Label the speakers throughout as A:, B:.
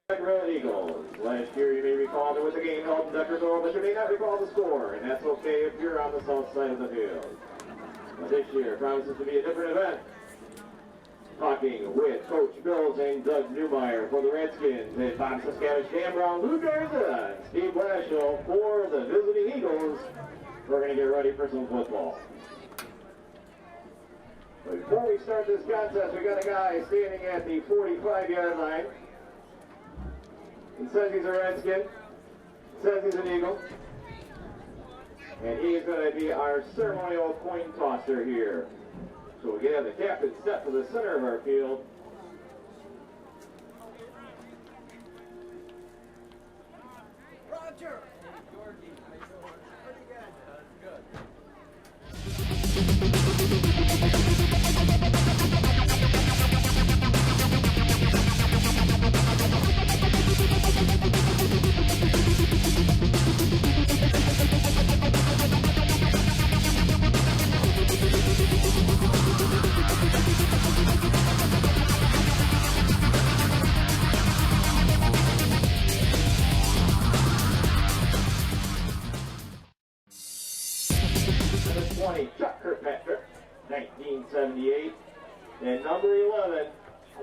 A: Deckerville Eagles. Last year you may recall there was a game held in Deckerville, but you may not recall the score, and that's okay if you're on the south side of the field. But this year promises to be a different event. Talking with Coach Bills and Doug Newmeyer for the Redskins, and Bob Saskatchewan, Dan Brown, Lou Garza, and Steve Blashill for the visiting Eagles. We're going to get ready for some football. But before we start this contest, we got a guy standing at the 45-yard line. He says he's a Redskin, says he's an Eagle, and he is going to be our ceremonial coin tosser here. So we have the captain step to the center of our field.
B: Roger!
A: Number 20, Chuck Kirkpatrick, 1978. And number 11,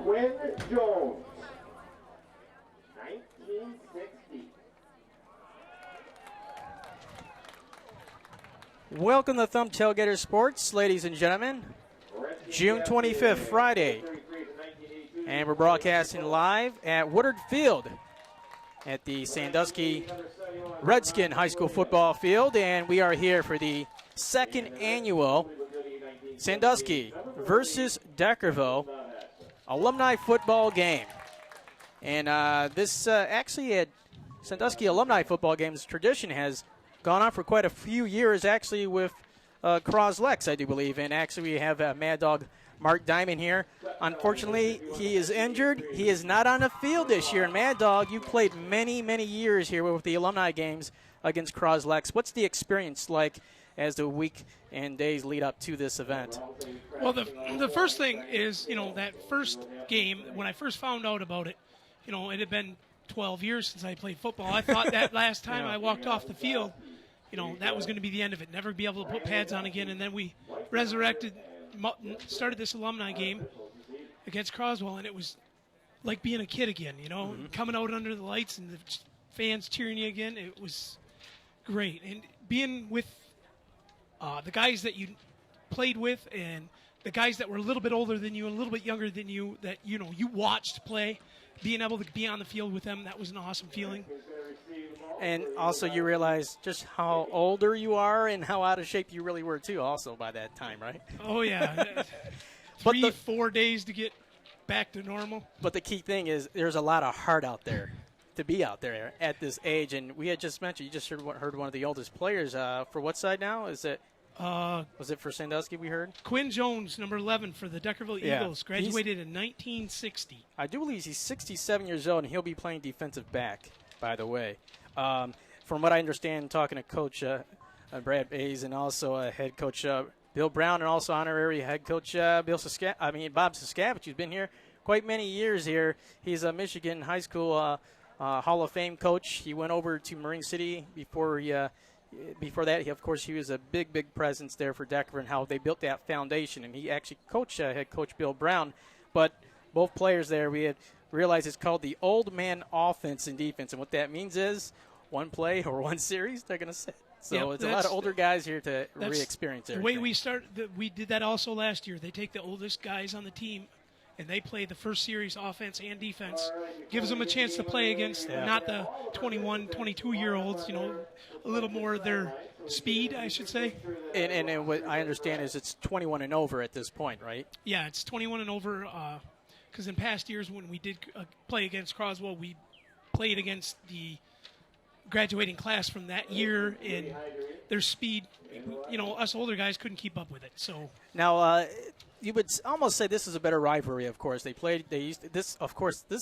A: Quinn Jones, 1960.
C: Welcome to Thumb Tailgater Sports, ladies and gentlemen. June 25th, Friday. And we're broadcasting live at Woodard Field at the Sandusky Redskin High School football field. And we are here for the second annual Sandusky versus Deckerville alumni football game. And this actually at Sandusky alumni football games tradition has gone on for quite a few years, actually, with Croslex, I do believe. And actually we have Mad Dog Mark Diamond here. Unfortunately, he is injured. He is not on the field this year. And Mad Dog, you played many, many years here with the alumni games against Croslex. What's the experience like as the week and days lead up to this event?
D: Well, the first thing is, that first game, when I first found out about it, it had been 12 years since I played football. I thought that last time I walked off the field, that was going to be the end of it, never be able to put pads on again. And then we started this alumni game against Croswell, and it was like being a kid again, coming out under the lights and the fans cheering you again. It was great. And being with the guys that you played with and the guys that were a little bit older than you and a little bit younger than you that, you watched play, being able to be on the field with them, that was an awesome feeling.
C: And also you realize just how older you are and how out of shape you really were, too, also by that time, right?
D: Oh, yeah. 4 days to get back to normal.
C: But the key thing is there's a lot of heart out there to be out there at this age. And we had just mentioned, you just heard one of the oldest players. For what side now? Is it? Was it for Sandusky we heard?
D: Quinn Jones, number 11 for the Deckerville Eagles, graduated in 1960.
C: I do believe he's 67 years old, and he'll be playing defensive back, by the way. From what I understand, talking to Coach Brad Bays and also head coach Bill Brown, and also honorary head coach Bob Saskatchewan, who's been here quite many years here. He's a Michigan high school Hall of Fame coach. He went over to Marine City before that. Of course, he was a big presence there for Deckerville and how they built that foundation. And he actually coached head coach Bill Brown. But both players there, we had realized it's called the old man offense and defense. And what that means is one play or one series, they're going to sit. So it's a lot of older guys here to re-experience it.
D: The way we did that also last year. They take the oldest guys on the team, and they play the first series offense and defense. Gives them a chance to play against not the 21, 22-year-olds, a little more their speed, I should say.
C: And what I understand is it's 21 and over at this point, right?
D: Yeah, it's 21 and over because in past years when we did play against Croswell, we played against the graduating class from that year, and their speed, us older guys couldn't keep up with it. So
C: now you would almost say this is a better rivalry. Of course, this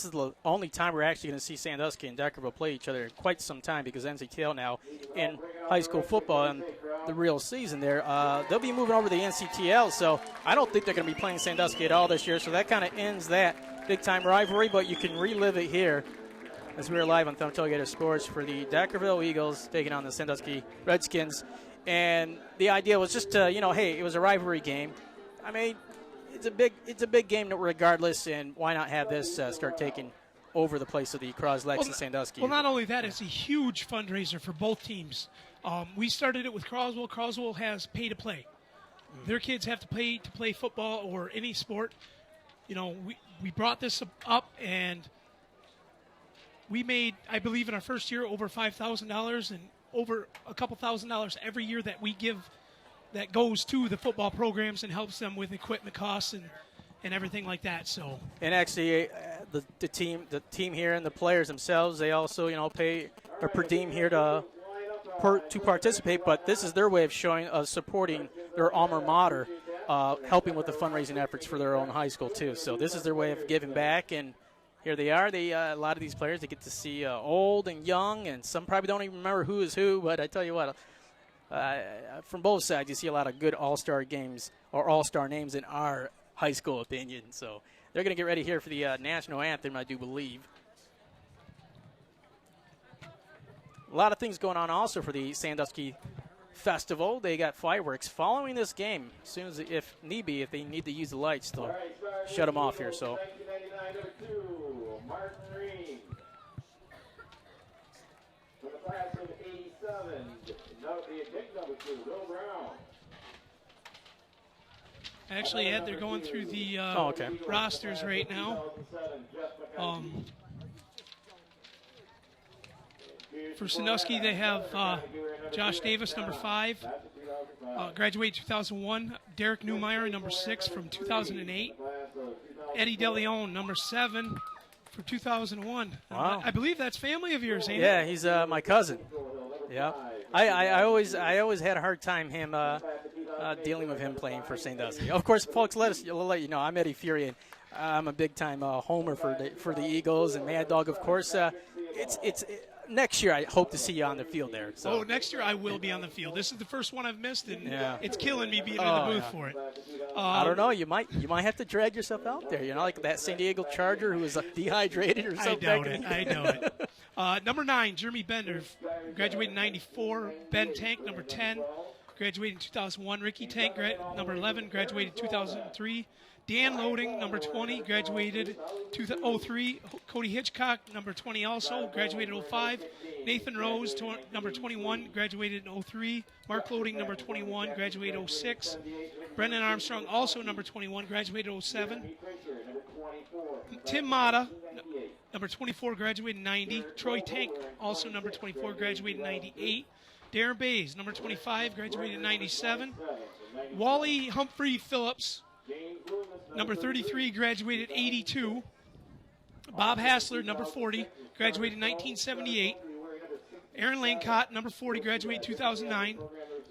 C: is the only time we're actually going to see Sandusky and Deckerville play each other in quite some time, because NCTL now in high school football and the real season there, they'll be moving over to the NCTL. So I don't think they're going to be playing Sandusky at all this year. So that kind of ends that big time rivalry. But you can relive it here as we are live on Thumb Tailgater Sports for the Deckerville Eagles taking on the Sandusky Redskins. And the idea was just to, hey, it was a rivalry game. I mean, it's a big game regardless, and why not have this start taking over the place of the Croslex and Sandusky?
D: Well, not only that, it's a huge fundraiser for both teams. We started it with Croswell. Croswell has pay to play. Their kids have to pay to play football or any sport. We brought this up, and we made, I believe, in our first year over $5,000, and over a couple $1,000 every year that we give that goes to the football programs and helps them with equipment costs and everything like that. So,
C: and actually, the team here and the players themselves, they also pay or per diem here to participate. But this is their way of showing supporting their alma mater, helping with the fundraising efforts for their own high school too. So this is their way of giving back, and here they are. A lot of these players, they get to see old and young, and some probably don't even remember who is who. But I tell you what, from both sides, you see a lot of good all-star games or all-star names in our high school opinion. So they're going to get ready here for the national anthem, I do believe. A lot of things going on also for the Sandusky Festival. They got fireworks following this game. As soon as, if need be, if they need to use the lights, they'll shut them off here. So.
D: Actually, Ed, they're going through the rosters right now. For Sandusky, they have Josh Davis, number 5, graduated 2001. Derek Newmeyer, number 6, from 2008. Eddie DeLeon, number 7, for 2001.
C: Wow.
D: I believe that's family of yours, ain't it?
C: Yeah, he's my cousin. Yeah, I always had a hard time dealing with him playing for Sandusky. Of course, folks, let you know I'm Eddie Fury, and I'm a big time homer for the Eagles and Mad Dog. Of course, it's next year I hope to see you on the field there. So.
D: Oh, next year I will be on the field. This is the first one I've missed, and it's killing me being in the booth for it.
C: I don't know. You might have to drag yourself out there. Like that San Diego Charger who was dehydrated or something.
D: I doubt it. Number 9, Jeremy Bender, graduated in 94. Ben Tank, number 10, graduated in 2001. Ricky Tank, number 11, graduated in 2003. Dan Loading, number 20, graduated 2003. Cody Hitchcock, number 20 also, graduated 05. Nathan Rose, number 21, graduated in 03. Mark Loading, number 21, graduated 06. Brendan Armstrong, also number 21, graduated 07. Tim Mata, number 24, graduated in 90. Troy Tank, also number 24, graduated in 98. Darren Bays, number 25, graduated in 97. Wally Humphrey Phillips, number 33, graduated 82. Bob Hassler, number 40, graduated in 1978. Aaron Lancott, number 40, graduated 2009.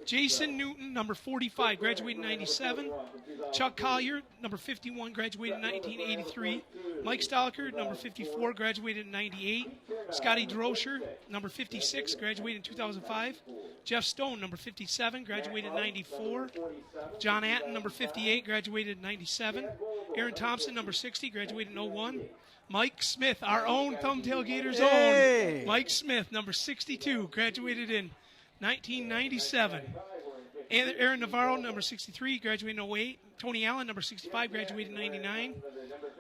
D: Jason Newton, number 45, graduated in 97. Chuck Collier, number 51, graduated in 1983. Mike Stoliker, number 54, graduated in 98. Scotty Droscher, number 56, graduated in 2005. Jeff Stone, number 57, graduated in 94. John Atten, number 58, graduated in 97. Aaron Thompson, number 60, graduated in 01. Mike Smith, our own Thumb Tailgaters own. Mike Smith, number 62, graduated in 1997. Aaron Navarro, number 63, graduated in 08. Tony Allen, number 65, graduated in 99.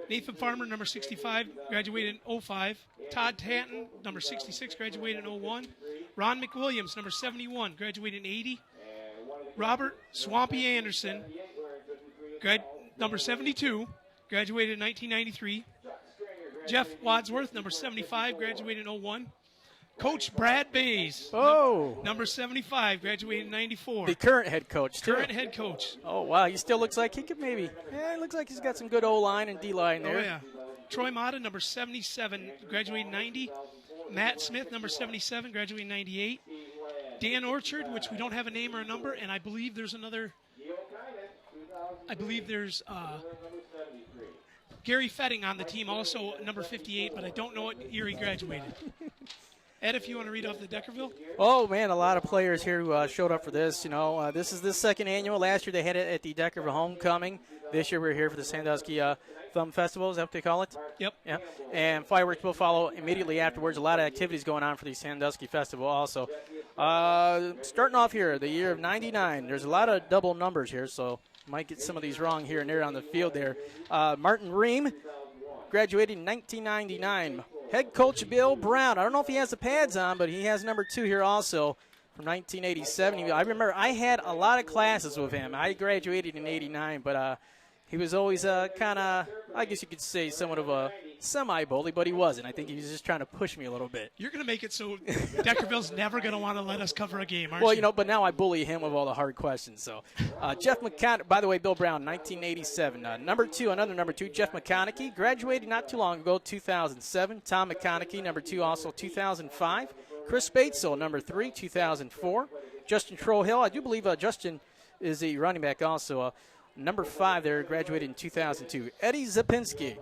D: Nathan Farmer, number 65, graduated in 05. Todd Tanton, number 66, graduated in 01. Ron McWilliams, number 71, graduated in 80. Robert Swampy Anderson, number 72, graduated in 1993. Jeff Wadsworth, number 75, graduated in 01. Coach Brad Bays, number 75, graduated in 94.
C: The current head coach, too.
D: Current head coach.
C: Oh, wow. He still looks like he could maybe. Yeah, it looks like he's got some good O-line and D-line there.
D: Oh, yeah. Troy Mata, number 77, graduated in 90. Matt Smith, number 77, graduated in 98. Dan Orchard, which we don't have a name or a number, and I believe there's another. I believe there's Gary Fetting on the team, also number 58, but I don't know what year he graduated. Ed, if you want to read off the Deckerville.
C: Oh, man, a lot of players here who showed up for this. This is the second annual. Last year they had it at the Deckerville Homecoming. This year we're here for the Sandusky Thumb Festival. Is that what they call it?
D: Yep.
C: Yeah. And fireworks will follow immediately afterwards. A lot of activities going on for the Sandusky Festival also. Starting off here, the year of 99. There's a lot of double numbers here, so might get some of these wrong here and there on the field there. Martin Ream graduated in 1999. Head coach Bill Brown. I don't know if he has the pads on, but he has number 2 here also from 1987. I remember I had a lot of classes with him. I graduated in 89, but he was always kind of, I guess you could say, somewhat of a semi-bully, but he wasn't. I think he was just trying to push me a little bit.
D: You're going to make it so Deckerville's never going to want to let us cover a game, aren't you?
C: Well, but now I bully him with all the hard questions. So, Jeff McConaughey, by the way, Bill Brown, 1987. Number 2, another number 2, Jeff McConaughey, graduated not too long ago, 2007. Tom McConaughey, number 2, also 2005. Chris Batesel, number 3, 2004. Justin Trohill, I do believe Justin is a running back also. Number 5 there, graduated in 2002. Eddie Zapinski,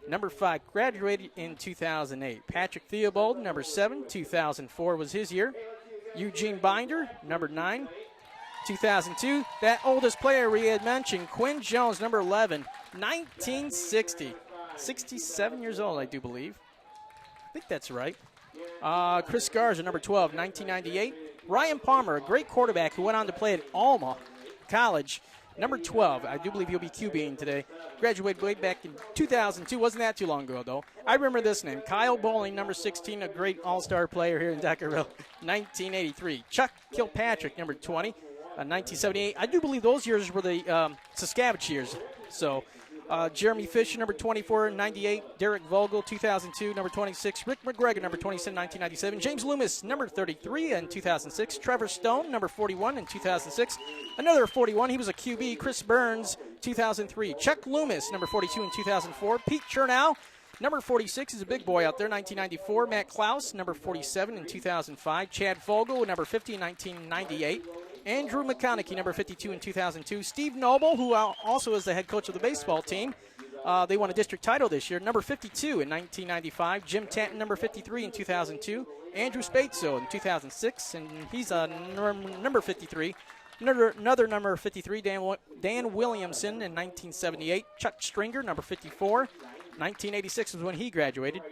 C: number 5, graduated in 2008. Patrick Theobald, number 7, 2004 was his year. Eugene Binder, number 9, 2002. That oldest player we had mentioned, Quinn Jones, number 11, 1960. 67 years old, I do believe. I think that's right. Chris Garza, number 12, 1998. Ryan Palmer, a great quarterback who went on to play at Alma College. Number 12, I do believe he'll be QBing today. Graduated way back in 2002. Wasn't that too long ago, though. I remember this name. Kyle Bowling, number 16, a great all-star player here in Deckerville, 1983. Chuck Kilpatrick, number 20, 1978. I do believe those years were the Saskatchewan years. So, Jeremy Fisher, number 24, 98. Derek Vogel, 2002, number 26. Rick McGregor, number 27, 1997. James Loomis, number 33 in 2006. Trevor Stone, number 41 in 2006. Another 41, he was a QB. Chris Burns, 2003. Chuck Loomis, number 42 in 2004. Pete Chernow, number 46, is a big boy out there, 1994. Matt Klaus, number 47 in 2005. Chad Fogel, number 50 in 1998. Andrew McConaughey, number 52 in 2002. Steve Noble, who also is the head coach of the baseball team. They won a district title this year, number 52 in 1995. Jim Tanton, number 53 in 2002. Andrew Spatzo in 2006, and he's number 53. Another number 53, Dan Williamson in 1978. Chuck Stringer, number 54. 1986 was when he graduated.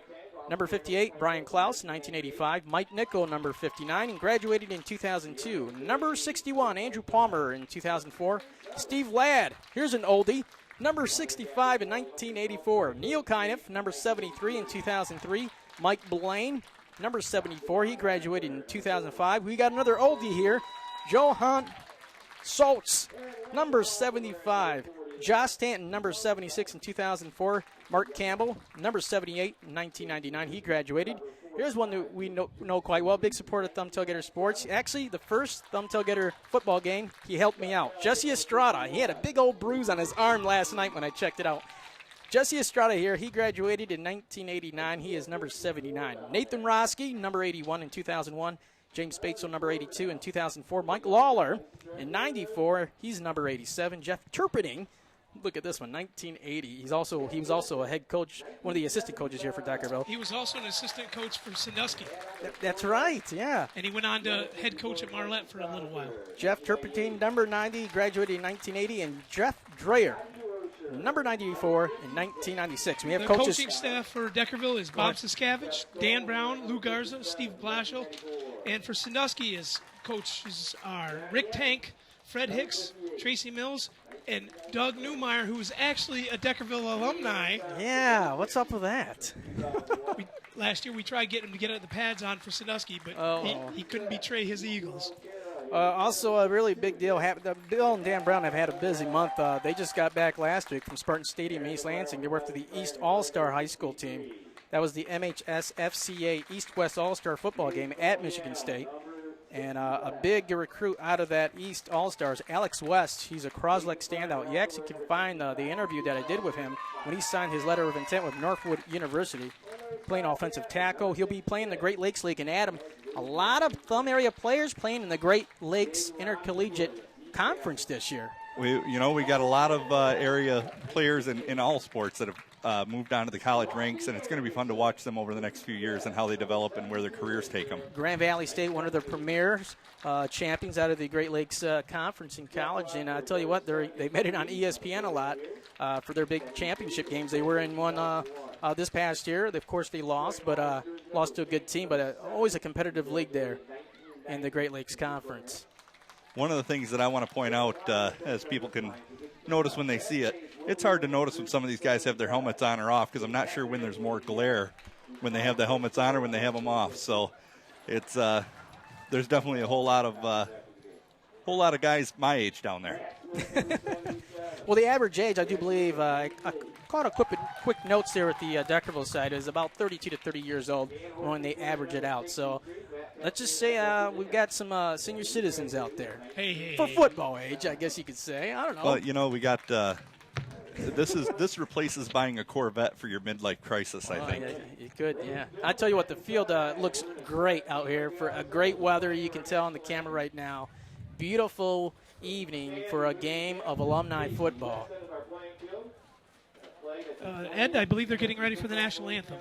C: Number 58, Brian Klaus, 1985. Mike Nickel, number 59, and graduated in 2002. Number 61, Andrew Palmer in 2004. Steve Ladd, here's an oldie, number 65 in 1984. Neil Kineff, number 73 in 2003. Mike Blaine, number 74, he graduated in 2005. We got another oldie here, Johan Schultz, number 75. Josh Stanton, number 76 in 2004. Mark Campbell, number 78 in 1999. He graduated. Here's one that we know quite well. Big supporter of Thumb Tailgater Sports. Actually, the first Thumb Tailgater football game, he helped me out. Jesse Estrada. He had a big old bruise on his arm last night when I checked it out. Jesse Estrada here. He graduated in 1989. He is number 79. Nathan Roski, number 81 in 2001. James Spatzel, number 82 in 2004. Mike Lawler in 94. He's number 87. Jeff Turpinning. Look at this one, 1980. He was also a head coach, one of the assistant coaches here for Deckerville.
D: He was also an assistant coach for Sandusky.
C: That's right, yeah.
D: And he went on to head coach at Marlette for a little while.
C: Jeff Turpentine, number 90, graduated in 1980, and Jeff Dreyer, number 94 in 1996. We have
D: the
C: coaches.
D: Coaching staff for Deckerville is Bob Siskavich, Dan Brown, Lou Garza, Steve Blashill, and for Sandusky is coaches are Rick Tank, Fred Hicks, Tracy Mills, and Doug Newmeyer, who is actually a Deckerville alumni.
C: Yeah, what's up with that?
D: Last year we tried getting him to get the pads on for Sandusky, but he couldn't betray his Eagles.
C: Also, a really big deal happened. Bill and Dan Brown have had a busy month. They just got back last week from Spartan Stadium in East Lansing. They worked for the East All-Star High School team. That was the MHS FCA East-West All-Star football game at Michigan State. And a big recruit out of that East All-Stars, Alex West. He's a Croslex standout. You actually can find the interview that I did with him when he signed his letter of intent with Northwood University, playing offensive tackle. He'll be playing the Great Lakes League. And, Adam, a lot of Thumb area players playing in the Great Lakes Intercollegiate Conference this year.
B: We got a lot of area players in all sports that have moved on to the college ranks, and it's going to be fun to watch them over the next few years and how they develop and where their careers take them.
C: Grand Valley State, one of the premier champions out of the Great Lakes Conference in college, and I tell you what, they made it on ESPN a lot for their big championship games. They were in one this past year. Of course, they lost, but lost to a good team, but always a competitive league there in the Great Lakes Conference.
B: One of the things that I want to point out, as people can notice when they see it, it's hard to notice when some of these guys have their helmets on or off, because I'm not sure when there's more glare, when they have the helmets on or when they have them off. So it's there's definitely a whole lot of guys my age down there.
C: Well, the average age, I do believe, I caught a quick notes there at the Deckerville side, is about 32 to 30 years old when they average it out. So let's just say we've got some senior citizens out there. For football age, I guess you could say. I don't know.
B: Well, we got this replaces buying a Corvette for your midlife crisis, I think.
C: Yeah, you could, yeah. I tell you what, the field looks great out here for a great weather. You can tell on the camera right now. Beautiful evening for a game of alumni football.
D: Ed, I believe they're getting ready for the national anthem.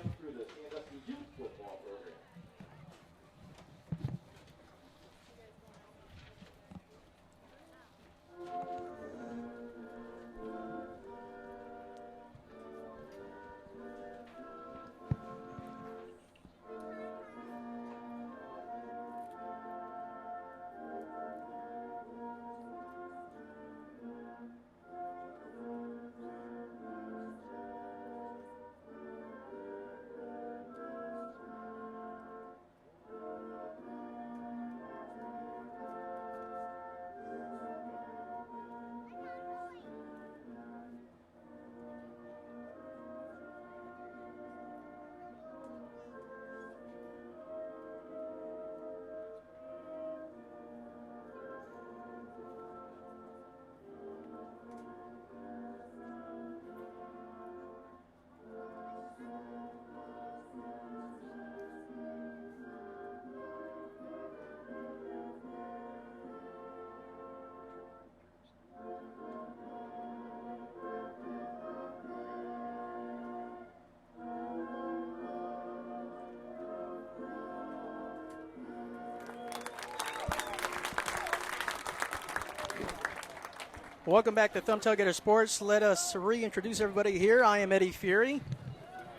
C: Welcome back to Thumb Tailgater Sports. Let us reintroduce everybody here. I am Eddie Fury,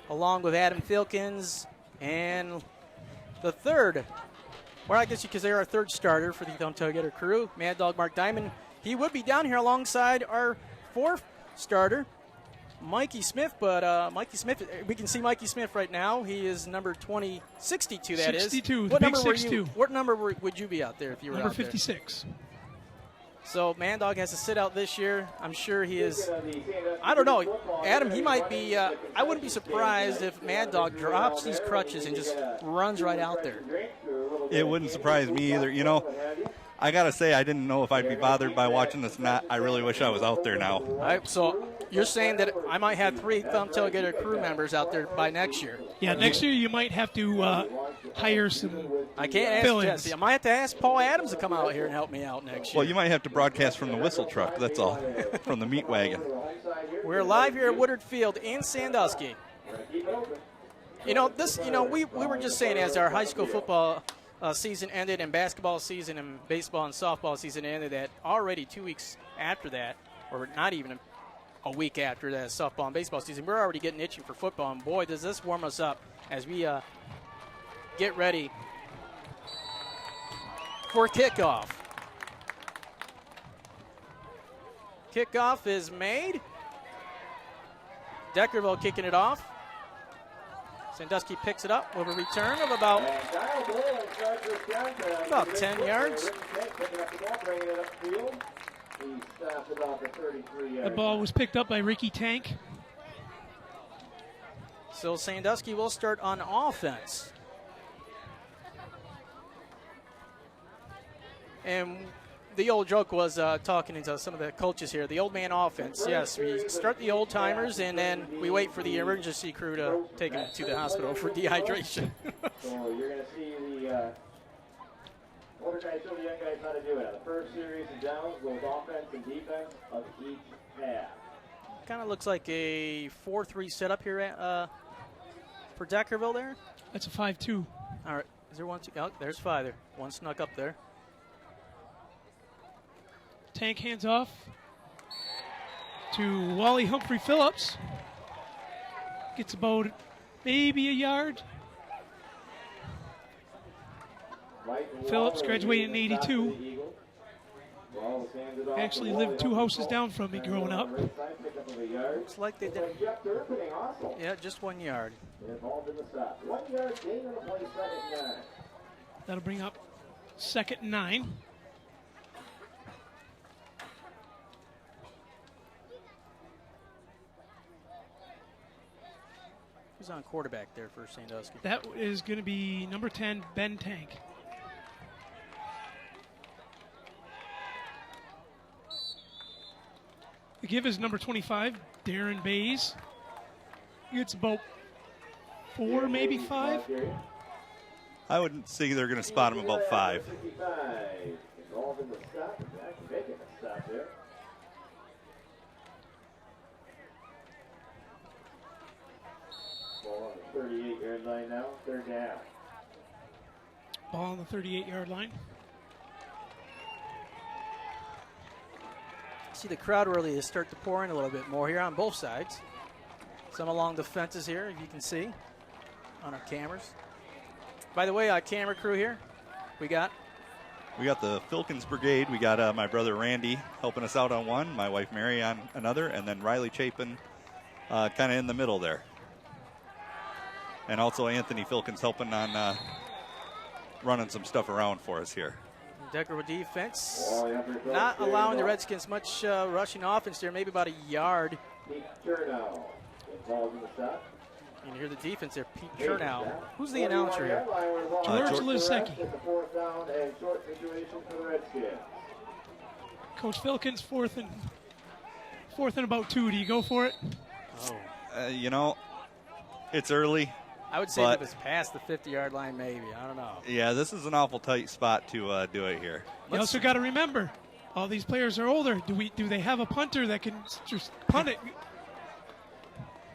C: along with Adam Filkins, and the third, well, I guess you could say our third starter for the Thumb Tailgater crew, Mad Dog Mark Diamond. He would be down here alongside our fourth starter, Mikey Smith, but Mikey Smith, we can see Mikey Smith right now. He is number 62, that
D: 62,
C: is.
D: What number were you?
C: What number would you be out there if you were
D: number
C: out there?
D: 56.
C: So Mad Dog has to sit out this year. I'm sure he is. I don't know, Adam. He might be. I wouldn't be surprised if Mad Dog drops these crutches and just runs right out there.
B: It wouldn't surprise me either. You know, I gotta say, I didn't know if I'd be bothered by watching this. I really wish I was out there now.
C: All right, so you're saying that I might have 3 Thumb Tailgater crew members out there by next year?
D: Yeah, next year you might have to hire some.
C: I can't ask Jesse. I might have to ask Paul Adams to come out here and help me out next year.
B: Well, you might have to broadcast from the whistle truck. That's all, from the meat wagon.
C: We're live here at Woodard Field in Sandusky. You know this. You know we were just saying as our high school football season ended and basketball season and baseball and softball season ended, that already 2 weeks after that, or not even a week after that softball and baseball season, we're already getting itching for football. And boy, does this warm us up as we get ready for kickoff. Kickoff is made. Deckerville kicking it off. Sandusky picks it up with a return of about 10 yards.
D: The ball was picked up by Ricky Tank.
C: So Sandusky will start on offense. And the old joke was talking to some of the coaches here, the old man offense. Yes, we start the old timers and then we wait for the emergency crew to take them to the hospital for dehydration.
A: So you're going to see the older guys show the young guys how to do it. The first series of downs goes offense and defense of each half.
C: Kind of looks like a 4-3 setup here for Deckerville there.
D: That's a 5-2.
C: All right. Is there one? Oh, there's 5 there. One snuck up there.
D: Tank hands off to Wally Humphrey Phillips. Gets about maybe a yard. Phillips graduated in 82. Actually lived 2 houses down from me growing up.
C: Looks like they did. Yeah, just 1 yard.
D: That'll bring up 2nd and 9.
C: Who's on quarterback there for Sandusky?
D: That is going to be number 10, Ben Tank. The give is number 25, Darren Bays. It's about 4, maybe 5.
B: I would say they're going to spot him about 5.
A: Ball on the 38-yard line now, 3rd down.
D: Ball on the 38-yard line.
C: See the crowd really is start to pour in a little bit more here on both sides. Some along the fences here, if you can see on our cameras. By the way, our camera crew here, we got
B: the Filkins Brigade. We got my brother Randy helping us out on one, my wife Mary on another, and then Riley Chapin kind of in the middle there. And also Anthony Filkins helping on running some stuff around for us here.
C: Deckerville defense not allowing the Redskins much rushing offense there, maybe about a yard. You can hear the defense there, Pete Chernow. Who's the announcer here?
D: George Lisecki. Coach Filkins, 4th and about 2. Do you go for it?
B: Oh. It's early.
C: I would say if it was past the 50-yard line, maybe. I don't know.
B: Yeah, this is an awful tight spot to do it here.
D: You also got to remember, all these players are older. Do they have a punter that can just punt it?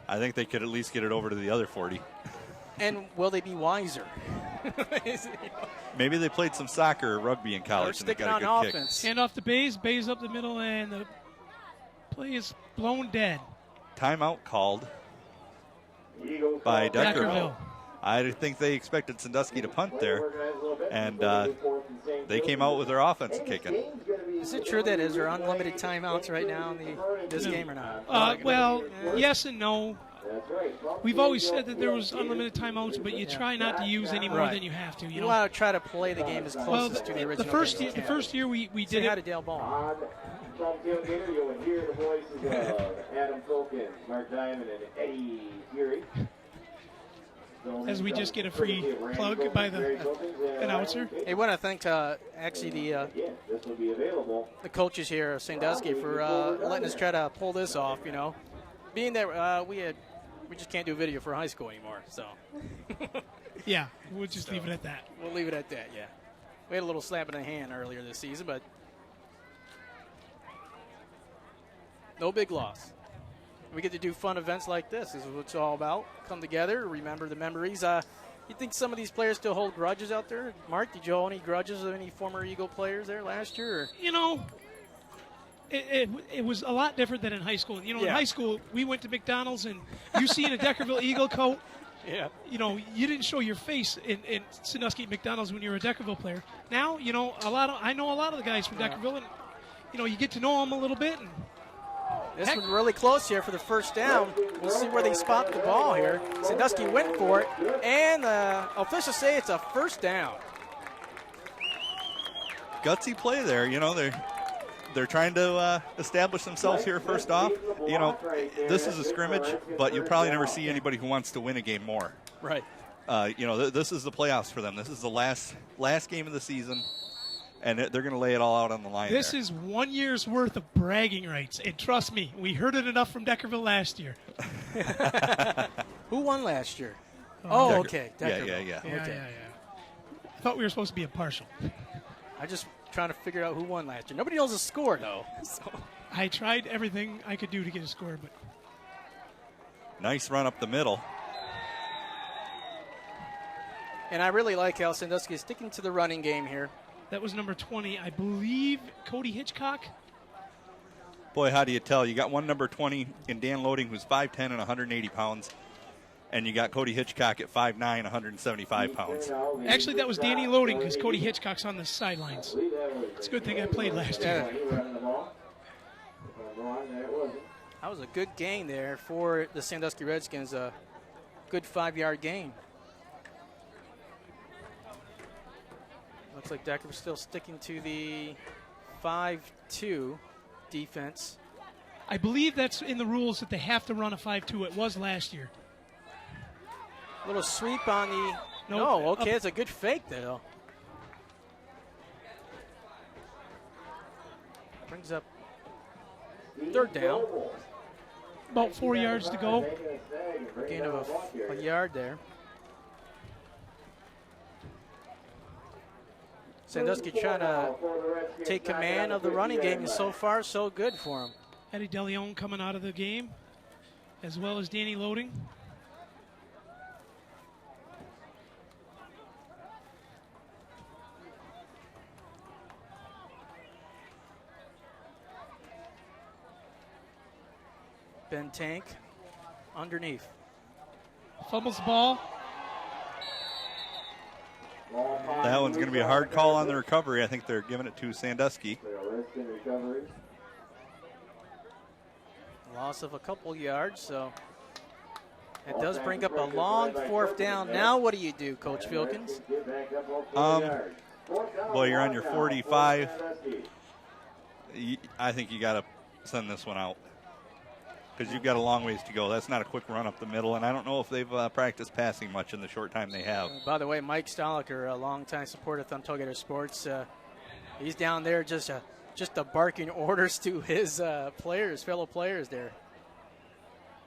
B: I think they could at least get it over to the other 40.
C: And will they be wiser?
B: Maybe they played some soccer or rugby in college and they got a good
C: offense.
D: Hand off to Bays. Bays up the middle, and the play is blown dead.
B: Timeout called by Deckerville. I think they expected Sandusky to punt there, and they came out with their offense kicking.
C: Is it true that is there unlimited timeouts right now in this game or not?
D: Well, yes and no. We've always said that there was unlimited timeouts, but you try not to use any more than you have to.
C: You want to try to play the game as close to the original.
D: The first year we did it.
C: How to Dale Ball.
A: From tailgater, you'll hear the voices of Adam Filkins, Mark Diamond, and Eddie Fury.
D: As we just get a free plug by the announcer.
C: Hey, I want to thank actually the coaches here at Sandusky for letting us try to pull this off. You know, being that we just can't do video for high school anymore. So
D: yeah, we'll just leave it at that.
C: We'll leave it at that. Yeah, we had a little slap in the hand earlier this season, but no big loss. We get to do fun events like this. This is what it's all about. Come together, remember the memories. You think some of these players still hold grudges out there? Mark, did you hold any grudges of any former Eagle players there last year? Or?
D: You know, it was a lot different than in high school. You know, in high school, we went to McDonald's, and you see in a Deckerville Eagle coat, you know, you didn't show your face in Sandusky McDonald's when you were a Deckerville player. Now, you know, I know a lot of the guys from Deckerville, and, you know, you get to know them a little bit. And
C: this one's really close here for the first down. We'll see where they spot the ball here. Sandusky went for it, and officials say it's a first down.
B: Gutsy play there. You know, they're trying to establish themselves here first off. You know, this is a scrimmage, but you'll probably never see anybody who wants to win a game more.
C: Right.
B: You know, this is the playoffs for them. This is the last game of the season. And they're going to lay it all out on the line.
D: This is 1 year's worth of bragging rights. And trust me, we heard it enough from Deckerville last year.
C: Who won last year? Okay.
B: Deckerville.
D: Yeah. I thought we were supposed to be impartial.
C: I just trying to figure out who won last year. Nobody knows the score, though. So.
D: I tried everything I could do to get a score, but
B: Nice run up the middle.
C: And I really like how Sandusky is sticking to the running game here.
D: That was number 20, I believe, Cody Hitchcock.
B: Boy, how do you tell? You got one number 20 in Dan Loading, who's 5'10 and 180 pounds. And you got Cody Hitchcock at 5'9", 175 pounds.
D: Actually, that was Danny Loading because Cody Hitchcock's on the sidelines. It's a good thing I played last year.
C: That was a good gain there for the Sandusky Redskins, a good 5-yard gain. Looks like Deckerville still sticking to the 5-2 defense.
D: I believe that's in the rules that they have to run a 5-2. It was last year.
C: Little sweep on the...
D: Nope.
C: No, okay, it's a good fake there, though. Brings up third down.
D: About 4 yards to go.
C: Gain of a yard there. Sandusky trying to take command of the running game, and so far, so good for him.
D: Eddie DeLeon coming out of the game, as well as Danny Loading.
C: Ben Tank underneath.
D: Fumbles the ball.
B: That one's going to be a hard call on the recovery. I think they're giving it to Sandusky.
C: Loss of a couple yards, so it does bring up a long fourth down. Now what do you do, Coach Filkins?
B: Boy, you're on your 45. I think you got to send this one out because you've got a long ways to go. That's not a quick run up the middle, and I don't know if they've practiced passing much in the short time they have.
C: By the way, Mike Stoliker, a longtime supporter of Thumb Tailgater Sports, he's down there just barking orders to his fellow players there.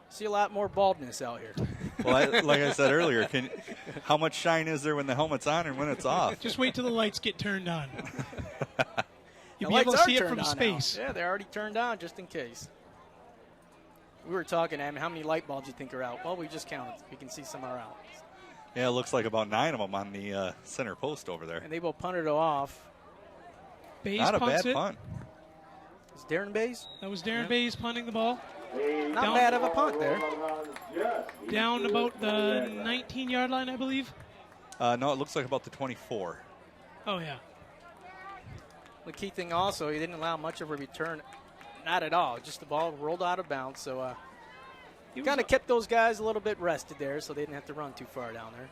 C: See a lot more baldness out here.
B: Well, like I said earlier, how much shine is there when the helmet's on and when it's off?
D: Just wait till the lights get turned on. You'll be able to see it from space.
C: Now. Yeah, they're already turned on just in case. We were talking, Adam, how many light bulbs you think are out? Well, we just counted. We can see some are out.
B: Yeah, it looks like about 9 of them on the center post over there.
C: And they will punt it off.
D: Bays
B: Not a
D: punts
B: bad punt.
C: Is Darren Bays?
D: That was Darren Bays punting the ball.
C: Not bad of a punt there.
D: Down about the 19-yard line, I believe.
B: No, it looks like about the 24.
D: Oh, yeah.
C: The key thing also, he didn't allow much of a return. Not at all. Just the ball rolled out of bounds. So he kind of kept those guys a little bit rested there so they didn't have to run too far down there.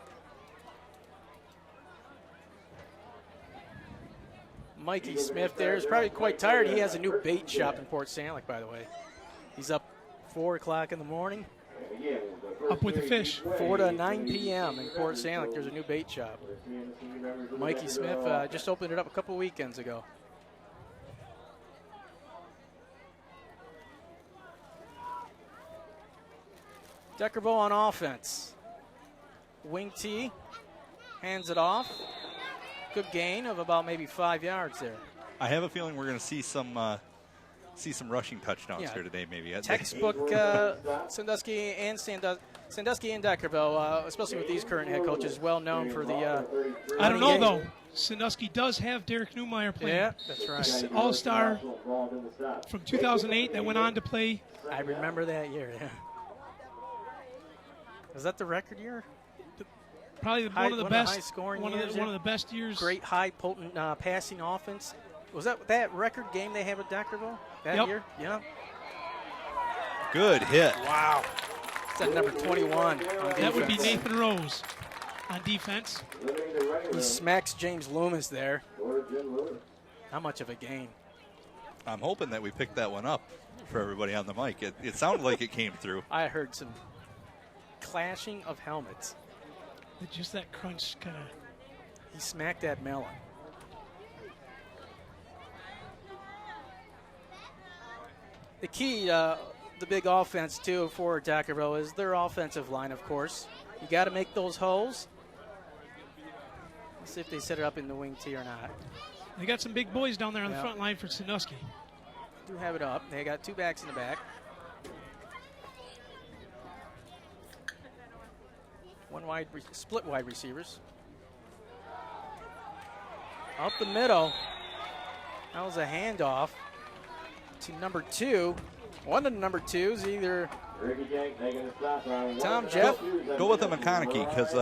C: Mikey Smith there is probably quite tired. He has a new bait shop in Port Sanilac, by the way. He's up 4 o'clock in the morning.
D: Up with the fish.
C: 4 to 9 p.m. in Port Sanilac. There's a new bait shop. Mikey Smith just opened it up a couple weekends ago. Deckerville on offense. Wing T hands it off. Good gain of about maybe 5 yards there.
B: I have a feeling we're going to see some rushing touchdowns here today, maybe.
C: Textbook Sandusky and Deckerville, especially with these current head coaches, well known for the.
D: I don't know though. Sandusky does have Derek Newmeyer playing.
C: Yeah, that's right.
D: All-star from 2008 that went on to play.
C: I remember that year. Yeah. Was that the record year?
D: Probably one of the best.
C: High scoring
D: one of the best years.
C: Great high potent passing offense. Was that record game they had with Deckerville that year? Yeah.
B: Good hit.
C: Wow. That's number 21.
D: That would be Nathan Rose on defense.
C: He smacks James Loomis there. How much of a gain?
B: I'm hoping that we picked that one up for everybody on the mic. It sounded like it came through.
C: I heard some clashing of helmets.
D: Just that crunch kind of.
C: He smacked that melon. The key, the big offense, too, for Deckerville is their offensive line, of course. You got to make those holes. Let's see if they set it up in the wing tee or not.
D: They got some big boys down there on the front line for Sandusky.
C: Do have it up. They got 2 backs in the back. split wide receivers. Up the middle. That was a handoff to number 2. One of the number 2s, either Tom Jeff.
B: Go with the McConaughey because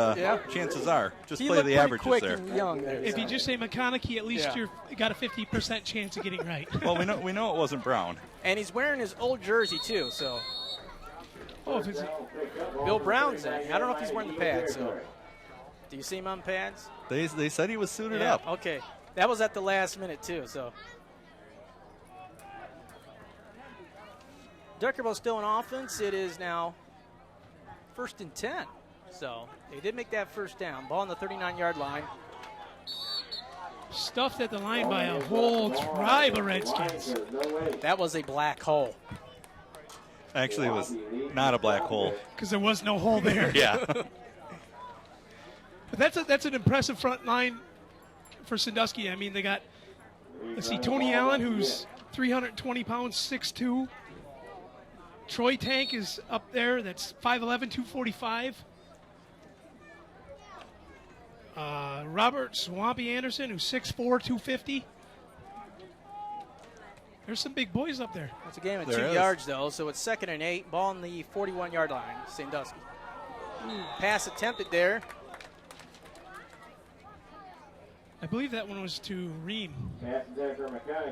B: chances are, just
C: He
B: play
C: looked
B: the
C: pretty
B: averages
C: quick
B: there.
C: and young there.
D: If you just say McConaughey, at least you got a 50% chance of getting right.
B: Well, we know it wasn't Brown.
C: And he's wearing his old jersey, too, so.
D: Oh, if it's
C: Bill Brown's in. I don't know if he's wearing the pads, so. Do you see him on pads?
B: They said he was suited
C: Yeah,
B: up.
C: okay. That was at the last minute, too, so. Deckerville still in offense. It is now 1st and 10. So they did make that first down. Ball on the 39-yard line.
D: stuffed at the line by a whole tribe of Redskins.
C: That was a black hole.
B: Actually, it was not a black hole.
D: Because there was no hole there.
B: Yeah.
D: But that's an impressive front line for Sandusky. I mean, they got, let's see, Tony Allen, who's 320 pounds, 6'2". Troy Tank is up there. That's 5'11", 245. Robert Swampy Anderson, who's 6'4", 250. There's some big boys up there.
C: It's a game of
B: There
C: 2
B: is.
C: yards, though, so it's 2nd and 8. Ball on the 41-yard line, Sandusky. Pass attempted there.
D: I believe that one was to Ream,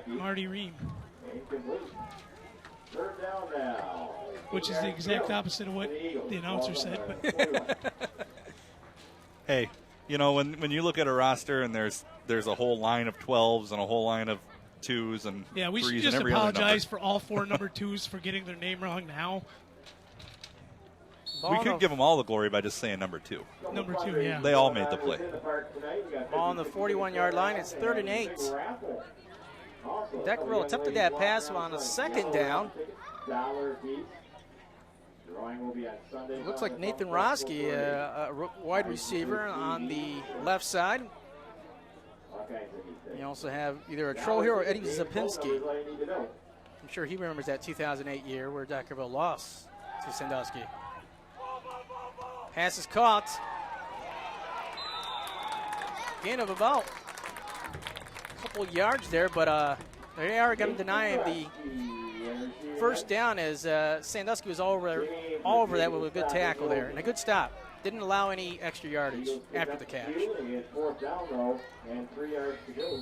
D: Marty Ream,
A: Third down now.
D: which is the exact opposite of what the announcer said. But
B: Hey, you know, when you look at a roster and there's a whole line of 12s and a whole line of 2s and
D: yeah, we
B: 3s
D: should
B: and
D: just
B: every other
D: apologize
B: number.
D: for all 4 number 2s for getting their name wrong now.
C: Ball
B: We
C: on
B: could
C: the-
B: give them all the glory by just saying number 2.
D: Number 2, yeah.
B: They all made the play.
C: Ball on the 41-yard line. It's 3rd and 8. Deckerville attempted that pass on a 2nd down. It looks like Nathan Roski, a wide receiver on the left side. You also have either a Troll here or Eddie Zapinski. I'm sure he remembers that 2008 year where Deckerville lost to Sandusky. Pass is caught. Gain of about a couple yards there, but they are going to deny the first down as Sandusky was all over that with a good tackle there and a good stop. Didn't allow any extra yardage after the catch.
A: Fourth down though, and 3 yards to go.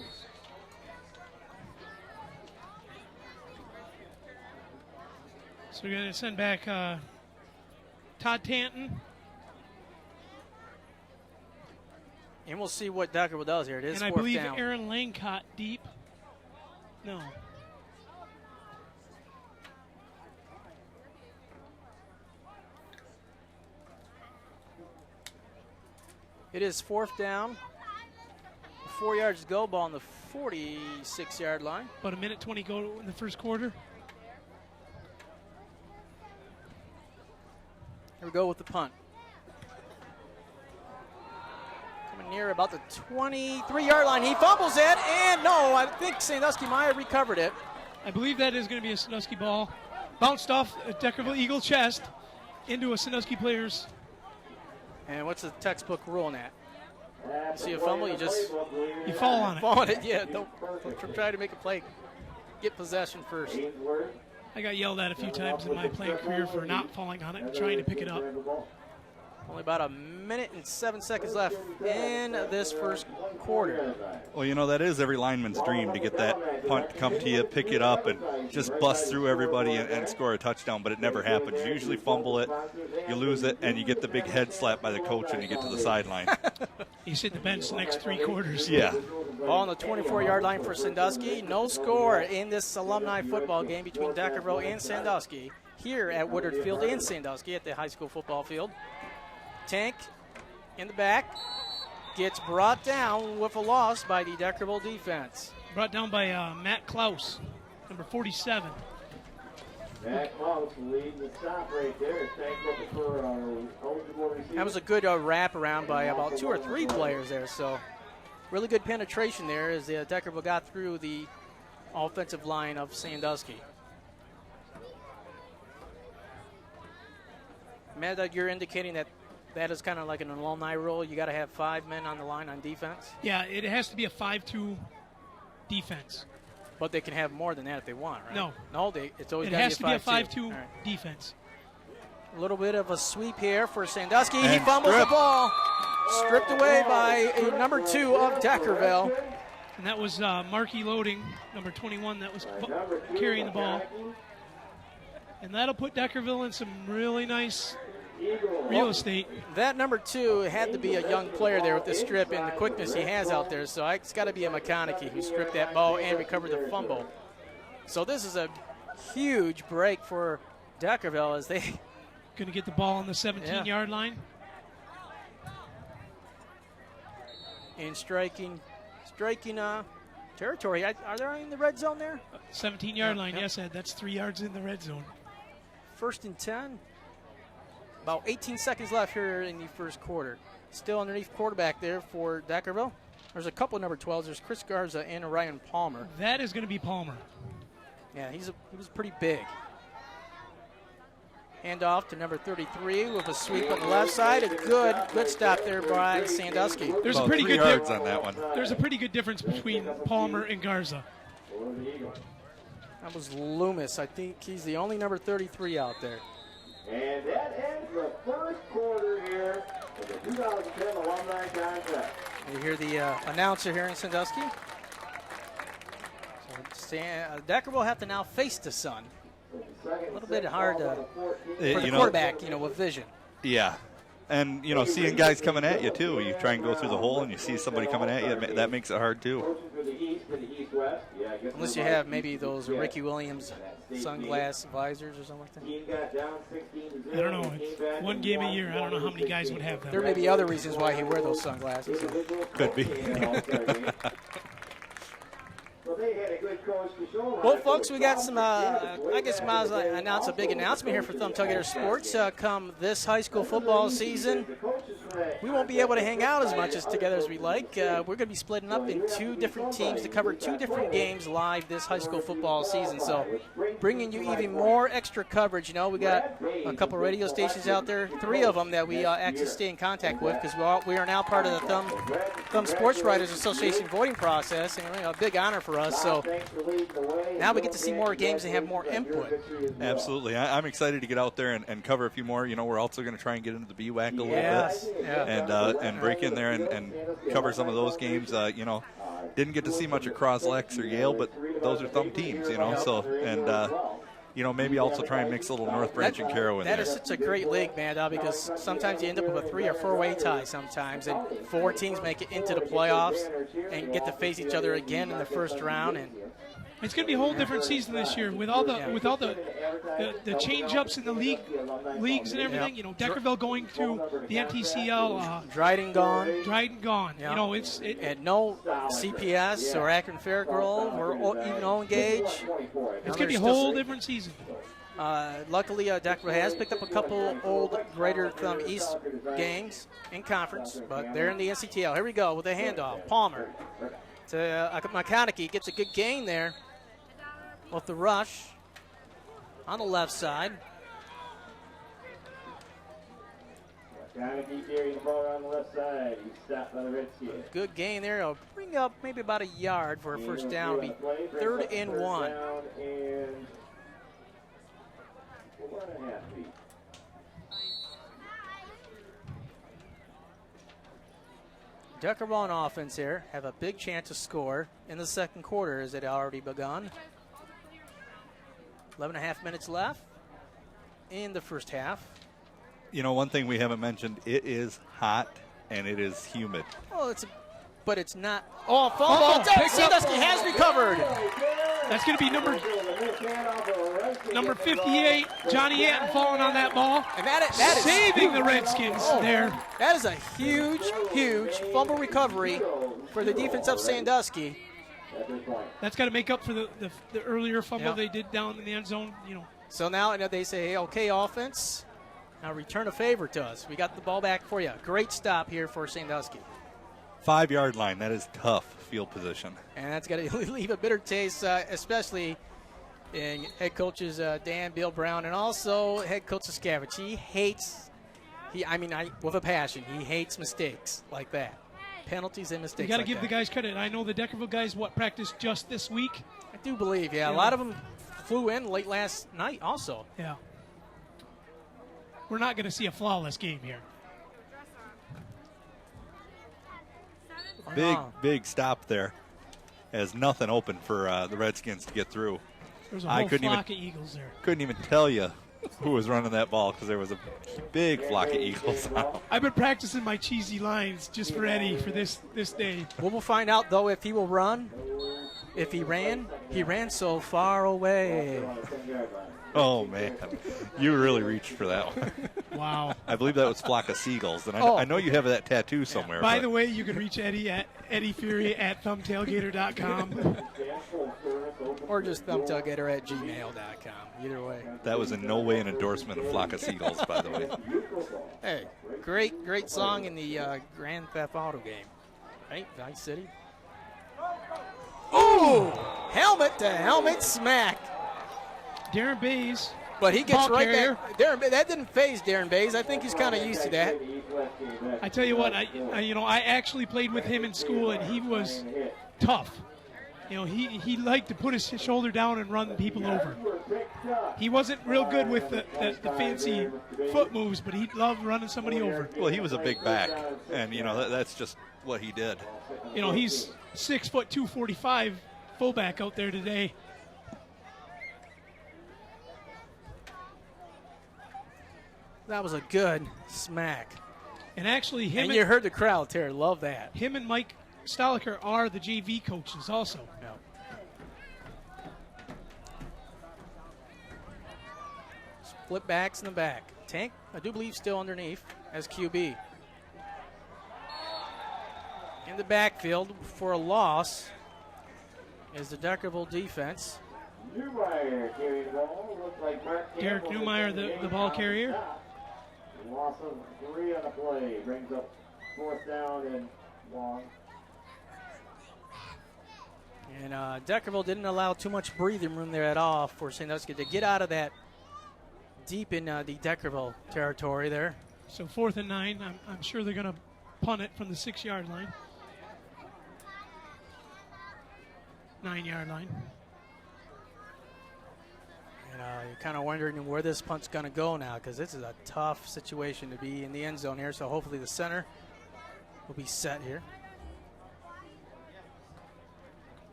D: So we're going to send back Todd Tanton.
C: And we'll see what Deckerville does here. It is
D: And I
C: 4th
D: believe
C: down.
D: Aaron Lang caught deep. No.
C: It is 4th down. 4 yards to go. Ball on the 46-yard line.
D: About a minute 20 go in the first quarter.
C: Here we go with the punt. Coming near about the 23-yard line. He fumbles it, and no, I think Sandusky might have recovered it.
D: I believe that is going to be a Sandusky ball. Bounced off a Deckerville Eagle chest into a Sandusky player's.
C: And what's the textbook rule on that? You see a fumble, you just
D: You fall on it.
C: fall on it. Yeah, don't try to make a play. Get possession first.
D: I got yelled at a few times in my playing career for not falling on it and trying to pick it up.
C: Only about a minute and 7 seconds left in this first quarter.
B: Well, you know, that is every lineman's dream to get that punt to come to you, pick it up, and just bust through everybody and score a touchdown, but it never happens. You usually fumble it, you lose it, and you get the big head slap by the coach and you get to the sideline.
D: You sit the bench the next 3 quarters.
B: Yeah.
C: Ball on the 24-yard line for Sandusky. No score in this alumni football game between Deckerville and Sandusky here at Woodard Field in Sandusky at the high school football field. Tank in the back gets brought down with a loss by the Deckerville defense.
D: Brought down by Matt Klaus, number 47.
A: Matt Klaus leading the stop right there. Tank looking for eligible receiver.
C: That was a good wrap around by about 2 or 3 players there. So really good penetration there as Deckerville got through the offensive line of Sandusky. Matt, you're indicating that that is kind of like an alumni rule. You got to have 5 men on the line on defense.
D: Yeah, it has to be a 5-2 defense.
C: But they can have more than that if they want, right?
D: No.
C: No, it's always
D: It
C: got
D: has to be a
C: 5-2.
D: 5-2 defense.
C: A little bit of a sweep here for Sandusky. He
B: And
C: fumbles the ball. Stripped away by a number 2 of Deckerville.
D: And that was Markey Loading, number 21, that was carrying the ball. And that'll put Deckerville in some really nice real estate.
C: That number 2 had to be a young player there with the strip and the quickness he has out there. So it's got to be a McConaughey who stripped that ball and recovered the fumble. So this is a huge break for Deckerville as they
D: going to get the ball on the 17-yard line.
C: In striking territory. Are they in the red zone there?
D: 17-yard line, yes, Ed. That's 3 yards in the red zone.
C: 1st and 10. About 18 seconds left here in the first quarter. Still underneath quarterback there for Deckerville. There's a couple of number 12s. There's Chris Garza and Ryan Palmer.
D: That is going to be Palmer.
C: Yeah, he was pretty big. Hand off to number 33 with a sweep on the left side. A good stop there by Sandusky.
D: There's
B: about
D: a pretty
B: 3
D: good
B: yards on that one.
D: There's a pretty good difference between Palmer and Garza.
C: That was Loomis. I think he's the only number 33 out there.
A: And that ends the first quarter here of the 2010 alumni contract.
C: You hear the announcer here in Sandusky. So Decker will have to now face the sun. A little bit hard for the quarterback, with vision.
B: Yeah. And, seeing guys coming at you, too. You try and go through the hole and you see somebody coming at you. That makes it hard, too.
C: Unless you have maybe those Ricky Williams sunglass visors or something like that.
D: I don't know. It's one game a year. I don't know how many guys would have them.
C: There may be other reasons why he wear those sunglasses.
B: Could be.
C: Well, folks, we got some, I guess Miles announced a big announcement here for Thumb Tailgater Sports. Come this high school football season, we won't be able to hang out as much together as we like. We're going to be splitting up in 2 different teams to cover 2 different games live this high school football season. So bringing you even more extra coverage. We got a couple radio stations out there, 3 of them that we actually stay in contact with because we are now part of the Thumb Sports Writers Association voting process, and a big honor for us. So now we get to see more games and have more input.
B: Absolutely. I'm excited to get out there and cover a few more. We're also going to try and get into the BWAC a little bit and break in there and cover some of those games. Didn't get to see much at Croslex or Yale, but those are Thumb teams, maybe also try and mix a little North Branch and Caro in there.
C: That is such a great league, man, because sometimes you end up with a 3 or 4-way tie sometimes, and 4 teams make it into the playoffs and get to face each other again in the first round. And
D: it's going to be a whole different season this year with all the change-ups in the leagues and everything. Deckerville going through the MTCL.
C: Dryden gone.
D: Yeah.
C: And no CPS or Akron Fairgrove or even Owen Gage.
D: It's going to be a whole different season.
C: Luckily, Deckerville has picked up a couple old Greater Thumb East games in conference, but they're in the NCTL. Here we go with a handoff. Palmer to McConaughey. Gets a good gain there with the rush on the left side.
A: McConaughey carrying the ball on the left side. He's stopped by the Redskins.
C: Good gain there. It'll bring up maybe about a yard for a first down. It'll be 3rd and 1.
A: And 4.5 feet.
C: Deckerville on offense here have a big chance to score in the second quarter as it already begun. 11.5 minutes left in the first half.
B: One thing we haven't mentioned, it is hot and it is humid.
C: Oh, but it's not. Oh, fumble. Sandusky has recovered.
D: That's going to be number 58, Johnny Anton falling on that ball.
C: And that is
D: saving the Redskins there.
C: That is a huge fumble recovery for the defense of Sandusky.
D: That's got to make up for the earlier fumble they did down in the end zone.
C: So now they say, hey, okay, offense, now return a favor to us. We got the ball back for you. Great stop here for Sandusky.
B: 5-yard line. That is tough field position.
C: And that's got to leave a bitter taste, especially in head coaches Dan Bill Brown and also head coach Scavage. He hates With a passion, he hates mistakes like that. Penalties and mistakes.
D: You got to
C: like
D: give
C: that.
D: the guys credit. I know the Deckerville guys practiced just this week.
C: I do believe, yeah. A lot of them flew in late last night also.
D: Yeah. We're not going to see a flawless game here.
B: Big stop there. As nothing open for the Redskins to get through.
D: There's a whole flock of Eagles there.
B: Couldn't even tell you who was running that ball because there was a big flock of Eagles.
D: I've been practicing my cheesy lines just for Eddie for this day.
C: We'll find out, though, if he will run. If he ran so far away.
B: Oh, man. You really reached for that one.
D: Wow.
B: I believe that was Flock of Seagulls. And I know you have that tattoo somewhere.
D: By the way, you can reach Eddie at EddieFury at thumbtailgator.com.
C: Or just thumbtailgator@gmail.com. Either way.
B: That was in no way an endorsement of Flock of Seagulls, by the way.
C: Hey, great song in the Grand Theft Auto game. Right? Vice City. Oh! Helmet to helmet smack.
D: Darren Bays.
C: But he gets right
D: carrier.
C: back. That didn't phase Darren Bays. I think he's kind of used to that.
D: I tell you what, I actually played with him in school, and he was tough. He liked to put his shoulder down and run people over. He wasn't real good with the fancy foot moves, but he loved running somebody over.
B: Well, he was a big back, and that's just what he did.
D: He's 6 foot 245 fullback out there today.
C: That was a good smack.
D: And actually,
C: and you heard the crowd, Terry. Love that.
D: Him and Mike Stoliker are the JV coaches also.
C: Yeah. Split backs in the back. Tank, I do believe, still underneath as QB. In the backfield for a loss is the Deckerville defense.
D: Derek Newmeyer, the ball carrier.
A: Loss of 3 on the play. Brings up 4th down and long.
C: And Deckerville didn't allow too much breathing room there at all for Sandusky to get out of that deep in the Deckerville territory there.
D: So 4th and 9. I'm sure they're going to punt it from the 6-yard line. 9-yard line.
C: You're kind of wondering where this punt's going to go now because this is a tough situation to be in the end zone here. So hopefully the center will be set here.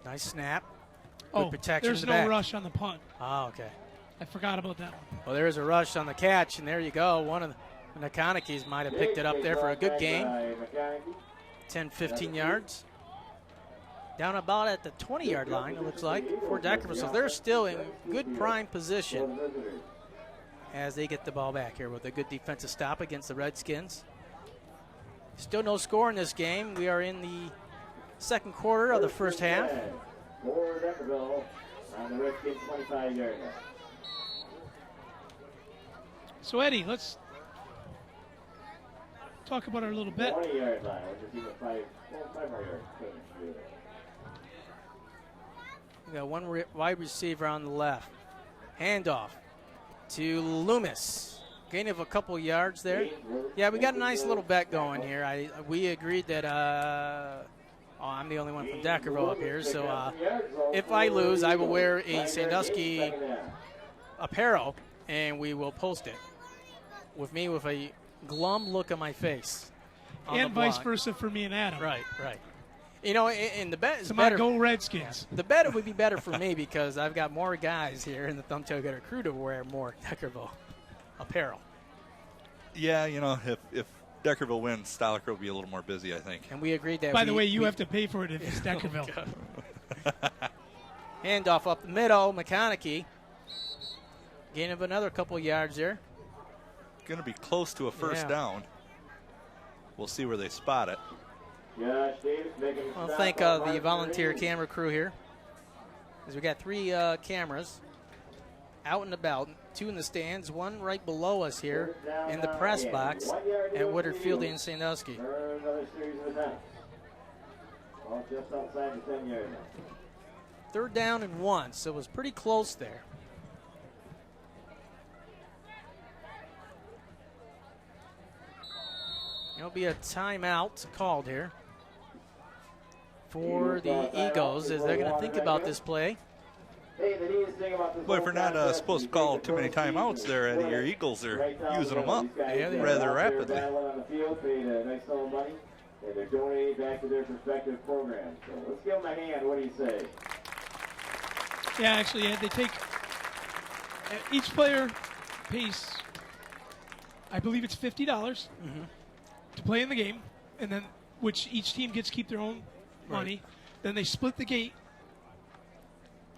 C: Nice snap. Good protection.
D: There's no rush on the punt.
C: Oh, okay.
D: I forgot about that one.
C: Well, there is a rush on the catch, and there you go. One of the Conakys might have picked it up there for a good gain. 10, 15 yards. Down about at the 20-yard line, it looks like, for Deckerville. So they're still in good prime position as they get the ball back here with a good defensive stop against the Redskins. Still no score in this game. We are in the second quarter of the first half.
A: For Deckerville on the Redskins 25-yard line.
D: So, Eddie, let's talk about our little bet.
A: 20-yard line, which is even 5 more yards.
C: We got one wide receiver on the left. Handoff to Loomis. Gain of a couple yards there. Yeah, we got a nice little bet going here. We agreed that I'm the only one from Deckerville up here, so if I lose, I will wear a Sandusky apparel, and we will post it with me with a glum look on my face.
D: And vice versa for me and Adam.
C: Right. And the bet is
D: better. Go Redskins.
C: The bet would be better for me because I've got more guys here in the Thumbtailgator crew to wear more Deckerville apparel.
B: Yeah, if Deckerville wins, Stoliker will be a little more busy, I think.
C: And we agreed that.
D: By the way, you have to pay for it if it's Deckerville.
C: Handoff up the middle, McConaughey. Gain of another couple yards there.
B: Going to be close to a first down. We'll see where they spot it.
C: I'll thank the volunteer camera crew here. As we got 3 cameras out and about, 2 in the stands, 1 right below us here in the press box at Woodard Field in Sandusky.
A: Just outside the 10-yard line.
C: 3rd down and 1, so it was pretty close there. There'll be a timeout called here for the Eagles as they're going to think about this play.
B: Boy, if we're not supposed to call too many timeouts there, Eddie, your Eagles are using them up rather rapidly.
A: And they're donating back to their respective programs. So let's give them a hand. What do you say?
D: Yeah, actually, they take each player pays, I believe it's $50 to play in the game, and then which each team gets to keep their own money. Then they split the gate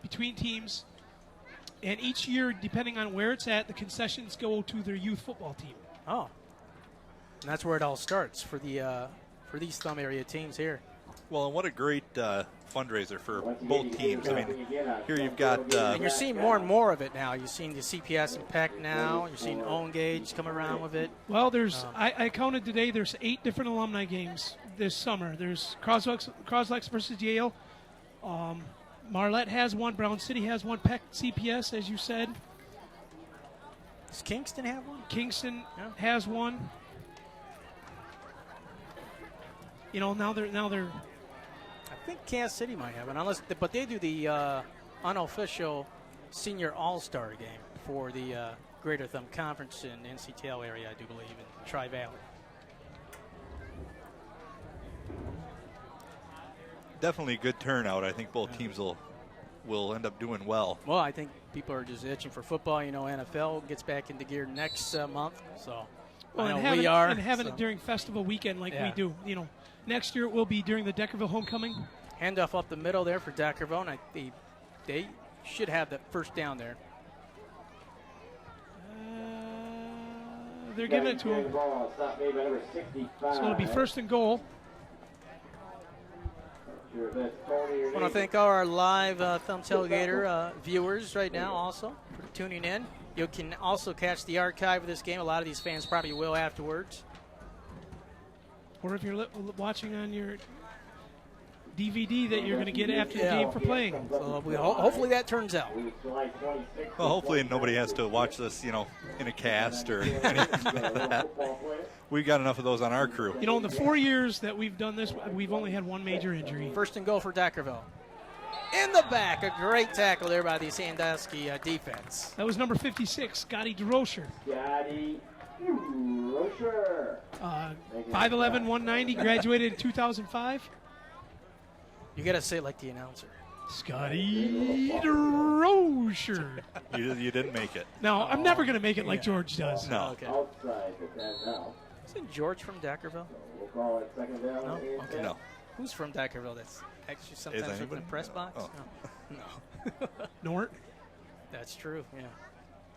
D: between teams, and each year, depending on where it's at, the concessions go to their youth football team.
C: Oh, and that's where it all starts for the for these thumb area teams here.
B: Well, and what a great fundraiser for both teams. I mean, here you've got...
C: and you're seeing more and more of it now. You're seeing the CPS Impact now. You're seeing Own Gauge come around with it.
D: Well, there's I counted today, there's 8 different alumni games this summer. There's Croslex versus Yale. Marlette has one. Brown City has one. Peck CPS, as you said.
C: Does Kingston have one?
D: Kingston has one. You know, now they're.
C: I think Kansas City might have one, but they do the unofficial senior all-star game for the Greater Thumb Conference in NCTL area, I do believe, in Tri-Valley.
B: Definitely a good turnout. I think both teams will end up doing well.
C: Well, I think people are just itching for football. You know, NFL gets back into gear next month, so
D: well,
C: I know
D: we
C: are.
D: And having it during festival weekend like we do, you know. Next year it will be during the Deckerville homecoming.
C: Handoff up the middle there for Deckerville, and they should have that first down there.
D: They're giving it to him. So it'll be first and goal.
C: I want to thank our live Thumb Tailgater viewers right now also for tuning in. You can also catch the archive of this game. A lot of these fans probably will afterwards.
D: Or if you're watching on your DVD that you're going to get after the game for playing.
C: So hopefully that turns out.
B: Well, hopefully nobody has to watch this, you know, in a cast or anything like that. We've got enough of those on our crew.
D: You know, in the 4 years that we've done this, we've only had one major injury.
C: First and goal for Deckerville. In the back, a great tackle there by the Sandusky defense.
D: That was number 56, Scotty DeRocher. 5'11", 190, graduated in 2005.
C: You got to say it like the announcer.
D: Scotty DeRocher.
B: You didn't make it.
D: No, I'm never going to make it like George does.
B: No.
C: Okay. Isn't George from Deckerville?
A: No?
C: Okay.
B: No.
C: Who's from Deckerville that's actually sometimes in the press box?
B: Oh.
C: No.
D: Nort.
C: That's true, yeah.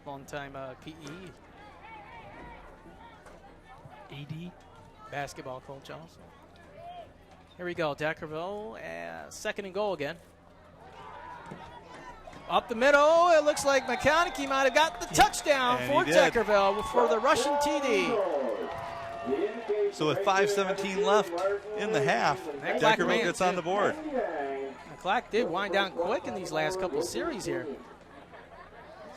C: Long-time PE.
D: AD.
C: Basketball coach also. Here we go, Deckerville, second and goal again. Up the middle, it looks like McConaughey might have got the touchdown for Deckerville for the Russian TD.
B: So with 5:17 left in the half, Deckerville gets on the board.
C: The clock did wind down quick in these last couple of series here.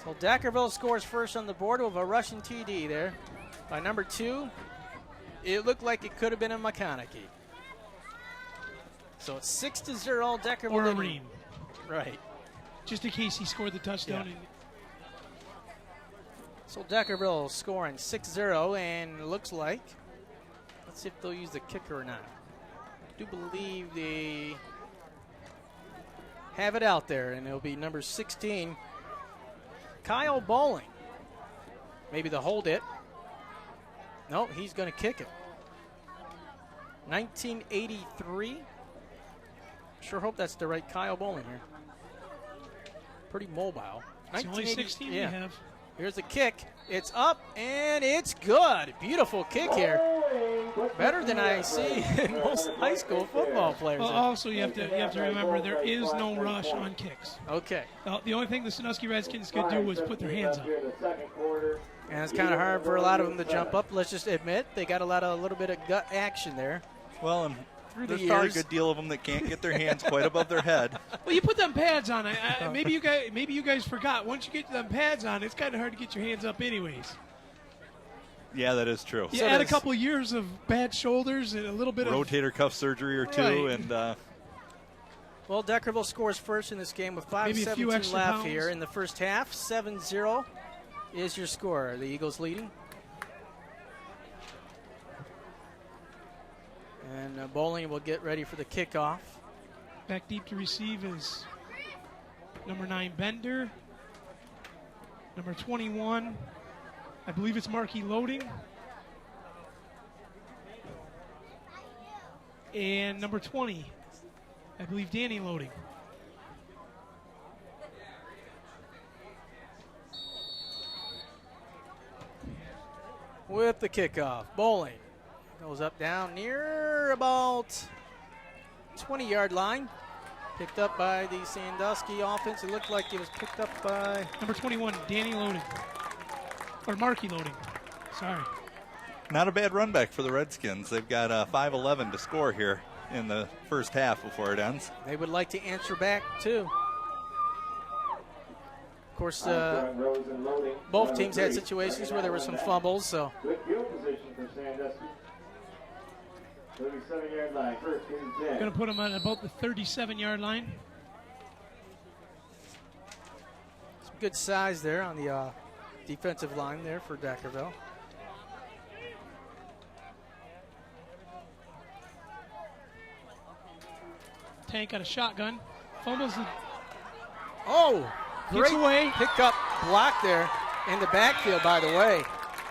C: So Deckerville scores first on the board with a Russian TD there by number 2. It looked like it could have been a McConaughey. So it's 6-0 Deckerville.
D: Or a Ream.
C: Right.
D: Just in case he scored the touchdown.
C: Yeah. So Deckerville scoring 6-0, and it looks like, let's see if they'll use the kicker or not. I do believe they have it out there, and it'll be number 16, Kyle Bowling. Maybe they'll hold it. No, he's going to kick it. 1983. Sure hope that's the right Kyle Bowling here. Pretty mobile.
D: It's only 16 we have.
C: Here's the kick. It's up, and it's good. Beautiful kick here. Better than I see in most high school football players.
D: Well, also, you have to remember there is no rush on kicks.
C: Okay.
D: The only thing the Sandusky Redskins could do was put their hands up.
C: And it's kind of hard for a lot of them to jump up. Let's just admit they got a little bit of gut action there.
B: Well, and
C: There's
B: probably a good deal of them that can't get their hands quite above their head.
D: Well, you put them pads on. Maybe you guys forgot. Once you get them pads on, it's kind of hard to get your hands up anyways.
B: Yeah, that is true.
D: You add a couple of years of bad shoulders and a little bit
B: rotator cuff surgery or two,
D: Right.
B: and
C: Well, Deckerville scores first in this game with 5:17 left here in the first half. 7-0 is your score. The Eagles leading. And Bowling will get ready for the kickoff.
D: back deep to receive is number 9, Bender. Number 21, I believe it's Markey Loading. And number 20, I believe Danny Loading.
C: With the kickoff, Bowling goes up down near about 20-yard line. Picked up by the Sandusky offense. It looked like it was picked up by
D: Number 21, Danny Loading. Or Markey Loading. Sorry.
B: not a bad run back for the Redskins. They've got 5:11 to score here in the first half before it ends.
C: They would like to answer back, too. Of course, both teams had situations where there were some fumbles, so.
A: Good field position for Sandusky. 37-yard line, first and 10.
D: Going to put him on about the 37-yard line.
C: Some good size there on the defensive line there for Deckerville.
D: Tank got a shotgun. Fumbles the
C: Oh,
D: Gets
C: great
D: away.
C: pickup block there in the backfield, by the way,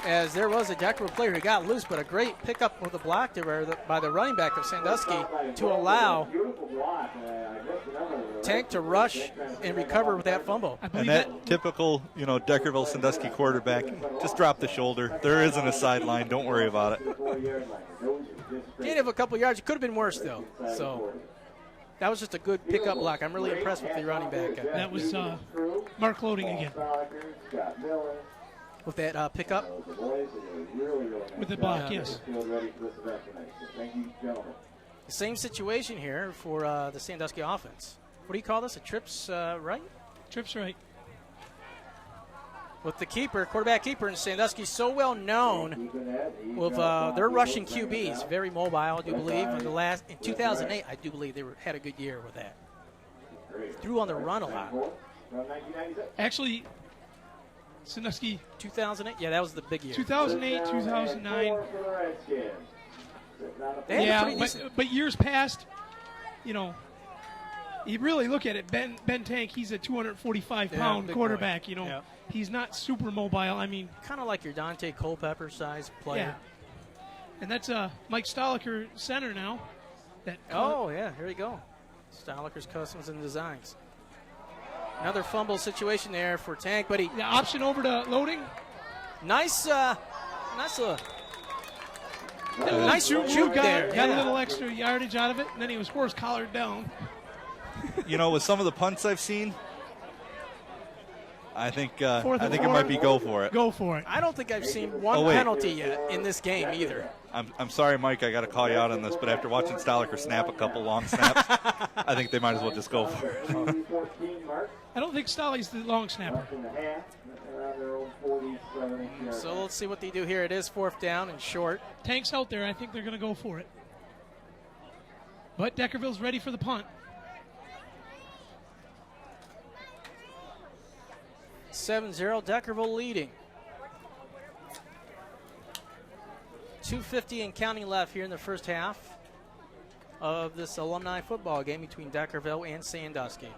C: as there was a Deckerville player who got loose, but a great pickup with the block there by the running back of Sandusky to allow Tank to rush and recover with that fumble.
D: I believe
B: And that typical, Deckerville Sandusky quarterback, just drop the shoulder. There isn't a sideline. Don't worry about it.
C: Gain of a couple yards. It could have been worse, though. So that was just a good pickup block. I'm really impressed with the running back.
D: that was Mark Loading again
C: With that pickup.
D: with the block, yes.
C: The same situation here for the Sandusky offense. What do you call this? A trips right?
D: Trips right.
C: With the keeper, quarterback keeper in Sandusky, so well known with their rushing QBs, very mobile, I do believe. In 2008, I do believe they had a good year with that. Threw on the run a lot.
D: Actually, Sandusky
C: 2008, yeah, that was the big year.
D: 2008, 2009.
C: They had a
D: Yeah,
C: pretty decent-
D: but years past, you really look at it. Ben Tank, he's a 245-pound
C: big
D: quarterback.
C: boy. Yeah.
D: He's not super mobile. I mean,
C: kind of like your Dante Culpepper size player.
D: yeah. And that's Mike Stoliker, center now.
C: Oh, yeah, here we go. Stoliker's Customs and Designs. Another fumble situation there for Tank, but
D: The option over to Loading.
C: nice juke
D: Got
C: there.
D: a
C: Yeah.
D: little extra yardage out of it, and then he was horse collared down.
B: With some of the punts I've seen, I think
D: Fourth and
B: it
D: four.
B: might be go for it.
D: Go for it.
C: I don't think I've seen one
B: Oh, wait.
C: penalty yet in this game either.
B: I'm sorry, Mike. I got to call you out on this, but after watching Stoliker snap a couple long snaps, I think they might as well just go for it.
D: I don't think Stolly's the long snapper.
C: So let's see what they do here. It is fourth down and short.
D: Tank's out there. I think they're going to go for it. But Deckerville's ready for the punt.
C: 7-0, Deckerville leading. 2:50 and counting left here in the first half of this alumni football game between Deckerville and Sandusky.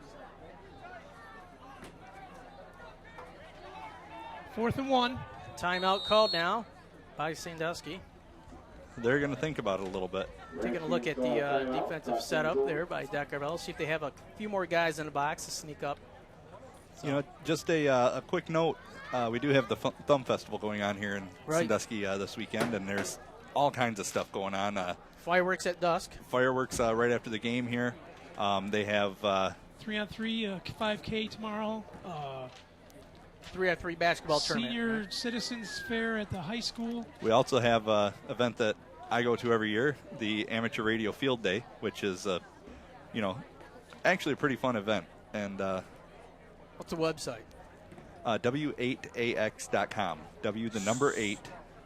D: 4th and 1.
C: Timeout called now by Sandusky.
B: They're going to think about it a little bit.
C: Taking a look at the defensive setup there by Deckerville. See if they have a few more guys in the box to sneak up.
B: Just a quick note. We do have the Thumb Festival going on here in Sandusky this weekend, and there's all kinds of stuff going on.
C: Fireworks at dusk.
B: Fireworks right after the game here. They have
D: 3-on-3, 5K tomorrow.
C: 3-on-3 basketball tournament.
D: Senior Citizens Fair at the high school.
B: We also have an event that I go to every year, the Amateur Radio Field Day, which is actually a pretty fun event. And
C: what's the website?
B: W8AX.com. W the number 8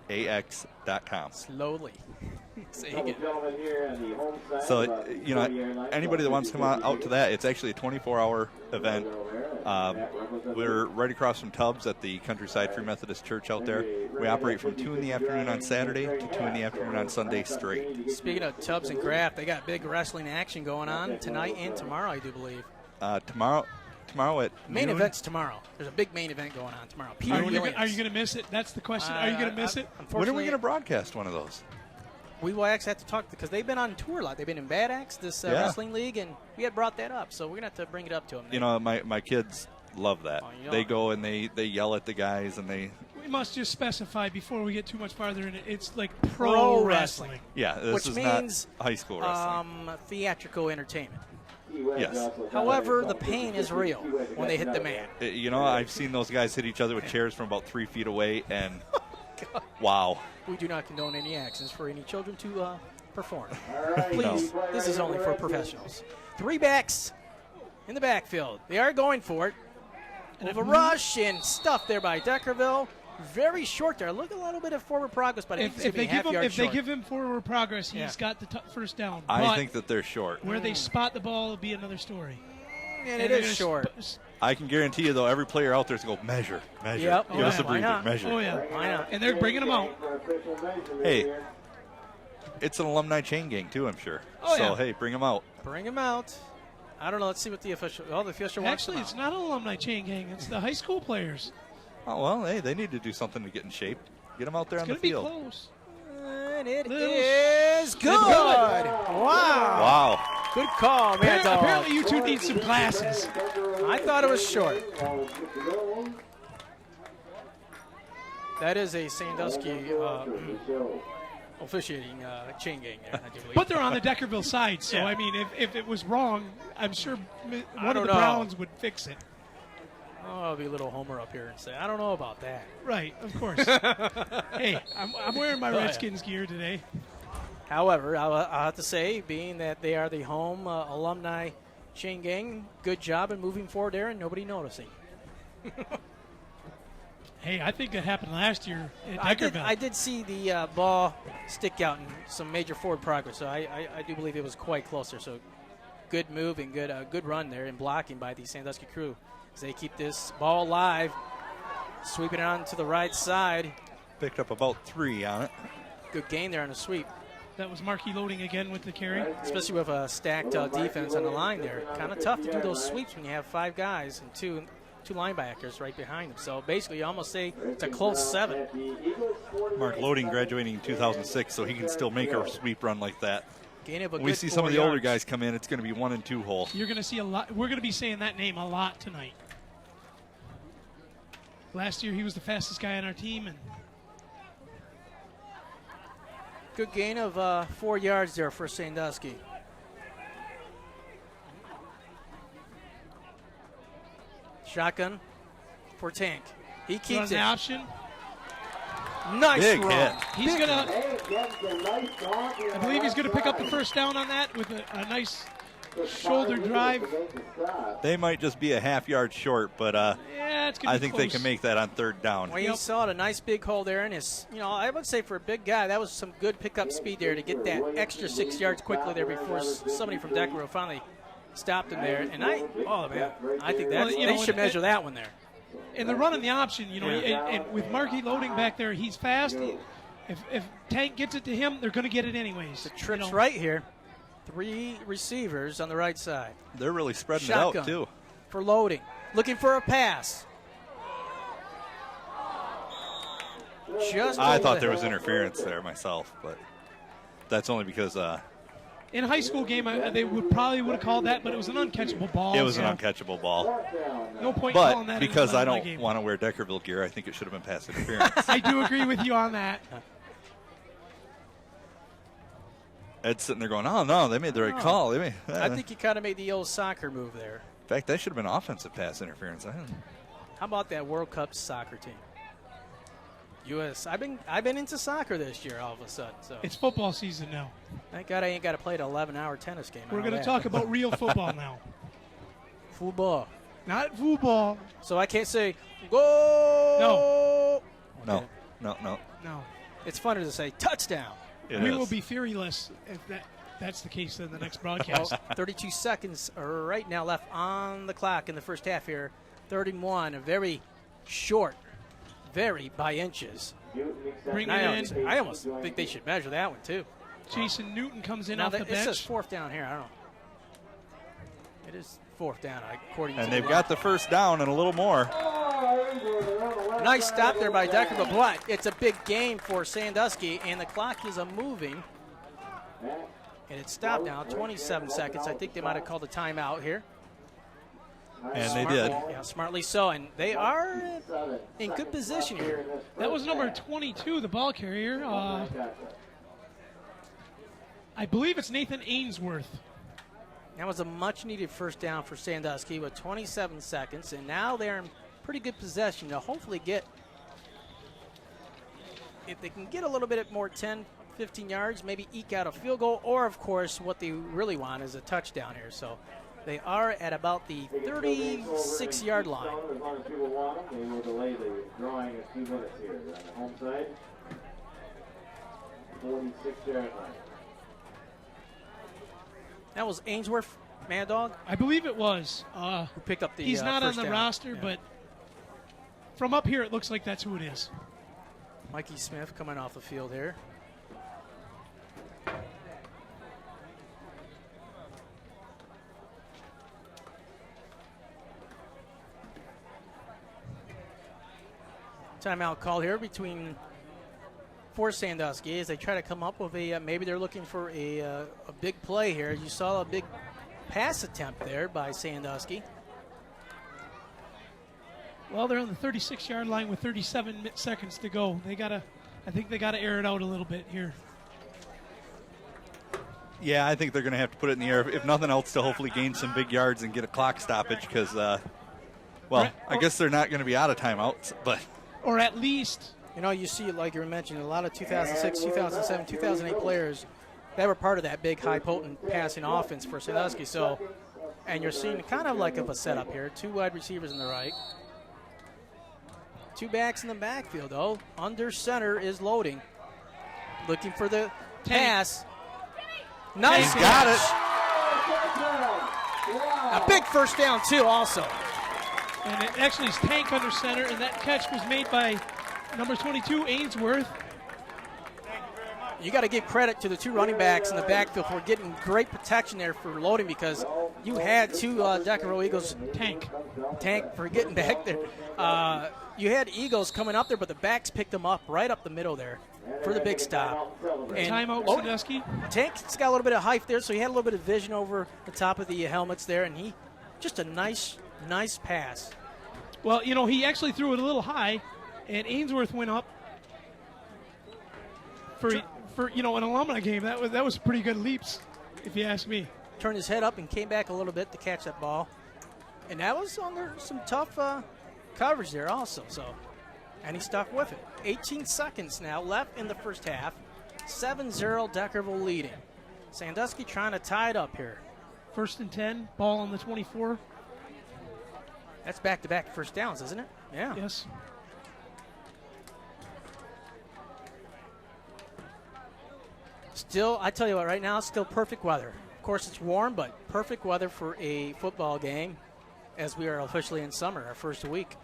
B: ax.com.
C: Slowly. Say
A: Couple
C: again.
A: gentlemen here on the home side.
B: So, anybody that wants to come out to that, it's actually a 24-hour event. We're right across from Tubbs at the Countryside Free Methodist Church out there. We operate from 2 in the afternoon on Saturday to 2 in the afternoon on Sunday straight.
C: Speaking of Tubbs and Graff, they got big wrestling action going on tonight and tomorrow, I do believe.
B: Tomorrow at
C: Main
B: noon.
C: event's tomorrow. There's a big main event going on tomorrow. Peter
D: Are you
C: Williams.
D: going to miss it? That's the question. Are you going to miss it?
B: When are we
C: Unfortunately,
B: going to broadcast one of those?
C: we will actually have to talk because they've been on tour a lot. They've been in Bad Axe, this wrestling league, and we had brought that up. So we're going to have to bring it up to them.
B: You know, my kids love that. They go and they yell at the guys and they.
D: We must just specify before we get too much farther in it. It's like pro wrestling.
B: Yeah, this
C: Which
B: is
C: means,
B: not high school wrestling.
C: Theatrical entertainment.
B: Yes.
C: However, the pain is real when they hit the man.
B: I've seen those guys hit each other with chairs from about 3 feet away, and wow.
C: We do not condone any actions for any children to perform. Please, this is only for professionals. 3 backs in the backfield. They are going for it. With a rush and stuff there by Deckerville. Very short there. Look a little bit of forward progress, but
D: If they give him forward progress, he's got the first down.
B: I think that they're short.
D: Where they spot the ball will be another story.
C: And it is short.
B: I can guarantee you, though, every player out there is going to go measure.
C: Yep.
B: Give us a breather.
C: not?
B: Measure.
D: Oh, yeah.
C: Why not?
D: And they're bringing them out.
B: Hey, it's an alumni chain gang, too, I'm sure.
D: Oh,
B: so,
D: yeah.
B: hey, bring them out.
C: Bring him out. I don't know. Let's see what the official. Oh, the official wants
D: Actually,
C: them
D: it's
C: out.
D: not an alumni chain gang. It's the high school players.
B: Oh, well, hey, they need to do something to get in shape. Get them out there
D: It's
B: on the
D: going to be
B: field.
D: close.
C: And it
D: Little
C: is good. Wow.
B: Wow.
C: Good call, man.
D: Apparently, you two need some glasses.
C: I thought it was short. That is a Sandusky officiating chain gang there, I do believe.
D: But they're on the Deckerville side, so,
C: Yeah.
D: I mean, if it was wrong, I'm sure one of the
C: know.
D: Browns would fix it.
C: Oh, I'll be a little homer up here and say, I don't know about that.
D: Right, of course. Hey, I'm wearing my Redskins gear today.
C: However, I'll have to say, being that they are the home alumni chain gang, good job in moving forward there and nobody noticing.
D: Hey, I think that happened last year at Deckerville.
C: I did see the ball stick out in some major forward progress, so I do believe it was quite closer. So good move and good run there and blocking by the Sandusky crew as they keep this ball alive, sweeping it on to the right side.
B: Picked up about 3 on it.
C: Good gain there on the sweep,
D: That was Markey loading again with the carry.
C: especially with a stacked defense on the line there. Kind of tough to do those sweeps when you have 5 guys and two linebackers right behind them. So basically, you almost say it's a close 7.
B: Mark Loading graduating in 2006, so he can still make a sweep run like that.
C: Gain of a
B: When we
C: good
B: see some
C: 4
B: of the older
C: yards.
B: guys come in, it's going to be 1 and 2 hole.
D: You're going to see a lot. We're going to be saying that name a lot tonight. Last year, he was the fastest guy on our team, and
C: Good gain of 4 yards there for Sandusky. Shotgun for Tank. He keeps
D: runs
C: it.
D: the option.
C: Nice
B: Big
C: run.
B: hit.
D: He's going to, I believe he's going to pick up the first down on that with a nice shoulder drive.
B: They might just be a half yard short, but
D: Yeah, it's going to be
B: I think they
D: close.
B: can make that on 3rd down.
C: Well, he saw it, a nice big hole there, and I would say for a big guy, that was some good pickup speed there to get that extra 6 yards quickly there before somebody from Deckerville finally stopped him there. And I think that they should measure that one there.
D: And the run in the option, and with Markey loading back there, he's fast. If Tank gets it to him, they're going to get it anyways.
C: The trick's right here. 3 receivers on the right side.
B: They're really spreading
C: Shotgun
B: it out, too.
C: for Loading. Looking for a pass. Just
B: I
C: over
B: thought
C: the
B: there was
C: head.
B: interference there myself, but that's only because
D: In a high school game, they probably would have called that, but it was an uncatchable ball.
B: it was an
D: so
B: uncatchable ball.
D: No point calling
B: But
D: that.
B: because
D: in an
B: I
D: Alumni
B: don't
D: game.
B: want to wear Deckerville gear, I think it should have been pass interference.
D: I do agree with you on that.
B: Ed's sitting there going, oh, no, they made the right call. They made,
C: I think he kind of made the old soccer move there.
B: in fact, that should have been offensive pass interference.
C: How about that World Cup soccer team? U.S. I've been into soccer this year all of a sudden. So
D: It's football season now.
C: thank God I ain't got to play an 11-hour tennis game.
D: We're going to talk about real football now.
C: football.
D: Not football.
C: So I can't say go.
D: No.
B: No, no, no.
D: No.
C: it's funner to say touchdown.
D: We will be fearless if that's the case in the next broadcast.
C: 32 seconds right now left on the clock in the first half here. 31, a very short, very by inches.
D: Bring
C: I
D: it in.
C: I almost think they should measure that one, too.
D: Jason Newton comes in
C: Now
D: off the
C: it
D: bench.
C: says fourth down here. I don't know. It is fourth down, according to
B: And
C: the
B: they've got the first down and a little more.
C: Nice stop there by Deckerville, but it's a big game for Sandusky, and the clock is moving. And it's stopped now, 27 seconds. I think they might have called a timeout here.
B: And they did.
C: Yeah, smartly so, and they are in good position here.
D: That was number 22, the ball carrier. I believe it's Nathan Ainsworth.
C: That was a much-needed first down for Sandusky with 27 seconds, and now they're in pretty good possession to hopefully get, if they can get a little bit more, 10, 15 yards, maybe eke out a field goal, or, of course, what they really want is a touchdown here. So they are at about the 36-yard line.
A: As long as people want them, they will delay the drawing a few minutes here. On the home side, 46-yard line.
C: That was Ainsworth, Mad Dog,
D: I believe it was.
C: who picked up the
D: He's not on
C: first
D: the
C: down.
D: roster,
C: Yeah.
D: but from up here, it looks like that's who it is.
C: Mikey Smith coming off the field here. Timeout call here for Sandusky as they try to come up with maybe they're looking for a big play here. You saw a big pass attempt there by Sandusky.
D: Well, they're on the 36-yard line with 37 seconds to go. I think they gotta air it out a little bit here.
B: Yeah, I think they're going to have to put it in the air, if nothing else, to hopefully gain some big yards and get a clock stoppage because, I guess they're not going to be out of timeouts. But
D: Or at least,
C: You see, like you were mentioning, a lot of 2006, 2007, 2008 players that were part of that big, high, potent passing offense for Sandusky. So, and you're seeing kind of like of a setup here. Two wide receivers in the right. Two backs in the backfield, though. Under center is loading. Looking for the pass. Nice
B: he's got it.
C: A big first down, too, also.
D: and it actually is Tank under center, and that catch was made by number 22, Ainsworth.
C: You got to give credit to the two running backs in the backfield for getting great protection there for loading because you had two Deckerville Eagles
D: Tank
C: for getting back there. You had Eagles coming up there, but the backs picked them up right up the middle there for the big stop. And
D: Timeout, Sandusky.
C: Tank's got a little bit of height there, so he had a little bit of vision over the top of the helmets there, and he just a nice pass.
D: Well, he actually threw it a little high, and Ainsworth went up for an alumni game. That was pretty good leaps, if you ask me.
C: Turned his head up and came back a little bit to catch that ball, and that was under some tough coverage there also. So, and he stuck with it. 18 seconds now left in the first half. 7-0 Deckerville leading. Sandusky trying to tie it up here.
D: 1st and 10, ball on the 24.
C: That's back-to-back first downs, isn't it? Yeah.
D: Yes.
C: Still, I tell you what, right now, it's still perfect weather. Of course, it's warm, but perfect weather for a football game as we are officially in summer, our first week.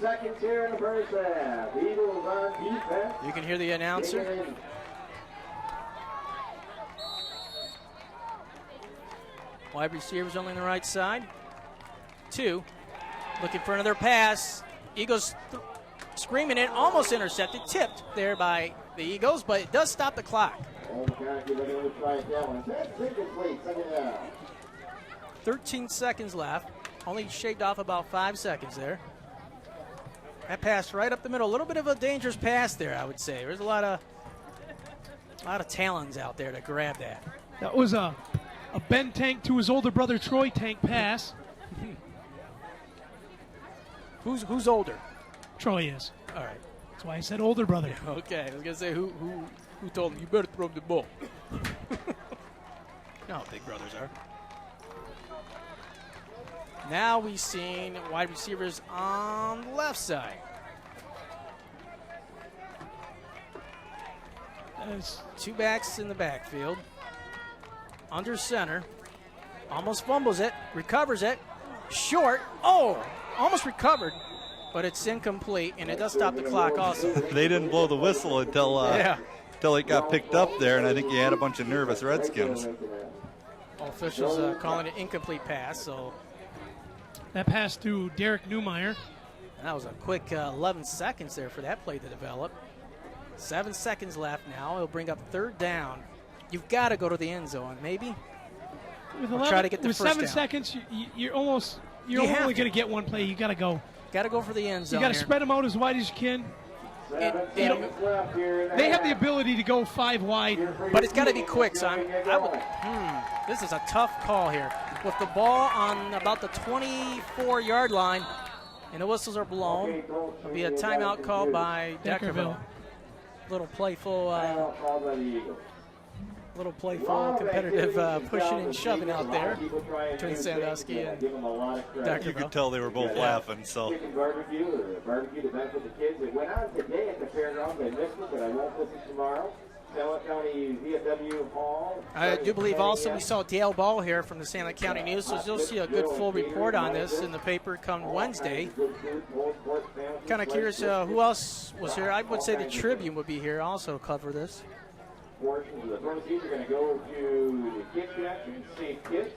A: Seconds here in the first half. Eagles on defense.
C: You can hear the announcer. Wide receivers only on the right side. Two. Looking for another pass. Eagles screaming it, almost intercepted. Tipped there by the Eagles, but it does stop the clock. 13 seconds left. Only shaved off about 5 seconds there. That pass right up the middle. A little bit of a dangerous pass there, I would say. There's a lot of talons out there to grab that.
D: That was a Ben Tank to his older brother Troy Tank pass.
C: Who's older?
D: Troy is.
C: All right.
D: That's why I said older brother.
C: Okay, I was gonna say who told him you better throw the ball. know how big brothers are. Now we've seen wide receivers on the left side. There's 2 backs in the backfield. Under center. Almost fumbles it. Recovers it. Short. Oh, almost recovered. But it's incomplete, and it does stop the clock also.
B: They didn't blow the whistle until it got picked up there, and I think you had a bunch of nervous Redskins.
C: Officials calling it incomplete pass, so.
D: That pass through Derek Newmeyer.
C: That was a quick 11 seconds there for that play to develop. 7 seconds left now. It'll bring up 3rd down. You've got to go to the end zone, maybe. Try to get the
D: with
C: first
D: 7
C: down.
D: seconds, you're only going to get one play. You got to go.
C: Got to go for the end zone.
D: You got to spread them out as wide as you can. They have the ability to go 5 wide,
C: but it's got to be quick. So this is a tough call here. With the ball on about the 24-yard line, and the whistles are blown, it'll be a timeout called by Deckerville. Little playful competitive pushing and shoving out there between Sandusky and Deckerville.
B: You could tell they were both laughing. So.
A: Barbecue event with the kids. It went on today at the fairgrounds. I missed it, but I won't miss it tomorrow. Sandwich County VFW Hall.
C: I do believe also we saw Dale Ball here from the Sandwich County News, so you'll see a good full report on this in the paper come Wednesday. Kind of curious who else was here. I would say the Tribune would be here also to cover this.
A: Portions of the proceeds are going to go to the Kids Connection, Safe Kids.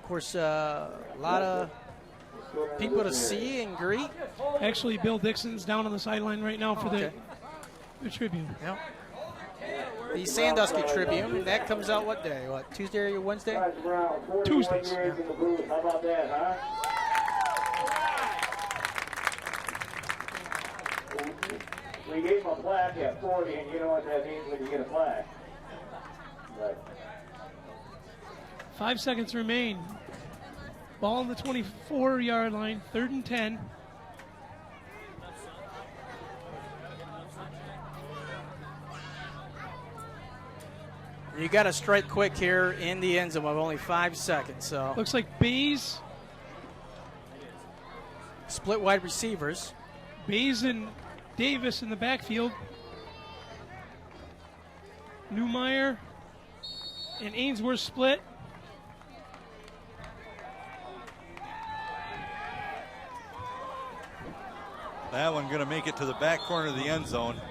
C: Of course, a lot of people to see and greet.
D: Actually, Bill Dixon's down on the sideline right now for the Tribune.
C: Yep. The Sandusky Tribune, that comes out what day? What, Tuesday or Wednesday?
D: Tuesdays.
A: Yeah. How about that, huh? We gave him a plaque at 40, and you know what that means when you get a plaque. Right.
D: 5 seconds remain. Ball on the 24-yard line, 3rd and 10.
C: You got to strike quick here in the end zone with only 5 seconds. So
D: looks like Bays.
C: Split wide receivers.
D: Bays and Davis in the backfield. Newmeyer and Ainsworth split.
B: That one going to make it to the back corner of the end zone.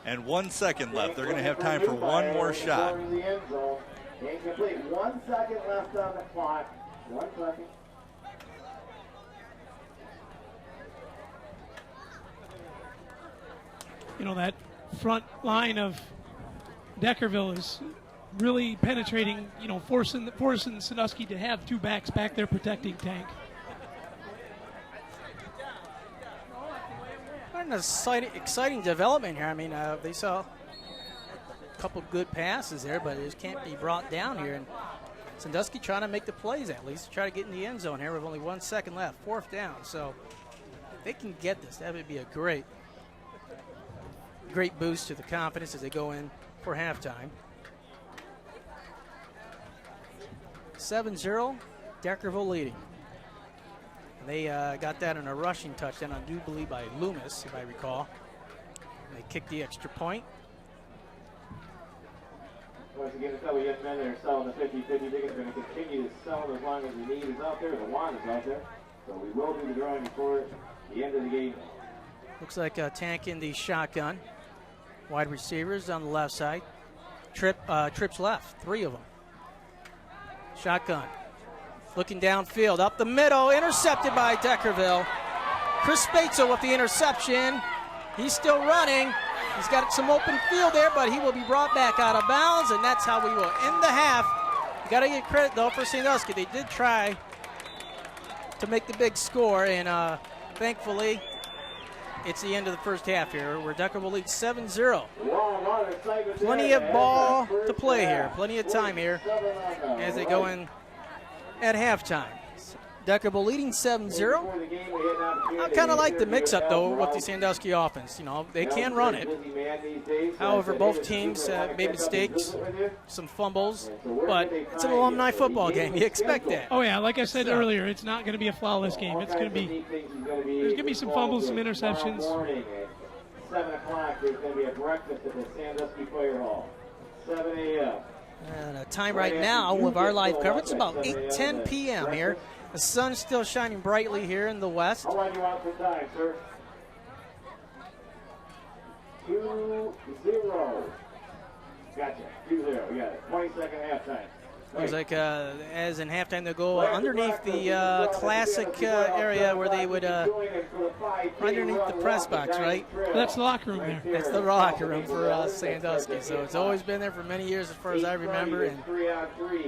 B: And 1 second left. They're going to have time for one more shot.
A: Incomplete. 1 second left on the clock. 1 second.
D: You know, that front line of Deckerville is really penetrating, you know, forcing Sandusky to have 2 backs back there protecting Tank.
C: An exciting development here. I mean, they saw a couple good passes there, but it just can't be brought down here. And Sandusky trying to make the plays at least, try to get in the end zone here with only 1 second left, 4th down. So if they can get this, that would be a great boost to the confidence as they go in for halftime. 7-0, Deckerville leading. And they got that on a rushing touchdown, I do believe, by Loomis, if I recall. And they kicked the extra point.
A: Once again, it's how we get men that are selling the 50-50 tickets. We're going to continue to sell them as long as the need is out there, the want is out there. So we will do the drawing before the end of the game.
C: Looks like a Tank in the shotgun. Wide receivers on the left side. Trips left, 3 of them. Shotgun. Looking downfield, up the middle, intercepted by Deckerville. Chris Spezzo with the interception. He's still running. He's got some open field there, but he will be brought back out of bounds, and that's how we will end the half. You got to give credit, though, for Sandusky. They did try to make the big score, and thankfully, it's the end of the first half here, where Deckerville leads 7-0. Plenty of ball to play here, plenty of time here as they go in at halftime. Deckerville leading 7-0. I kind of like the mix-up, though, with the Sandusky offense. You know, they can run it. However, both teams made mistakes, some fumbles, but it's an alumni football game. You expect that.
D: Oh, yeah, like I said earlier, it's not going to be a flawless game. It's going to be, there's going to be some fumbles, some interceptions.
A: 7 o'clock, there's going to be a breakfast at the Sandusky Fire Hall. 7 a.m.
C: And a time right now with our live coverage, it's about 8:10 p.m. here. The sun's still shining brightly here in the west.
A: How long do you want for time, sir? 2-0. Gotcha. 2-0. We got it. 20-second halftime.
C: Looks like as in halftime they'll go underneath the classic area where they would underneath the press box, right?
D: That's the locker room there.
C: That's the locker room for Sandusky. So it's always been there for many years as far as I remember. And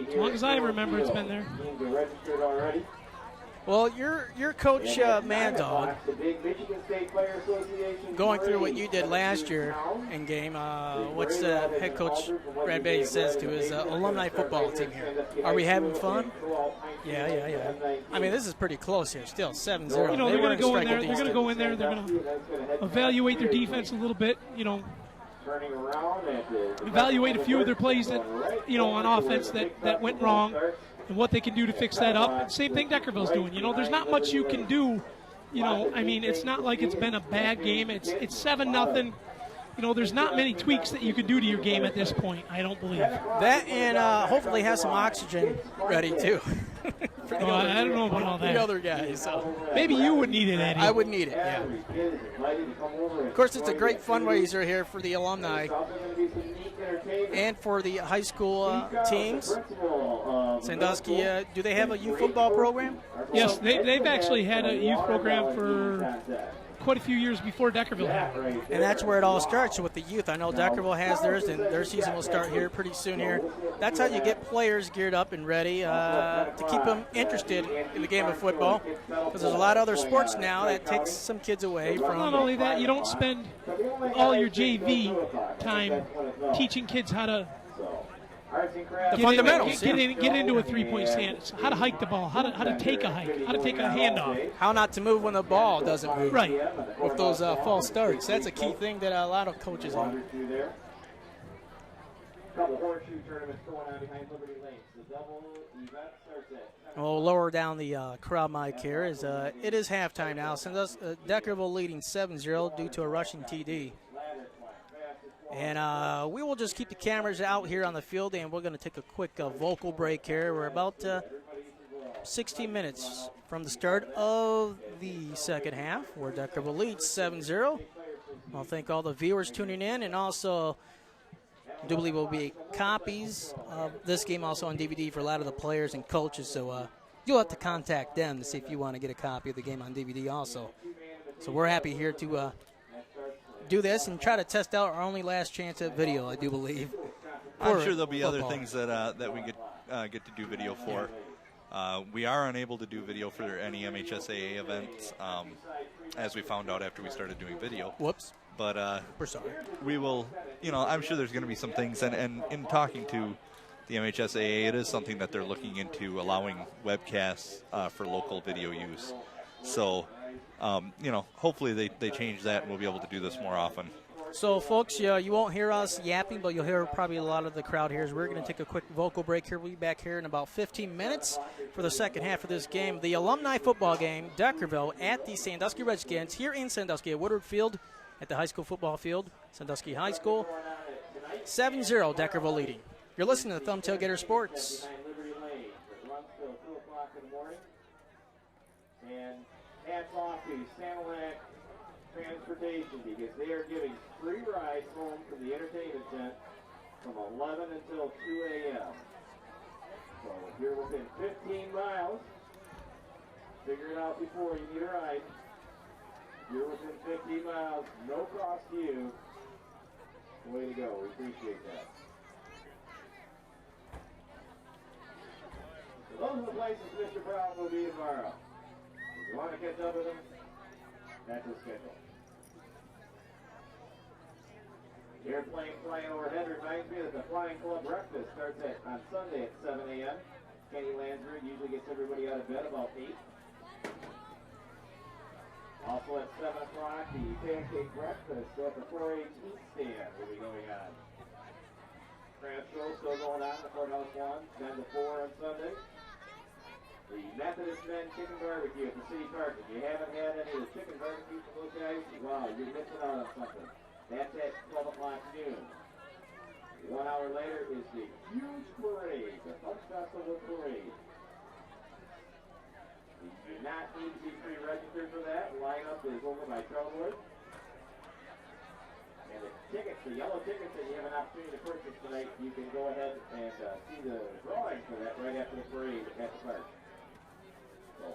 D: as long as I remember, it's been there.
C: well, your coach, Mad Dog, going through what you did last year in game, what's head coach Brad Beatty says to his alumni football team here? Are we having fun? Yeah. I mean, this is pretty close here still, 7-0.
D: You know, they're going to go in there. They're going to go in there. They're going to evaluate their defense a little bit, you know. Evaluate a few of their plays that, you know, on offense that went wrong, and what they can do to fix that up. And same thing Deckerville's doing. You know, there's not much you can do. You know, I mean, it's not like it's been a bad game. It's 7-0. You know, there's not many tweaks that you can do to your game at this point, I don't believe.
C: That and hopefully have some oxygen ready, too.
D: I don't know about all that.
C: The other guys. So.
D: Maybe you would need it, Eddie.
C: I would need it, yeah. Of course, it's a great fundraiser here for the alumni and for the high school teams. Sandusky, do they have a youth football program?
D: Yes, they've actually had a youth program for quite a few years before Deckerville had it.
C: And that's where it all starts with the youth. I know Deckerville has theirs, and their season will start here pretty soon here. That's how you get players geared up and ready to keep them interested in the game of football, because there's a lot of other sports now that takes some kids away from.
D: Not only that, you don't spend all your JV time teaching kids how to
C: the fundamentals.
D: Get into a three-point stance, how to hike the ball, how to take a hike, how to take a handoff.
C: How not to move when the ball doesn't move.
D: Right.
C: With those false starts. That's a key thing that a lot of coaches have. We'll lower down the crowd mic here. It is halftime now. Deckerville leading 7-0 due to a rushing TD. And we will just keep the cameras out here on the field, and we're going to take a quick vocal break here. We're about 16 minutes from the start of the second half, where Deckerville leads 7-0. I'll thank all the viewers tuning in, and also I do believe there will be copies of this game also on DVD for a lot of the players and coaches, so you'll have to contact them to see if you want to get a copy of the game on DVD also. So we're happy here to do this and try to test out our only last chance at video, I do believe.
B: I'm sure there'll be other things that we get to do video for. We are unable to do video for any MHSAA events, as we found out after we started doing video.
C: Whoops.
B: But
C: we're sorry.
B: We will, I'm sure there's going to be some things, and in talking to the MHSAA, it is something that they're looking into, allowing webcasts for local video use. So, hopefully they change that and we'll be able to do this more often.
C: So, folks, you won't hear us yapping, but you'll hear probably a lot of the crowd here. We're going to take a quick vocal break here. We'll be back here in about 15 minutes for the second half of this game. The alumni football game, Deckerville at the Sandusky Redskins here in Sandusky at Woodward Field at the high school football field, Sandusky High School. 7-0, Deckerville leading. You're listening to Thumb Tailgater Sports.
A: And hats off to Sanilac Transportation, because they are giving free rides home from the entertainment tent from 11 until 2 a.m. So if you're within 15 miles, figure it out before you need a ride. If you're within 15 miles, no cost to you. Way to go. We appreciate that. So those are the places Mr. Brown will be tomorrow. If you want to catch up with him, that's his schedule. The airplane flying overhead reminds me that the Flying Club breakfast starts on Sunday at 7 a.m. Kenny Lansbury usually gets everybody out of bed about 8. Also at 7 o'clock, the pancake breakfast at the 4-H eat stand will be going on. Crab show still going on in the Courthouse 1, 10 to 4 on Sunday. The Methodist Men Chicken Barbecue at the City Park. If you haven't had any of the chicken barbecue from those guys, wow, you're missing out on something. That's at 12 o'clock noon. 1 hour later is the huge parade, the Funk Festival Parade. You do not need to be pre-registered for that. Lineup is over by Charlwood. And the tickets, the yellow tickets that you have an opportunity to purchase tonight, you can go ahead and see the drawing for that right after the parade at the park. So,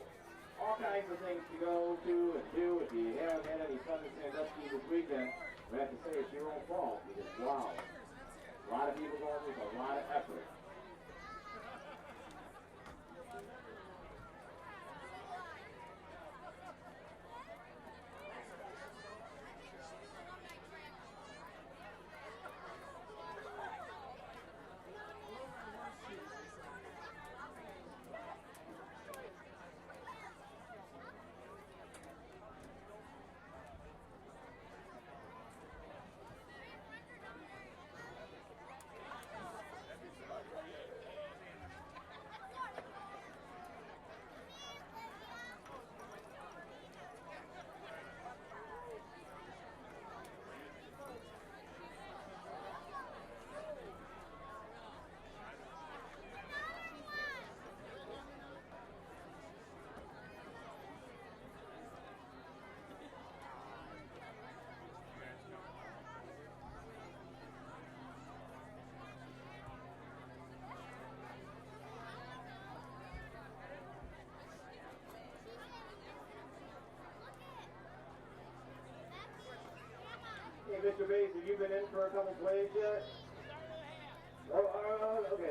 A: all kinds of things to go to and do. If you haven't had any fun in Sandusky this weekend, we have to say it's your own fault because, wow, a lot of people going with a lot of effort. Hey, Mr. Bass, have you been in for a couple plays yet? Oh, okay.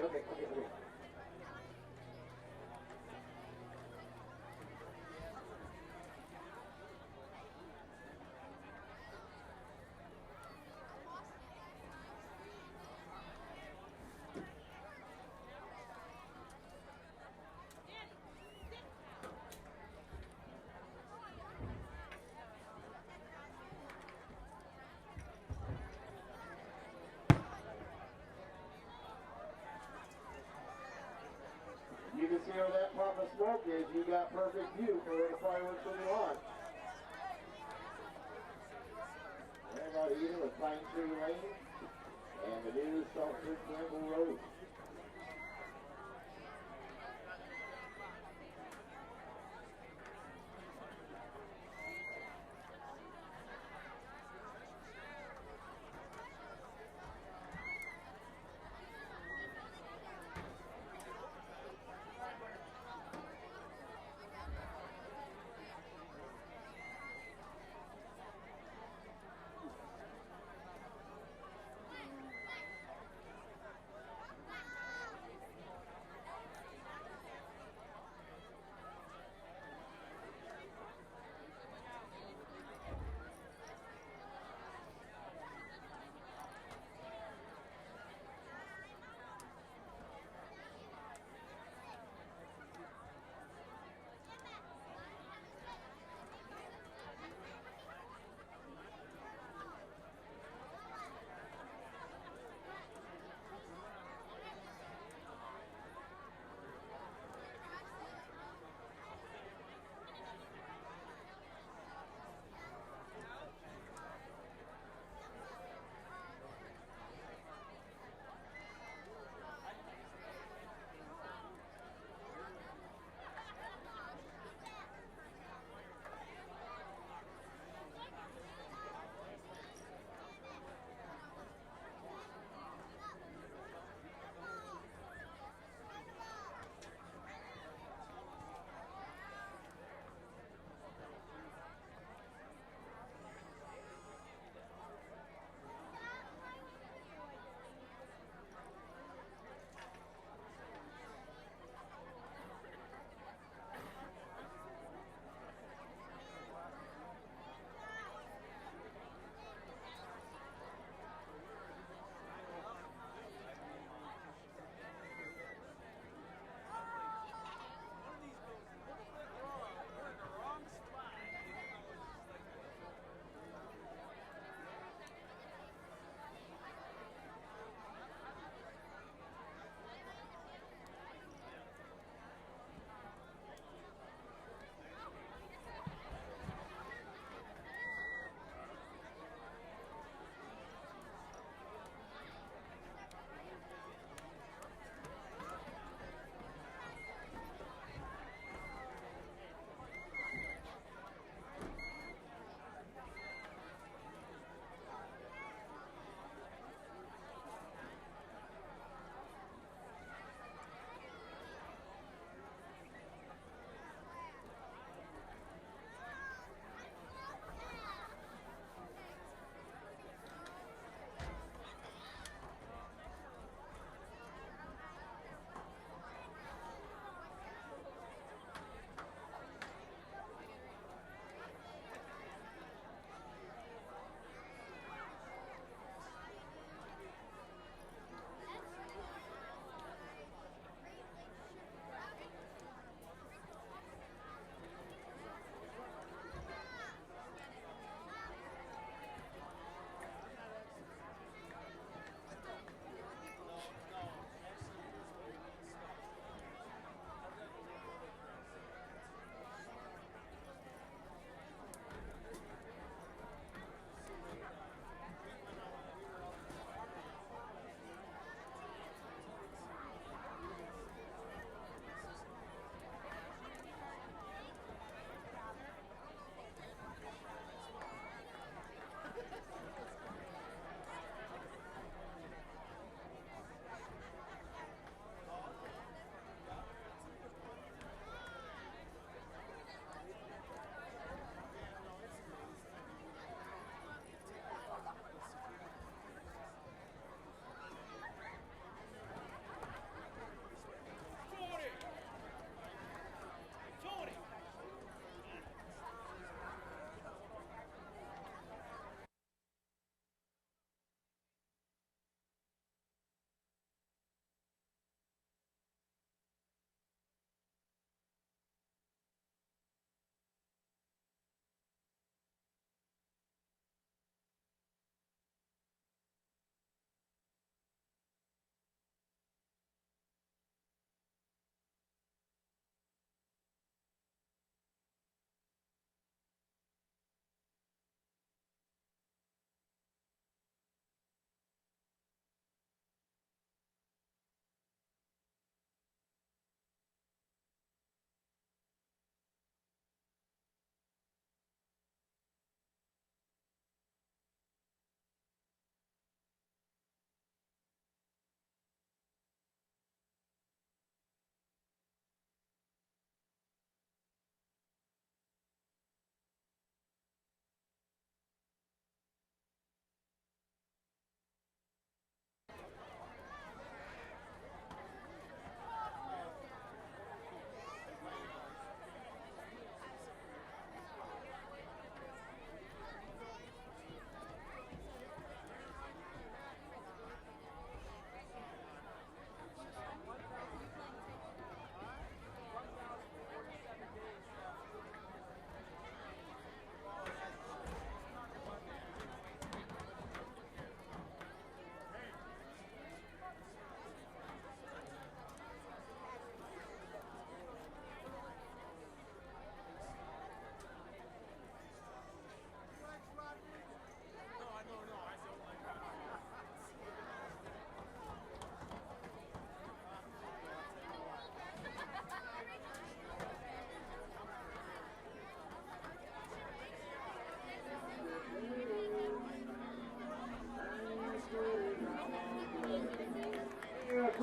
A: You can see where that puff of smoke is. You got perfect view for where the fireworks will be launched. Right about even with Pine Tree Lane and the new Southford Campbell Road.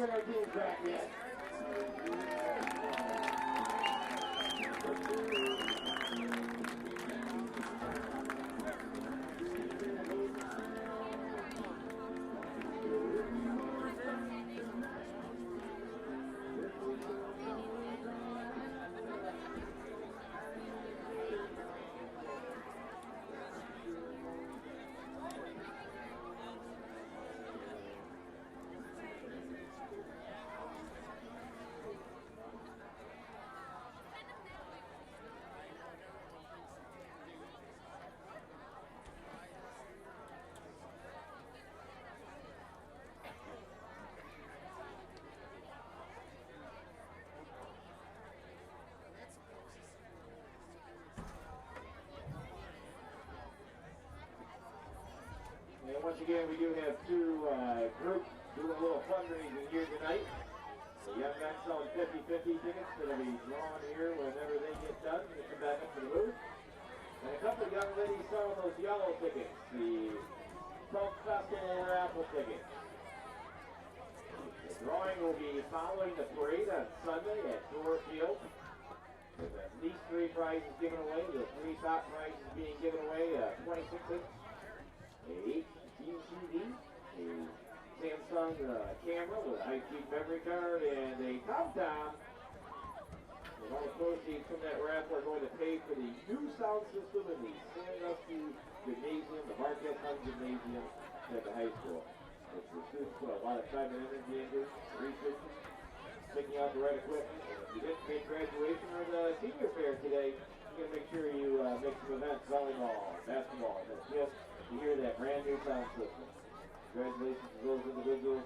A: bring our teams back yet. And once again, we do have two groups doing a little fundraising here tonight. The young men selling 50-50 tickets that will be drawn here whenever they get done. They come back up to the booth. And a couple of young ladies selling those yellow tickets, the Folk Festival raffle tickets. The drawing will be following the parade on Sunday at Door Field. With at least 3 prizes given away. The 3 top prizes being given away, 26-inch. A HDTV, a Samsung camera with a high-speed memory card, and a TomTom. And all the proceeds from that raffle are going to pay for the new sound system in the Sandusky Gymnasium, the Marquette Hung Gymnasium at the high school. Which the students put a lot of time and energy into, researching, picking out the right equipment. And if you didn't make graduation or the senior fair today, you got to make sure you make some events, volleyball, basketball, and just to hear that brand new sound system. Congratulations to those individuals.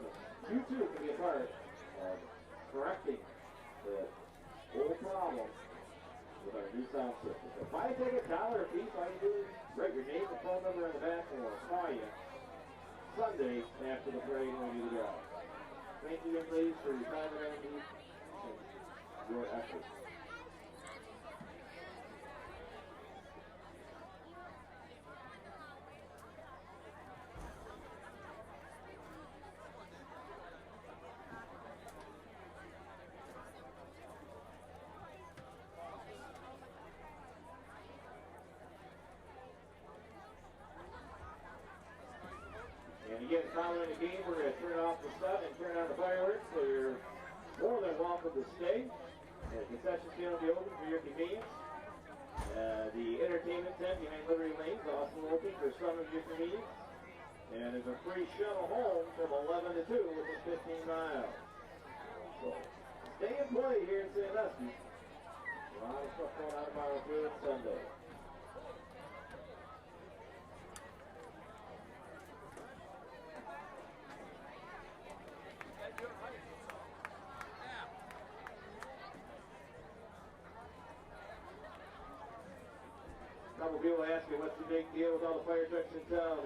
A: You too can be a part of correcting the old problems with our new sound system. So buy a ticket, $1 a piece. All you do is write your name and phone number in the back, and we'll call you Sunday after the parade when you get out. Thank you, young ladies, for your time and energy and your efforts. And again, following the game, we're going to turn off the sun and turn on the fireworks, so you're more than welcome to stay. The concession stand will be open for your convenience. The entertainment tent behind Liberty Lane is also open for some of your convenience. And there's a free shuttle home from 11 to 2, which is 15 miles. So stay and play here in Sandusky. A lot of stuff going on tomorrow too and Sunday. A couple people ask me what's the big deal with all the fire trucks in town.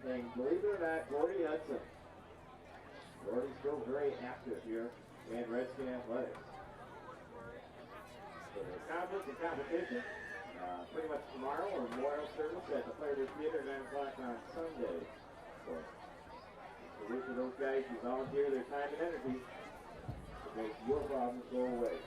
A: And believe it or not, Gordy Hudson. Gordy's still very active here in Redskin Athletics. So there's conference and competition pretty much tomorrow, or memorial service at the Players Theater at 9 o'clock on Sunday. So salute to those guys who volunteer their time and energy to make your problems go away.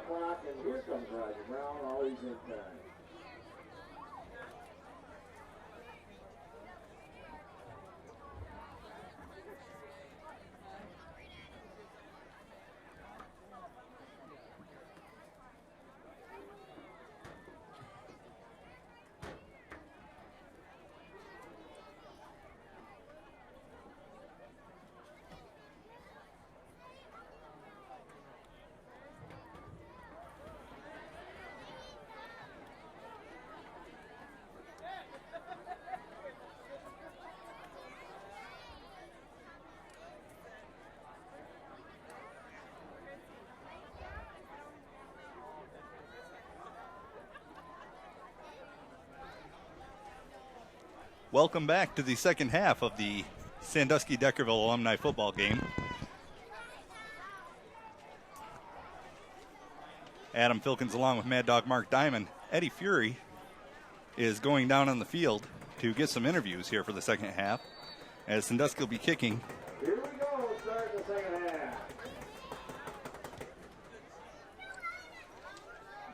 A: clock, and here comes Roger Brown, always in time.
B: Welcome back to the second half of the Sandusky Deckerville alumni football game. Adam Filkins along with Mad Dog Mark Diamond. Eddie Fury is going down on the field to get some interviews here for the second half, as Sandusky will be kicking.
A: Here we go, start the second half.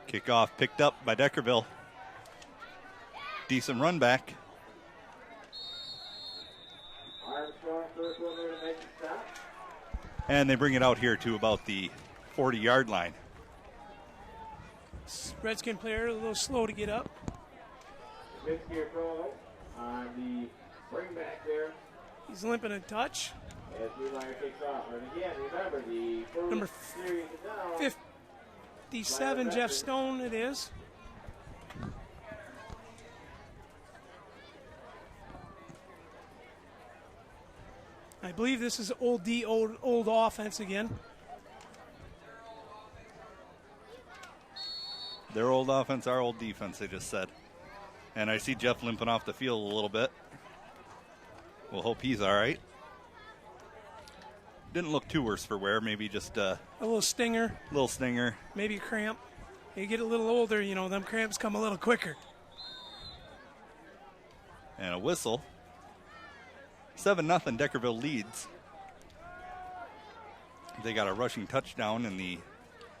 B: Kickoff picked up by Deckerville. Decent run back.
A: Armstrong, first one there to make the stop.
B: And they bring it out here to about the 40-yard line.
D: Redskin player a little slow to get up.
A: Mid-gear throw on the bring back there.
D: He's limping a touch.
A: As Neumeyer kicks off. And again, remember the first
D: Number
A: series is down.
D: 57, Jeff Stone it is. I believe this is old offense again.
B: Their old offense, our old defense, they just said. And I see Jeff limping off the field a little bit. We'll hope he's all right. Didn't look too worse for wear, maybe just
D: a little stinger.
B: Little stinger.
D: Maybe a cramp. You get a little older, you know, them cramps come a little quicker.
B: And a whistle. 7-0 Deckerville leads. They got a rushing touchdown in I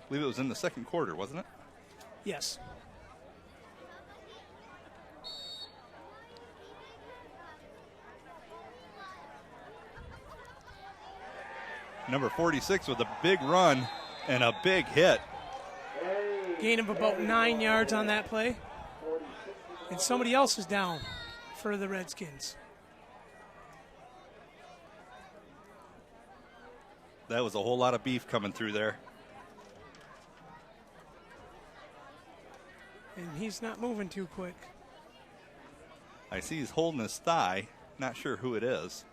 B: believe it was in the second quarter, wasn't it?
D: Yes.
B: Number 46 with a big run and a big hit.
D: Gain of about 9 yards on that play. And somebody else is down for the Redskins.
B: That was a whole lot of beef coming through there.
D: And he's not moving too quick.
B: I see he's holding his thigh. Not sure who it is.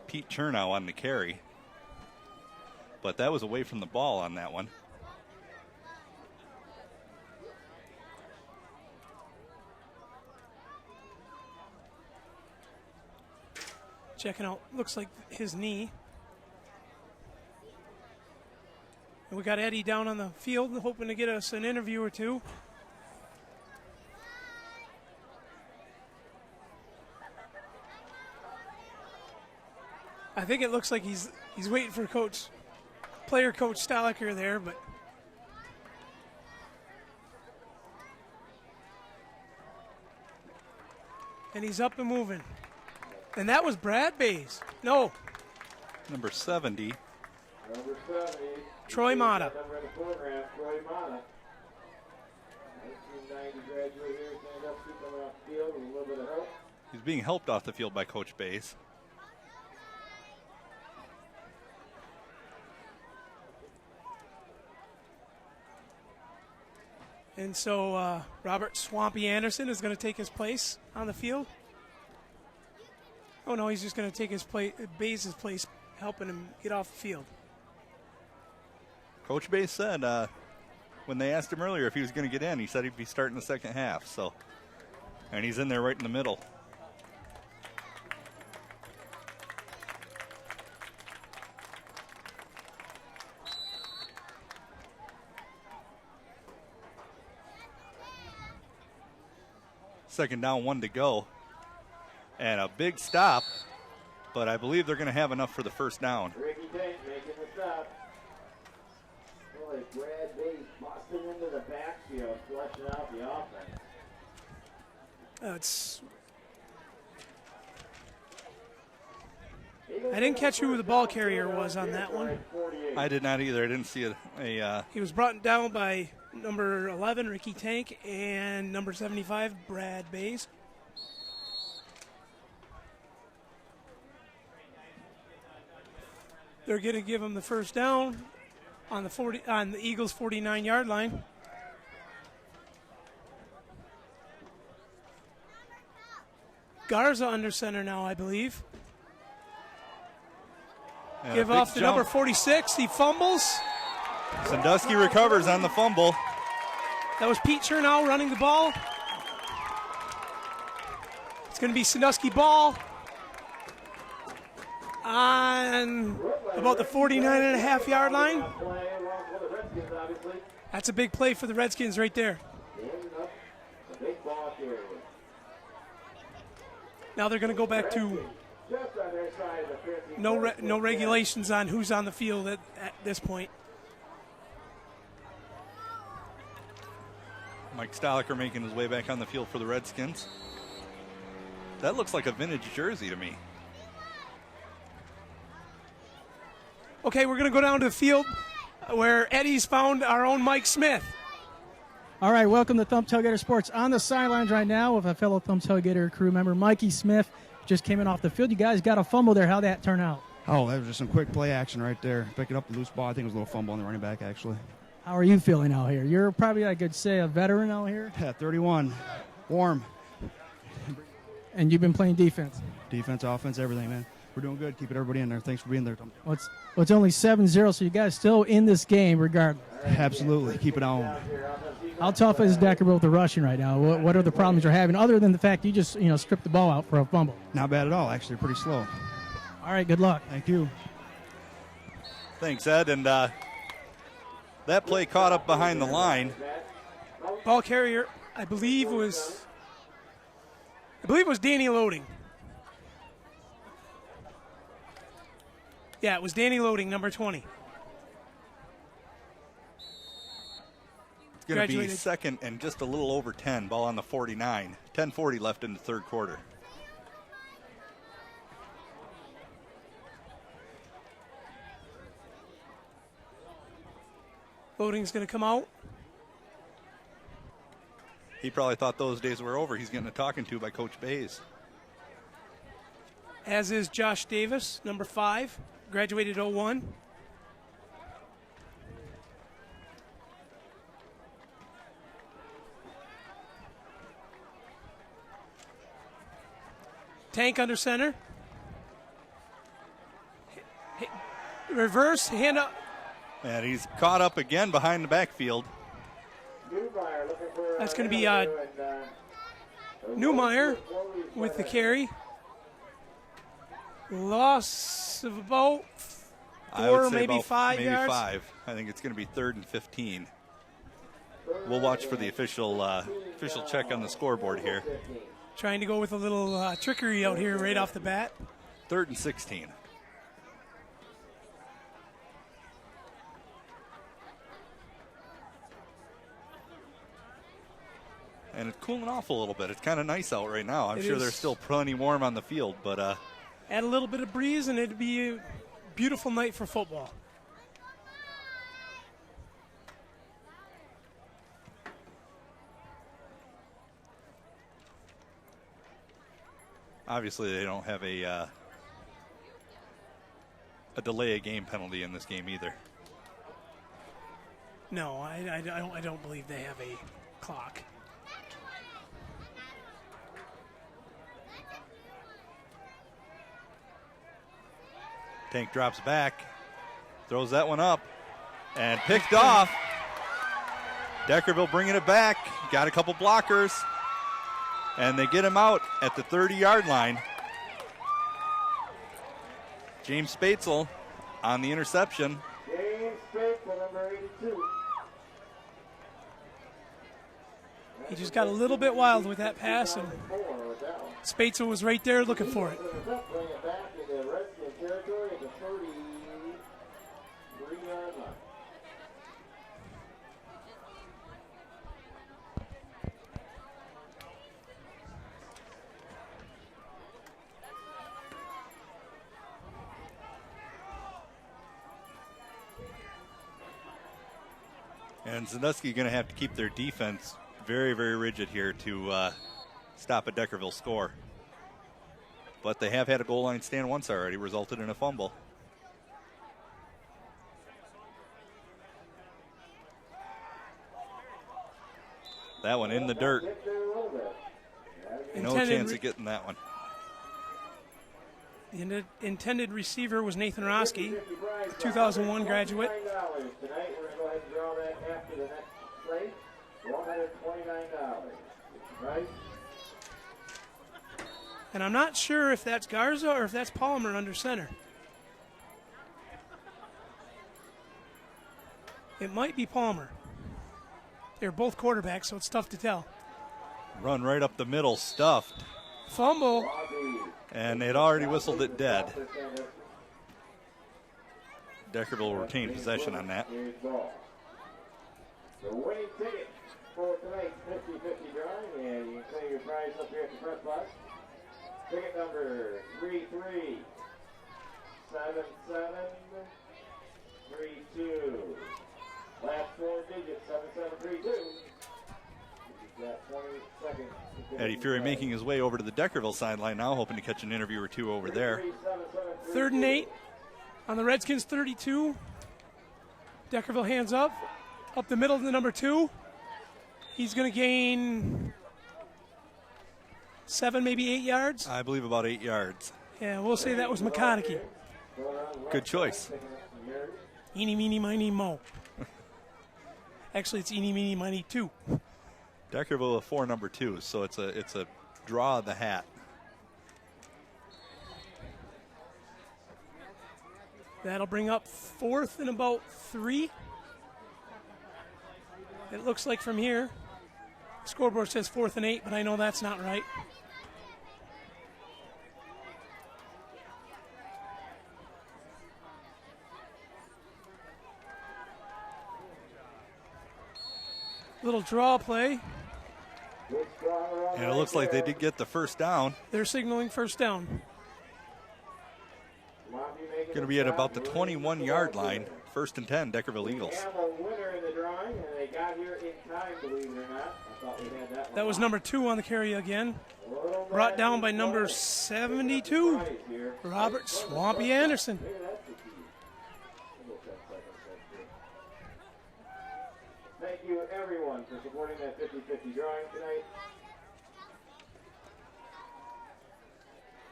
B: Pete Chernow on the carry. But that was away from the ball on that one.
D: Checking out, looks like his knee. And we got Eddie down on the field hoping to get us an interview or two. I think it looks like he's waiting for player coach Staliker there, but and he's up and moving. And that was Brad Bays. No.
B: Number 70.
A: Number 70.
D: Troy Mata.
A: Number in the program, Troy Mata. 1990 graduate here, Sandusky coming off the field with a little bit of help.
B: He's being helped off the field by Coach Bays.
D: And so Robert Swampy Anderson is going to take his place on the field. Oh, no, he's just going to take his place, Bays' place, helping him get off the field.
B: Coach Bays said when they asked him earlier if he was going to get in, he said he'd be starting the second half. So, and he's in there right in the middle. Second down, 1 to go. And a big stop, but I believe they're going to have enough for the first down.
A: Ricky Tank making the stop. Well, as Brad Bates busting into the backfield, fleshing out the offense.
D: I didn't catch who the ball carrier was on that one.
B: I did not either. I didn't see
D: He was brought down by number 11, Ricky Tank, and number 75, Brad Bays. They're going to give him the first down on the Eagles' 49-yard line. Garza under center now, I believe. Give off to number 46. He fumbles.
B: Sandusky recovers on the fumble.
D: That was Pete Chernow running the ball. It's going to be Sandusky ball on about the 49.5-yard line. That's a big play for the Redskins right there. Now they're going to go back to no regulations on who's on the field at this point.
B: Mike Stoliker making his way back on the field for the Redskins. That looks like a vintage jersey to me.
D: Okay, we're going to go down to the field where Eddie's found our own Mike Smith.
E: All right, welcome to Thumb Tailgater Sports. On the sidelines right now with a fellow Thumb Tailgater crew member, Mikey Smith, just came in off the field. You guys got a fumble there. How'd that turn out?
F: Oh, that was just some quick play action right there. Picking up the loose ball. I think it was a little fumble on the running back, actually.
E: How are you feeling out here? You're probably, I could say, a veteran out here.
F: Yeah, 31. Warm.
E: And you've been playing defense.
F: Defense, offense, everything, man. We're doing good. Keeping everybody in there. Thanks for being there, Tom.
E: Well, it's only 7-0, so you guys still in this game regardless.
F: Absolutely. Keep it on.
E: How tough is Deckerville with the rushing right now? What are the problems you're having, other than the fact you just stripped the ball out for a fumble?
F: Not bad at all, actually. Pretty slow.
E: All right, good luck.
F: Thank you.
B: Thanks, Ed. And that play caught up behind the line.
D: Ball carrier, I believe was Danny Loading. Yeah, it was Danny Loading, number 20.
B: It's going to be second and just a little over 10. Ball on the 49. 10:40 left in the third quarter.
D: Loading's going to come out.
B: He probably thought those days were over. He's getting a talking to by Coach Bays.
D: As is Josh Davis, number 5, graduated 01. Tank under center. Reverse, hand up.
B: And he's caught up again behind the backfield.
D: That's going to be Newmeyer with the carry. Loss of about 4, maybe 5 yards.
B: Maybe 5. I think it's going to be 3rd and 15. We'll watch for the official check on the scoreboard here.
D: Trying to go with a little trickery out here right off the bat.
B: 3rd and 16. And it's cooling off a little bit. It's kind of nice out right now. I'm sure there's still plenty warm on the field, but
D: add a little bit of breeze and it'd be a beautiful night for football.
B: obviously they don't have a delay of game penalty in this game either.
D: No, I don't believe they have a clock.
B: Tank drops back, throws that one up, and picked off. Deckerville bringing it back, got a couple blockers, and they get him out at the 30-yard line. James Spatzel on the interception.
A: James Spatzel, number 82.
D: He just got a little bit wild with that pass, and Spatzel was right there looking for it.
B: And Sandusky going to have to keep their defense very, very rigid here to stop a Deckerville score. But they have had a goal line stand once already, resulted in a fumble. That one in the dirt. No chance of getting that one.
D: The intended receiver was Nathan Roski, 2001 graduate.
A: Tonight, we're going to go ahead and draw that after the next play. $129. Right?
D: And I'm not sure if that's Garza or if that's Palmer under center. It might be Palmer. They're both quarterbacks, so it's tough to tell.
B: Run right up the middle, stuffed.
D: Fumble.
B: And they'd already whistled it dead. Deckerville will retain possession on that.
A: The winning ticket for tonight's 50-50 drawing, and you can claim your prize up here at the press box. Ticket number 337732. Last four digits, 7732. Got 20 seconds.
B: Eddie Fury making his way over to the Deckerville sideline now, hoping to catch an interview or two over there.
D: 3rd and 8 on the Redskins 32. Deckerville hands up the middle to the number 2. He's going to gain 7, maybe 8 yards.
B: I believe about 8 yards.
D: Yeah, we'll say that was McConaughey.
B: Good choice.
D: Eeny, meeny, miny, mo. Actually, it's eeny, meeny, miny, 2.
B: Deckerville with 4 number 2, so it's a draw of the hat.
D: That'll bring up 4th and about 3. It looks like from here. Scoreboard says 4th and 8, but I know that's not right. Little draw play.
B: And it looks like they did get the first down.
D: They're signaling first down.
B: Going to be at about the 21-yard line. 1st and 10, Deckerville Eagles.
D: That was number 2 on the carry again. Brought down by number 72, Robert Swampy Anderson.
A: Thank you, everyone, for supporting that 50-50 drawing tonight.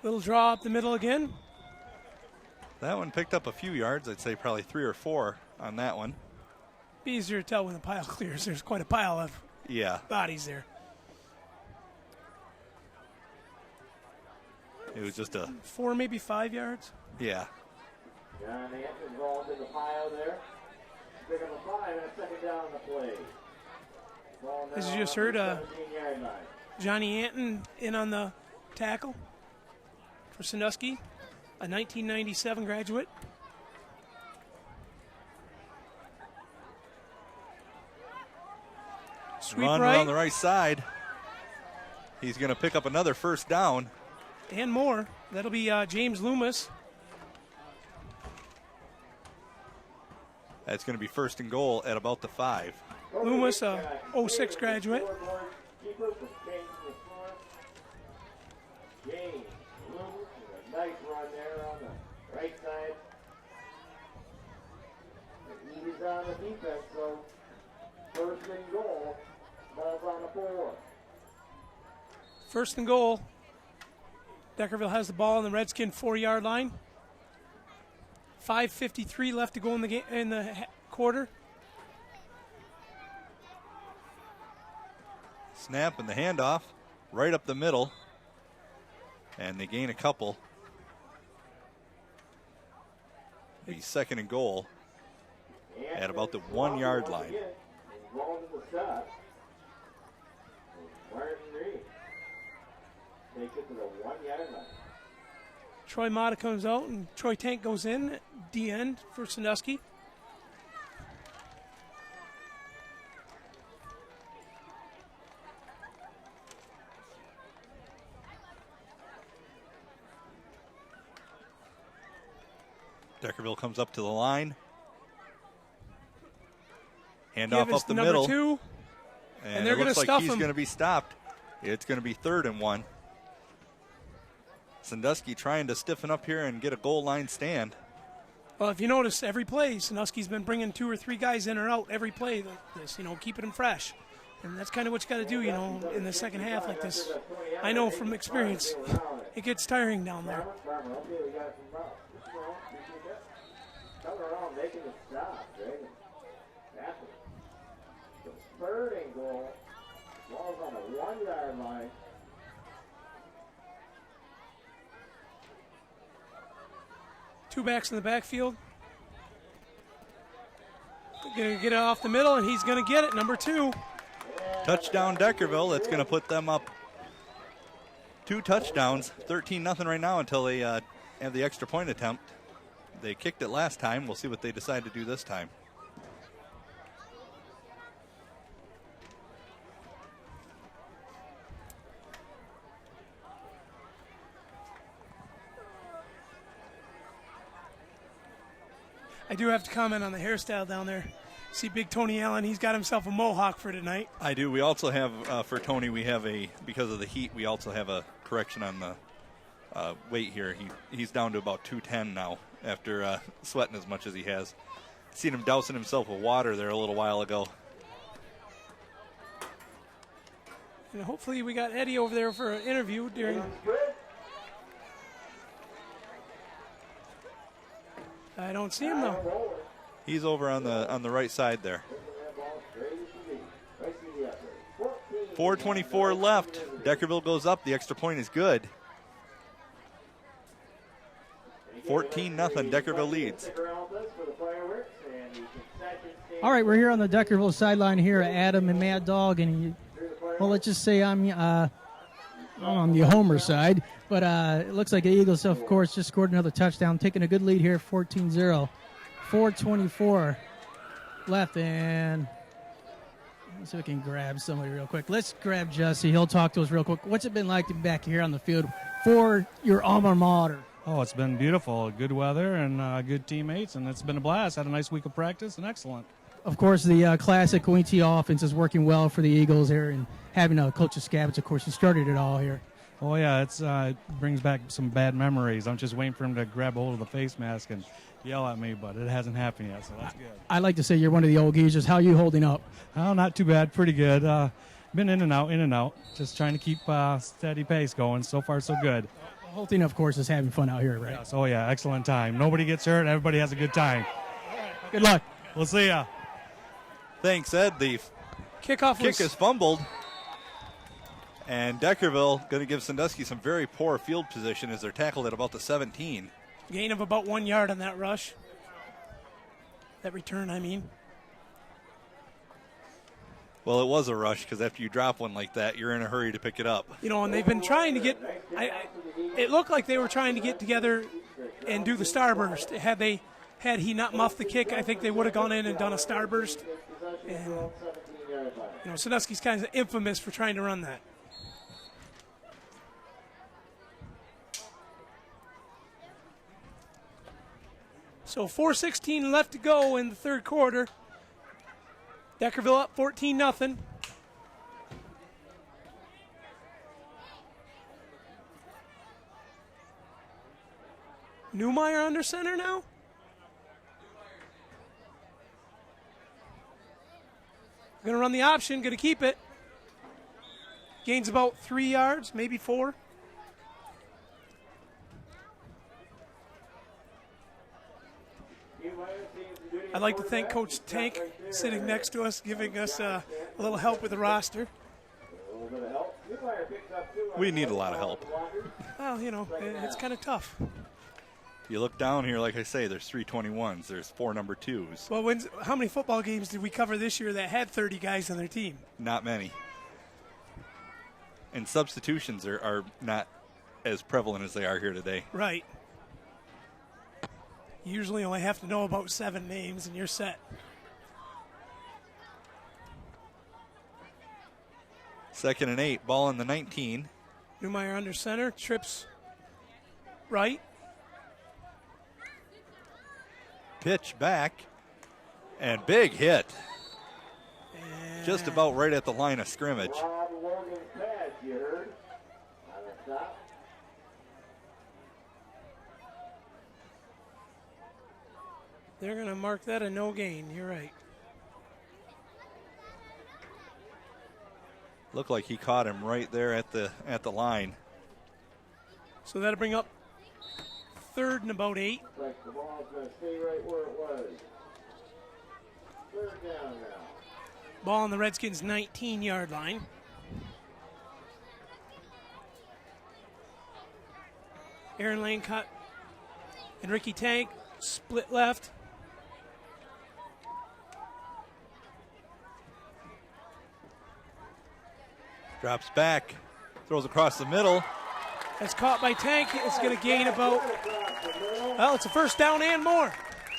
D: Little draw up the middle again.
B: That one picked up a few yards. I'd say probably 3 or 4 on that one.
D: Be easier to tell when the pile clears. There's quite a pile of bodies there.
B: It was just a
D: 4, maybe 5 yards.
B: Yeah.
A: John Anton involved in the pile there. Pick up a 5 and a second down on the play.
D: As you just heard, Johnny Anton in on the tackle for Sandusky, a 1997 graduate. Sweep
B: run
D: right.
B: around the right side. He's going to pick up another first down.
D: And more. That'll be James Loomis.
B: That's going to be 1st and goal at about the 5.
D: Loomis, 06 graduate.
A: James Loomis, a nice run there on the right side. He's on the defense, so 1st and goal. Ball's on the 4.
D: 1st and goal. Deckerville has the ball on the Redskin 4-yard line. 5:53 left to go in the game, in the quarter.
B: Snap and the handoff right up the middle. And they gain a couple. It'll be 2nd and goal at about the 1-yard line.
A: Martin Reed takes it to the 1-yard line.
D: Troy Mata comes out and Troy Tank goes in. D-end for Sandusky.
B: Deckerville comes up to the line. Handoff up the
D: number
B: middle.
D: 2. And they're
B: it looks
D: gonna
B: like
D: stuff
B: he's
D: him.
B: going to be stopped. It's going to be 3rd and 1. Sandusky trying to stiffen up here and get a goal line stand.
D: Well, if you notice, every play, Sandusky's been bringing 2 or 3 guys in or out every play like this, keeping them fresh. And that's kind of what you got to do, in the second half like this. I know from experience, it gets tiring down there.
A: Coming around making the stop, Dragon. That's the 3rd and goal. Ball's on the 1-yard line.
D: Two backs in the backfield. Going to get it off the middle, and he's going to get it, number 2.
B: Touchdown Deckerville. That's going to put them up 2 touchdowns, 13-0 right now until they have the extra point attempt. They kicked it last time. We'll see what they decide to do this time.
D: I do have to comment on the hairstyle down there. See Big Tony Allen, he's got himself a mohawk for tonight.
B: I do. We also have, for Tony, we have because of the heat, we also have a correction on the weight here. He's down to about 210 now after sweating as much as he has. Seen him dousing himself with water there a little while ago.
D: And hopefully we got Eddie over there for an interview during... I don't see him though.
B: He's over on the right side there. 4:24 left. Deckerville goes up. The extra point is good. 14-0. Deckerville leads.
E: All right, we're here on the Deckerville sideline here, Adam and Mad Dog, and let's just say I'm on the Homer side, but it looks like the Eagles, of course, just scored another touchdown, taking a good lead here, 14-0. 4:24 left, and let's see if we can grab somebody real quick. Let's grab Jesse. He'll talk to us real quick. What's it been like to be back here on the field for your alma mater?
G: Oh, it's been beautiful. Good weather and good teammates, and it's been a blast. Had a nice week of practice and excellent.
E: Of course, the classic Cointy offense is working well for the Eagles here, and having Coach Scabbage, of course, he started it all here.
G: Oh, yeah, it brings back some bad memories. I'm just waiting for him to grab a hold of the face mask and yell at me, but it hasn't happened yet, so that's good.
E: I like to say you're one of the old geezers. How are you holding up?
G: Oh, not too bad. Pretty good. Been in and out. Just trying to keep steady pace going. So far, so good.
E: The whole team, of course, is having fun out here, right?
G: Yes, oh, yeah, excellent time. Nobody gets hurt. Everybody has a good time.
E: Good luck.
G: We'll see ya.
B: Thanks, Ed. The kick is fumbled. And Deckerville going to give Sandusky some very poor field position as they're tackled at about the 17.
D: Gain of about 1 yard on that rush. That return, I mean.
B: Well, it was a rush because after you drop one like that, you're in a hurry to pick it up.
D: And they've been trying to get it looked like they were trying to get together and do the starburst. Had he not muffed the kick, I think they would have gone in and done a starburst. And, Sandusky's kind of infamous for trying to run that. So 4:16 left to go in the third quarter. Deckerville up 14-0. Newmeyer under center now. Going to run the option, going to keep it. Gains about 3 yards, maybe 4. I'd like to thank Coach Tank sitting next to us, giving us a little help with the roster.
B: We need a lot of help.
D: Well, it's kind of tough.
B: You look down here, like I say, there's 3 21s. There's 4 number 2s.
D: Well, how many football games did we cover this year that had 30 guys on their team?
B: Not many. And substitutions are not as prevalent as they are here today.
D: Right. You usually only have to know about 7 names and you're set.
B: Second and 8, ball in the 19.
D: Newmeyer under center, trips right.
B: Pitch back, and big hit. just about right at the line of scrimmage.
A: Rob Logan's pass, you heard. On the stop.
D: They're going to mark that a no gain. You're right.
B: Looked like he caught him right there at the line.
D: So that'll bring up 3rd and about 8.
A: Looks like the ball's going to stay right where it was. 3rd down now.
D: Ball on the Redskins' 19-yard line. Aaron Lane cut. And Ricky Tank split left.
B: Drops back, throws across the middle.
D: That's caught by Tank. It's going to gain about, well, it's a first down and more.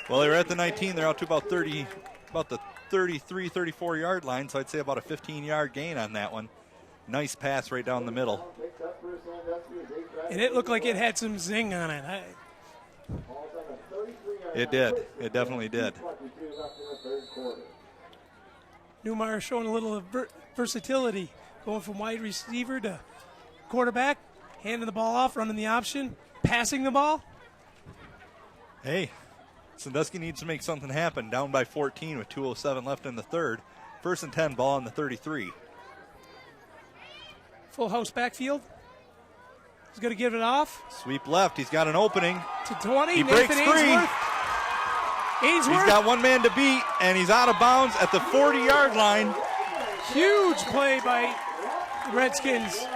B: Well, they were at the 19. They're out to about the 33, 34-yard line, so I'd say about a 15-yard gain on that one. Nice pass right down the middle.
D: And it looked like it had some zing on it.
B: It did. It definitely did.
D: Newmeyer showing a little versatility, going from wide receiver to quarterback, handing the ball off, running the option, passing the ball.
B: Hey, Sandusky needs to make something happen. Down by 14 with 2:07 left in the third. 1st and 10, ball on the 33.
D: Full house backfield. He's going to give it off.
B: Sweep left. He's got an opening.
D: To 20.
B: He
D: Nathan
B: breaks free.
D: Ainsworth.
B: He's got one man to beat, and he's out of bounds at the 40-yard line.
D: Huge play by the Redskins.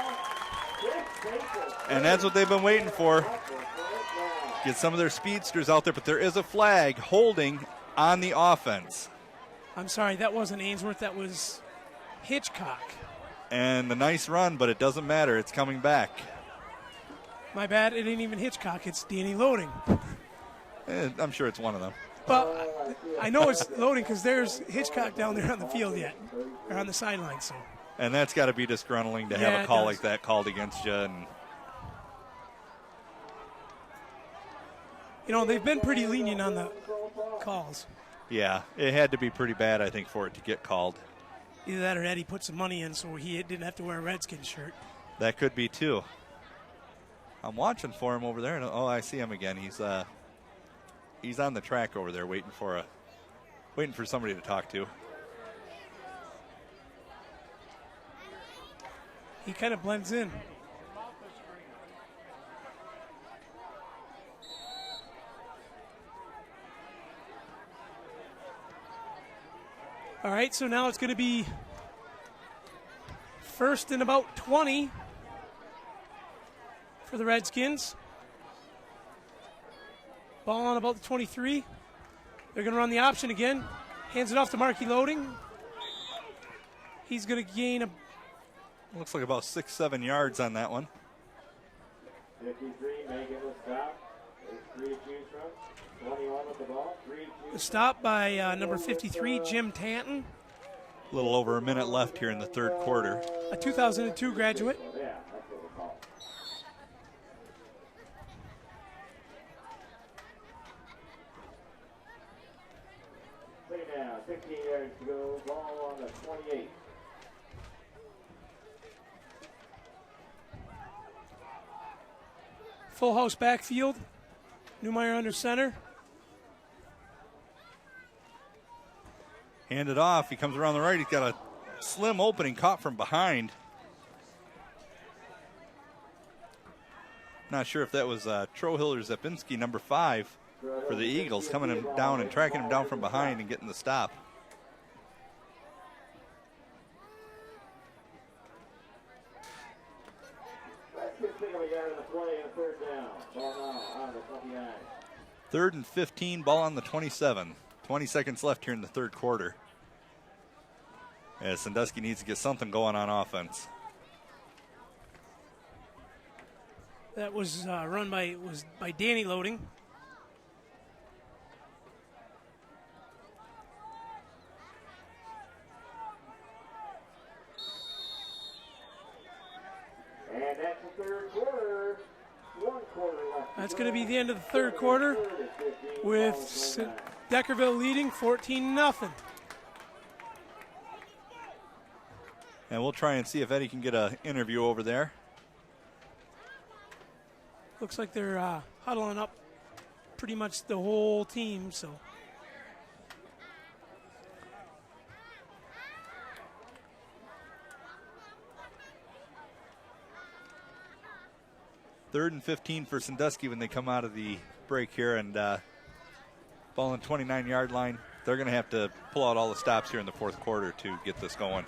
B: And that's what they've been waiting for. Get some of their speedsters out there, but there is a flag holding on the offense.
D: I'm sorry, that wasn't Ainsworth. That was Hitchcock.
B: And a nice run, but it doesn't matter. It's coming back.
D: My bad, it ain't even Hitchcock. It's Danny Loading.
B: I'm sure it's one of them.
D: Well, I know it's Loading because there's Hitchcock down there on the field yet, or on the sideline. So.
B: And that's got to be disgruntling to have a call like that called against you. And
D: you know, they've been pretty lenient on the calls.
B: yeah, it had to be pretty bad, I think, for it to get called.
D: Either that or Eddie put some money in so he didn't have to wear a Redskins shirt.
B: That could be, too. I'm watching for him over there, and oh, I see him again. He's on the track over there waiting for somebody to talk to.
D: He kind of blends in. All right, so now it's going to be 1st and about 20 for the Redskins. Ball on about the 23. They're going to run the option again. Hands it off to Marky Loading. He's going to gain
B: looks like about 6-7 yards on that one.
A: 53, making the stop. There's 3 to choose from. 21 with the ball. 3 to choose.
D: a stop by number 53, Jim Tanton.
B: A little over a minute left here in the third quarter.
D: A 2002 graduate.
A: Yeah, that's what we call it. Play down, 16 yards to go. Ball on the 28.
D: Full house backfield. Newmeyer under center.
B: Hand it off. He comes around the right. He's got a slim opening caught from behind. Not sure if that was Trohill or Zepinski, number 5 for the Eagles, coming him down and tracking him down from behind and getting the stop. Third and 15, ball on the 27. 20 seconds left here in the third quarter. As Sandusky needs to get something going on offense.
D: That was run by Danny Loading.
A: And that's the third quarter. 1 quarter left.
D: That's going to be the end of the third quarter with Deckerville leading 14-0.
B: And we'll try and see if Eddie can get an interview over there.
D: Looks like they're huddling up pretty much the whole team, so.
B: Third and 15 for Sandusky when they come out of the break here, and ball on 29-yard line. They're going to have to pull out all the stops here in the fourth quarter to get this going.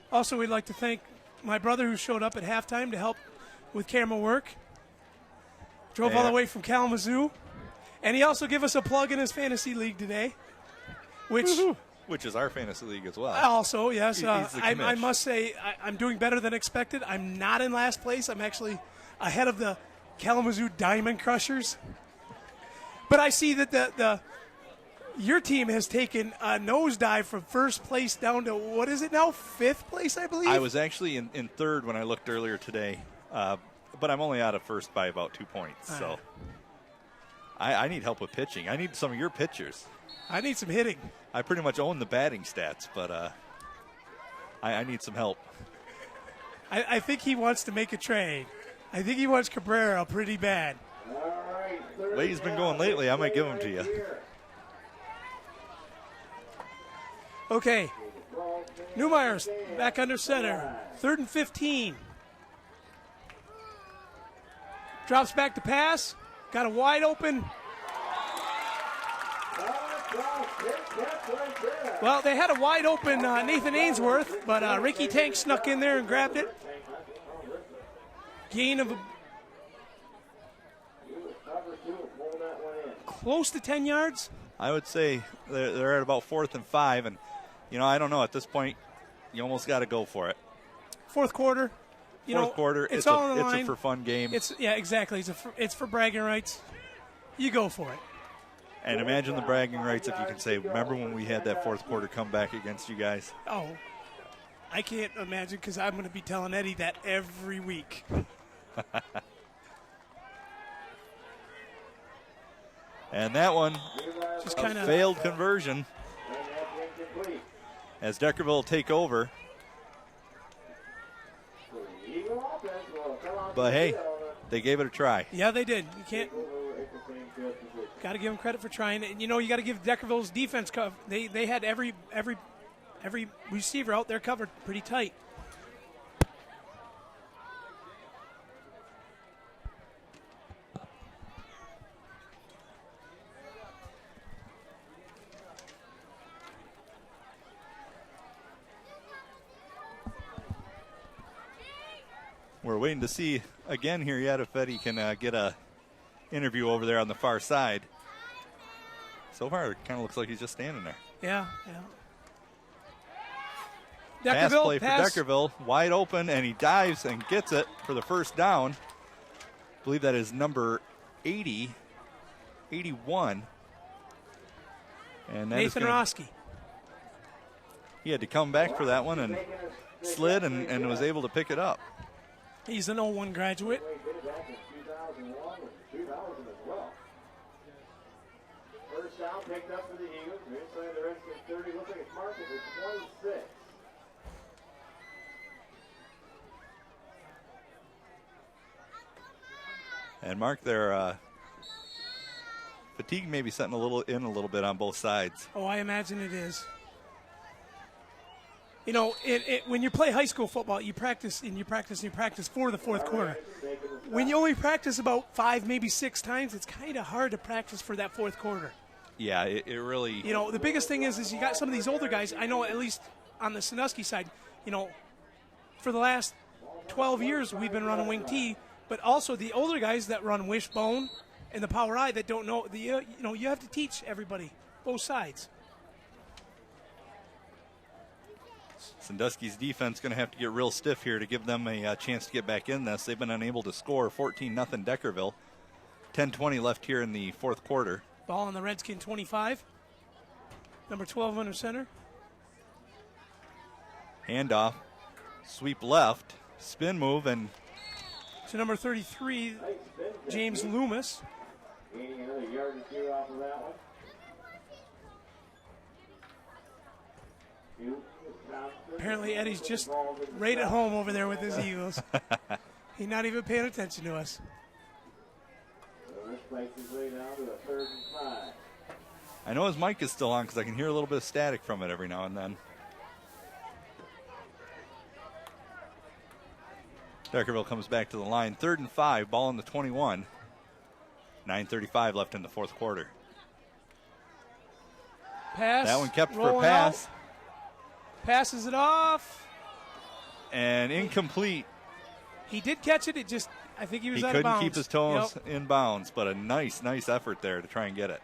D: Also, we'd like to thank my brother who showed up at halftime to help with camera work. Drove all the way from Kalamazoo. And he also gave us a plug in his fantasy league today, which
B: is our fantasy league as well.
D: Also, yes.
B: He's the
D: I must say I'm doing better than expected. I'm not in last place. I'm actually ahead of the Kalamazoo Diamond Crushers. But I see that your team has taken a nosedive from first place down to, what is it now, fifth place, I believe?
B: I was actually in third when I looked earlier today, but I'm only out of first by about 2 points. So I need help with pitching. I need some of your pitchers.
D: I need some hitting.
B: I pretty much own the batting stats, but I need some help.
D: I think he wants to make a trade. I think he wants Cabrera pretty bad.
B: The way he's been going lately, I might give him to you.
D: Okay. Neumeyer's back under center. 3rd and 15. Drops back to pass. Got a wide open. Well, they had a wide open Nathan Ainsworth, but Ricky Tank snuck in there and grabbed it. Gain of close to 10 yards.
B: I would say they're at about 4th and 5, and I don't know. At this point, you almost got to go for it.
D: Fourth quarter.
B: Fourth quarter.
D: It's all on the line.
B: It's a for fun game.
D: Exactly. It's for bragging rights. You go for it.
B: And imagine the bragging rights if you can say, remember when we had that fourth quarter comeback against you guys?
D: Oh, I can't imagine because I'm going to be telling Eddie that every week.
B: And that one,
D: just kind of
B: failed conversion as Deckerville will take over. But hey, they gave it a try.
D: Yeah, they did. You can't. Got to give them credit for trying. And you got to give Deckerville's defense cover. They had every receiver out there covered pretty tight.
B: We're waiting to see again here yet if Eddie can get a interview over there on the far side. So far, it kind of looks like he's just standing there.
D: Yeah.
B: Pass play for Deckerville, wide open, and he dives and gets it for the first down. I believe that is number 81. And that
D: Nathan Roski.
B: He had to come back for that one and slid and was able to pick it up.
D: He's an 01 graduate.
A: First down picked up for the Eagles. Inside the Redskins 30. Looks like it's marked for 26.
B: And Mark, their fatigue may be setting a little bit on both sides.
D: Oh, I imagine it is. When you play high school football, you practice for the fourth quarter. When you only practice about 5, maybe 6 times, it's kind of hard to practice for that fourth quarter.
B: Yeah, it really.
D: The biggest thing is you got some of these older guys. I know at least on the Sandusky side, for the last 12 years we've been running wing T, but also the older guys that run wishbone and the power I that don't know you have to teach everybody both sides.
B: Sandusky's defense going to have to get real stiff here to give them a chance to get back in this. They've been unable to score. 14-0 Deckerville. 10:20 left here in the fourth quarter.
D: Ball on the Redskin 25. Number 12 under center.
B: Handoff. Sweep left. Spin move, and
D: to number 33, James Loomis.
A: Gaining another yard or two off of that one.
D: Apparently Eddie's just right at home over there with his Eagles. He's not even paying attention to us.
A: So this takes his way down to a 3rd and 5.
B: I know his mic is still on because I can hear a little bit of static from it every now and then. Deckerville comes back to the line. 3rd and 5, ball in the 21. 9:35 left in the 4th quarter.
D: Pass.
B: That one kept for
D: rolling
B: pass.
D: out. Passes it off.
B: And incomplete.
D: He did catch it. It just, I think he was out of
B: couldn't
D: bounds.
B: keep his toes in bounds, but a nice effort there to try and get it.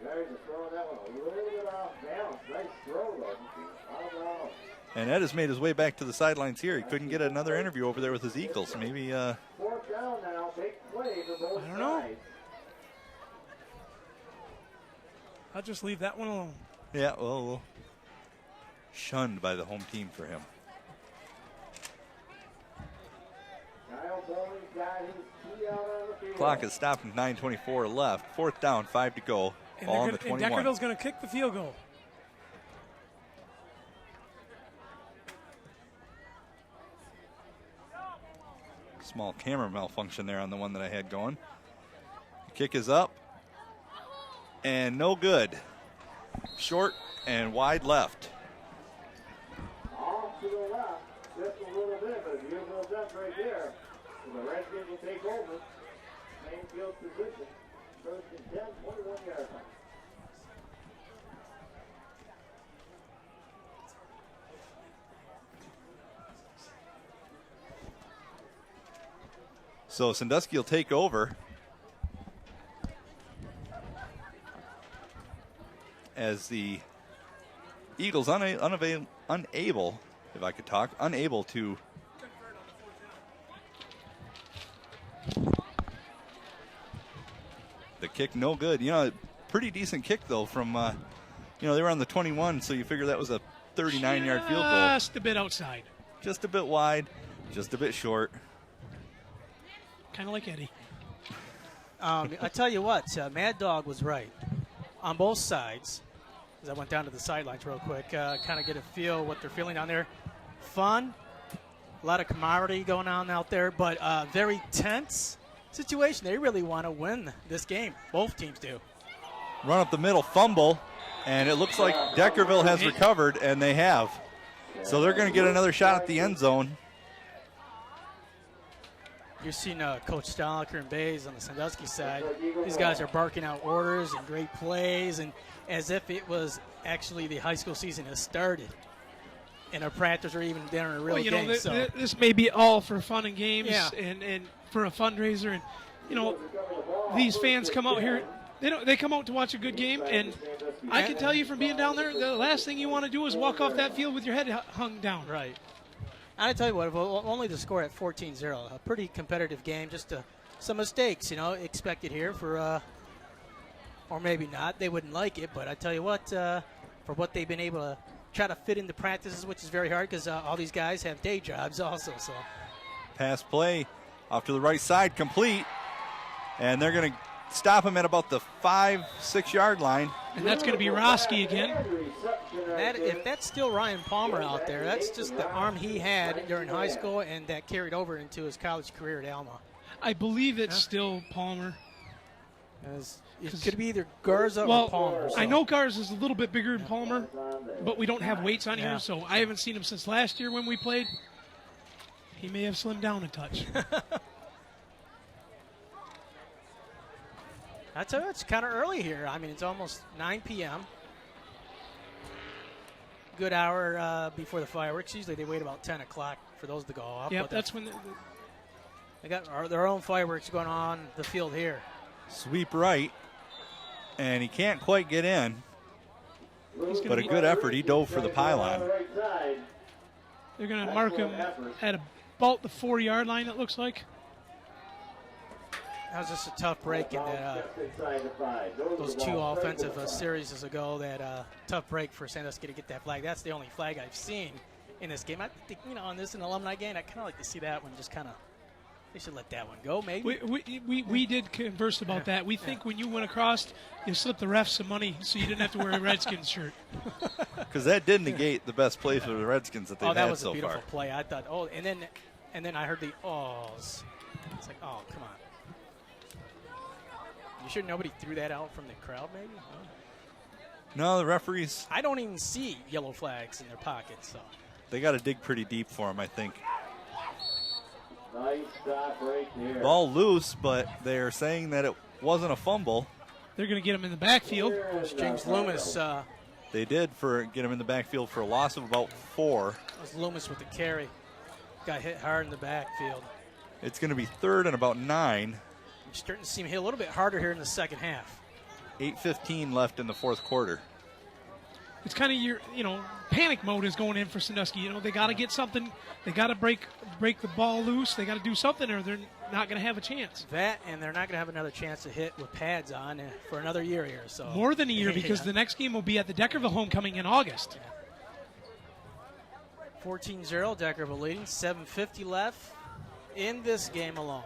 A: Guys are throwing that one a little bit off balance. Nice throw, though. I don't know.
B: And Ed has made his way back to the sidelines here. He couldn't get another interview over there with his Eagles. Maybe
A: 4th down now. Big play for both
D: I don't know.
A: sides.
D: I'll just leave that one alone.
B: yeah, well, shunned by the home team for him.
A: Kyle Bowling's got his key out on the field.
B: Clock is stopped with 9:24 left. 4th down, 5 to go. Ball on the 21.
D: And Deckerville's going to kick the field goal.
B: Small camera malfunction there on the one that I had going. The kick is up. And no good. Short and wide left.
A: Off to the left, just a little bit, but a beautiful jump right there. So the Redskins will take over. Same field position. 1st and 10, 21 yard line.
B: So Sandusky will take over. As the Eagles unable, if I could talk, unable to the kick, no good. You know, pretty decent kick though from, they were on the 21, so you figure that was a 39-yard field goal.
D: Just a bit outside.
B: Just a bit wide, just a bit short.
D: Kind of like Eddie.
C: I tell you what, Mad Dog was right on both sides. As I went down to the sidelines real quick, kind of get a feel what they're feeling down there. Fun, a lot of camaraderie going on out there, but very tense situation. They really want to win this game. Both teams do.
B: Run up the middle, fumble, and it looks like Deckerville has recovered, and they have. So they're going to get another shot at the end zone.
C: You're seeing Coach Stoliker and Bays on the Sandusky side. These guys are barking out orders and great plays, and as if it was actually the high school season has started. And our practice or even during a real game.
D: This may be all for fun and games
C: Yeah.
D: and for a fundraiser. And, these fans come out here. They come out to watch a good game, and I can tell you from being down there, the last thing you want to do is walk off that field with your head hung down.
C: Right. I tell you what, only the score at 14-0, a pretty competitive game. Just some mistakes, expected here for, or maybe not. They wouldn't like it, but I tell you what, for what they've been able to try to fit into practices, which is very hard because all these guys have day jobs also. So,
B: Pass play off to the right side, complete, and they're going to stop him at about the 5-6 yard line.
D: And that's going to be Roski again.
C: if that's still Ryan Palmer out there, that's just the arm he had during high school and that carried over into his college career at Alma.
D: I believe it's still Palmer.
C: It could be either Garza or Palmer. So.
D: I know Garza's a little bit bigger than Palmer, but we don't have weights on here, so I haven't seen him since last year when we played. He may have slimmed down a touch.
C: I tell you, it's kind of early here. I mean, it's almost 9 p.m. Good hour before the fireworks. Usually they wait about 10 o'clock for those to go off.
D: Yep, that's when
C: they got their own fireworks going on the field here.
B: Sweep right, and he can't quite get in. But a good effort. He dove for the pylon.
D: They're going to mark him at about the 4 yard line, it looks like.
C: That was just a tough break in that, those two offensive series ago. That tough break for Sandusky to get that flag. That's the only flag I've seen in this game. I think, on this an alumni game, I kind of like to see that one just kind of. They should let that one go, maybe.
D: We did converse about that. We think when you went across, you slipped the refs some money so you didn't have to wear a Redskins shirt.
B: Because that did negate the best play for the Redskins that they've had so far.
C: Oh, that was a beautiful play. I thought, and then I heard the ohs. It's like, oh, come on. You sure nobody threw that out from the crowd, maybe?
B: No, the referees.
C: I don't even see yellow flags in their pockets. So
B: they got to dig pretty deep for them, I think.
A: Nice stop right there.
B: Ball loose, but they're saying that it wasn't a fumble.
D: They're going to get him in the backfield.
C: James Loomis.
B: They did get him in the backfield for a loss of about 4.
C: That was Loomis with the carry. Got hit hard in the backfield.
B: It's going to be 3rd and about 9.
C: You're starting to see him hit a little bit harder here in the second half.
B: 8:15 left in the 4th quarter.
D: It's kind of panic mode is going in for Sandusky. They got to get something. They got to break the ball loose. They got to do something, or they're not going to have a chance.
C: That, and they're not going to have another chance to hit with pads on for another year here. So
D: more than a year, because the next game will be at the Deckerville homecoming in August.
C: 14-0, Deckerville leading. 7:50 left in this game alone.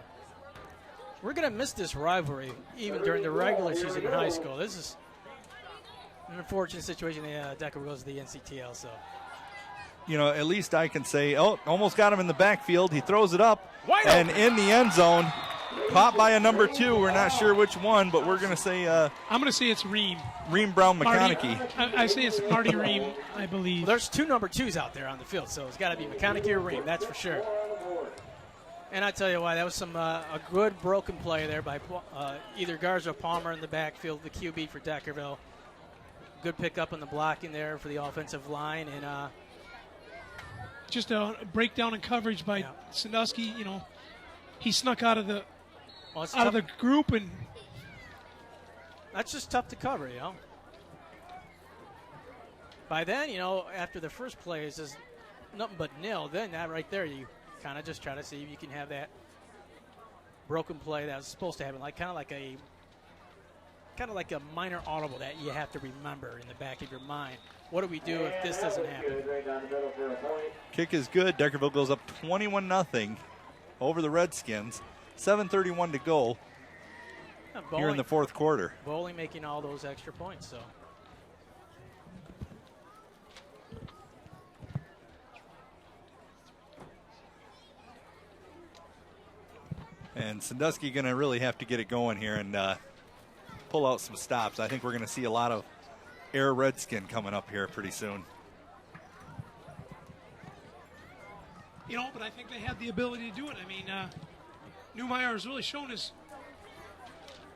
C: We're going to miss this rivalry even during the regular season in high school. This is an unfortunate situation. Deckerville goes to the NCTL, so.
B: At least I can say, almost got him in the backfield. He throws it up, and in the end zone, caught by a number 2. We're not sure which one, but we're going to say. I'm
D: going to say it's Ream.
B: Ream Brown McConaughey.
D: I say it's Marty Ream, I believe.
C: Well, there's 2 number 2s out there on the field, so it's got to be McConaughey or Ream, that's for sure. And I tell you why, that was a good broken play there by either Garza or Palmer in the backfield, the QB for Deckerville. Good pickup in the blocking there for the offensive line, and
D: just a breakdown in coverage by Sandusky. He snuck out of the group, and
C: that's just tough to cover. By then, after the first play is just nothing but nil. Then that right there, you kind of just try to see if you can have that broken play that was supposed to happen, kind of like a minor audible that you have to remember in the back of your mind. What do we do if this doesn't happen?
B: Kick is good. Deckerville goes up 21-0 over the Redskins. 7:31 to go here in the 4th quarter.
C: Bowling making all those extra points, so.
B: And Sandusky going to really have to get it going here and pull out some stops. I think we're going to see a lot of Air Redskin coming up here pretty soon.
D: But I think they have the ability to do it. I mean, Newmeyer has really shown his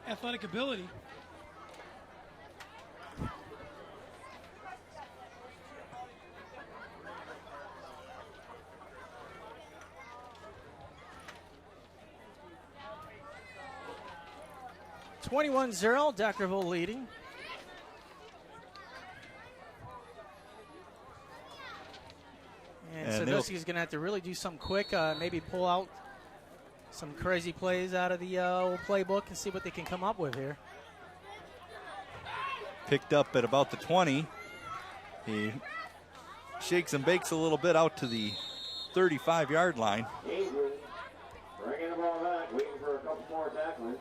D: athletic ability.
C: (21-0), Deckerville leading. And Sandusky's going to have to really do something quick, maybe pull out some crazy plays out of the old playbook and see what they can come up with here.
B: Picked up at about the 20. He shakes and bakes a little bit out to the 35-yard line.
A: Bringing the ball back, waiting for a couple more tackling.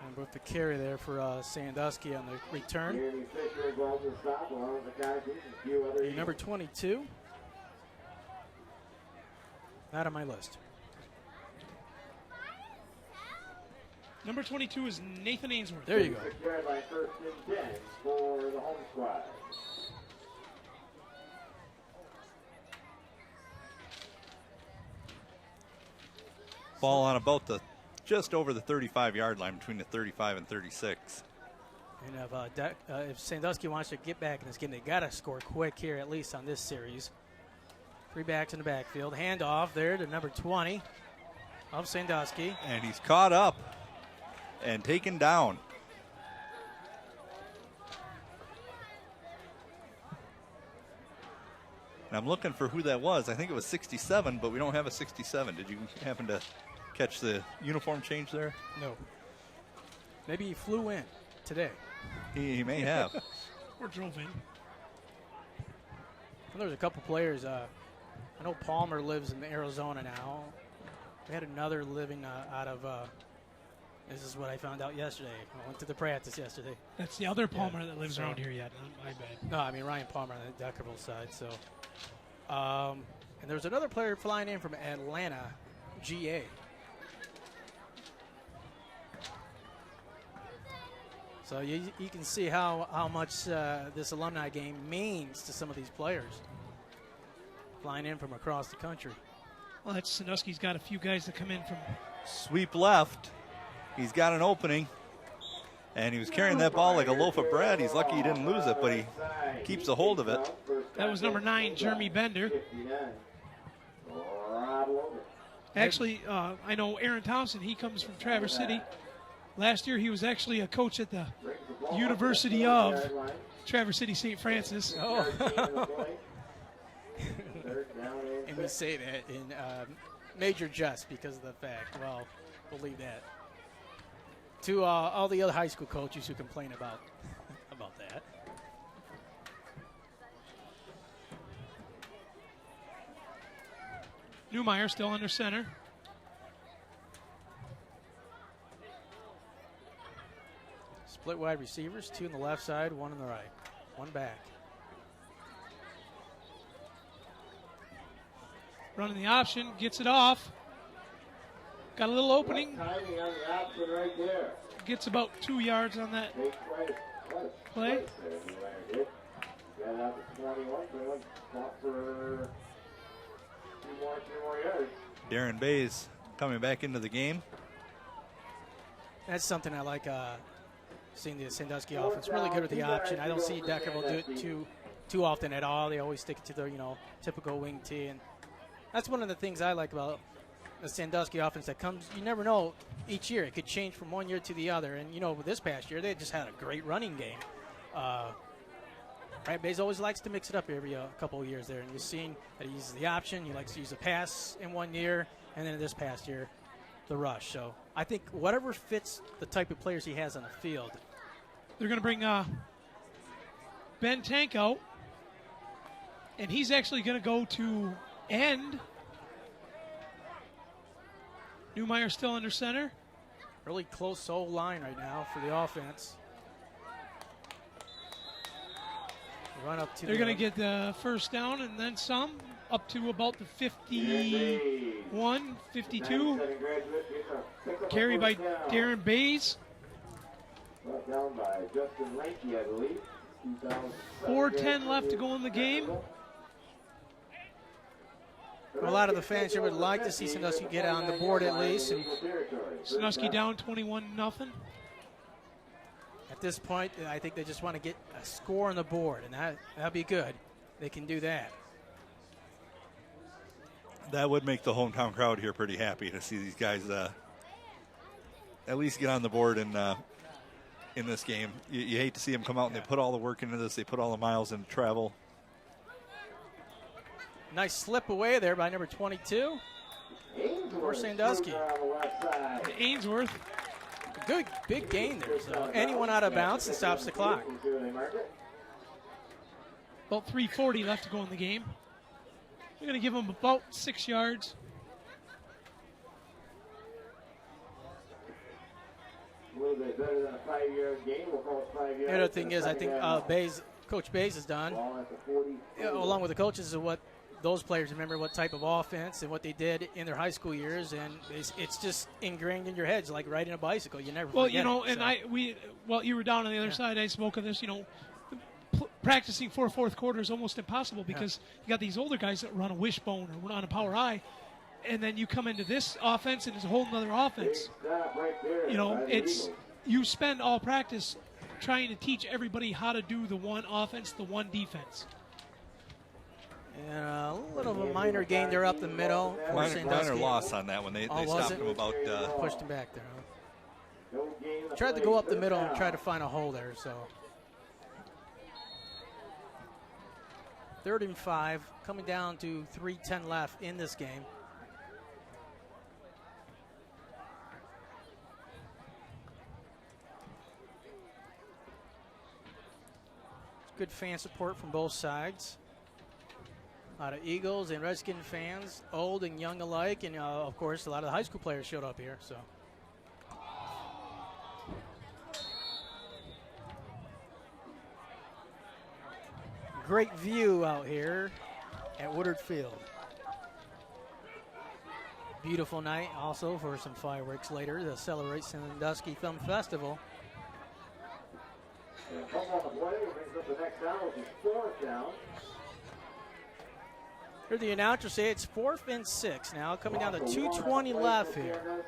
C: And with the carry there for Sandusky on the return. Number 22. Not on my list.
D: Number 22 is Nathan Ainsworth.
C: There you go.
A: For the home squad.
B: Ball on about just over the 35-yard line, between the 35 and 36.
C: And if Sandusky wants to get back in this game, they got to score quick here, at least on this series. 3 backs in the backfield. Handoff there to number 20 of Sandusky.
B: And he's caught up and taken down. And I'm looking for who that was. I think it was 67, but we don't have a 67. Did you happen to catch the uniform change there?
C: No. Maybe he flew in today.
B: He may have.
D: Or drove in.
C: And there's a couple players. I know Palmer lives in Arizona now. We had another living out of. This is what I found out yesterday. I went to the practice yesterday.
D: That's the other Palmer that lives around here yet. My bad.
C: No, I mean Ryan Palmer on the Deckerville side. So, and there's another player flying in from Atlanta, GA. So you can see how much this alumni game means to some of these players flying in from across the country.
D: Well, that's Sandusky's got a few guys that come in from.
B: Sweep left. He's got an opening. And he was carrying that ball like a loaf of bread. He's lucky he didn't lose it, but he keeps a hold of it.
D: That was number 9, Jeremy Bender. Actually, I know Aaron Thompson. He comes from Traverse City. Last year, he was actually a coach at the University of Traverse City St. Francis.
C: Oh. And we say that in major jest because of the fact. Well, we'll leave that to all the other high school coaches who complain about that.
D: Newmeyer still under center.
C: Split wide receivers, 2 on the left side, 1 on the right. 1 back.
D: Running the option, gets it off. Got a little opening.
A: Timing on the option right there.
D: Gets about 2 yards on that play.
A: Got out to 21. Stop for 2 more yards.
B: Darren Bays coming back into the game.
C: That's something I like seeing the Sandusky offense. Really good with the option. I don't see Deckerville do it too often at all. They always stick to their typical wing tee, and that's one of the things I like about the Sandusky offense that comes. You never know each year. It could change from one year to the other. And with this past year, they just had a great running game. Right, Bays always likes to mix it up every couple of years there, and you've seen that he uses the option. He likes to use a pass in one year, and then this past year, the rush. So I think whatever fits the type of players he has on the field.
D: They're going to bring Ben Tank out, and he's actually going to go to end. Newmeyer still under center.
C: Really close whole line right now for the offense. Run up to.
D: They're going to get the first down and then some, up to about the 51, 52. Carry by Darren Bays.
A: Down by Justin Lanky, I believe.
D: 4:10 left to go in the game.
C: A lot of the fans here would like to see Sandusky get on the board at least. And
D: Sandusky down 21-0.
C: At this point, I think they just want to get a score on the board, and that'll be good. They can do that.
B: That would make the hometown crowd here pretty happy to see these guys at least get on the board in this game. You hate to see them come out and they put all the work into this. They put all the miles into travel.
C: Nice slip away there by number 22 for Sandusky.
D: Ainsworth.
C: Good big gain there. So anyone out of bounds and stops the clock.
D: About 3:40 left to go in the game. They're going to give him about 6 yards.
A: A little bit better than a 5-yard gain. We'll call it 5 yards.
C: The other thing is, I think Coach Bays has done, along with the coaches, is what those players remember what type of offense and what they did in their high school years, and it's just ingrained in your heads like riding a bicycle. You never forget it,
D: you were down on the other side. I spoke of this. Practicing for a fourth quarter is almost impossible because you got these older guys that run a wishbone or run a power eye, and then you come into this offense and it's a whole other offense. You spend all practice trying to teach everybody how to do the one offense, the one defense.
C: And a little of a minor gain there up the middle.
B: Minor loss on that one. They stopped him about.
C: Pushed him back there. Tried to go up the middle and try to find a hole there. So 3rd and 5, coming down to 3:10 left in this game. Good fan support from both sides. A lot of Eagles and Redskin fans, old and young alike, and of course a lot of the high school players showed up here. So, great view out here at Woodard Field. Beautiful night also for some fireworks later to celebrate Sandusky Film Festival.
A: Come on the play, brings up the next down, which is 4th down.
C: Heard the announcer say it's 4th and 6 now, coming down to 2:20 left here.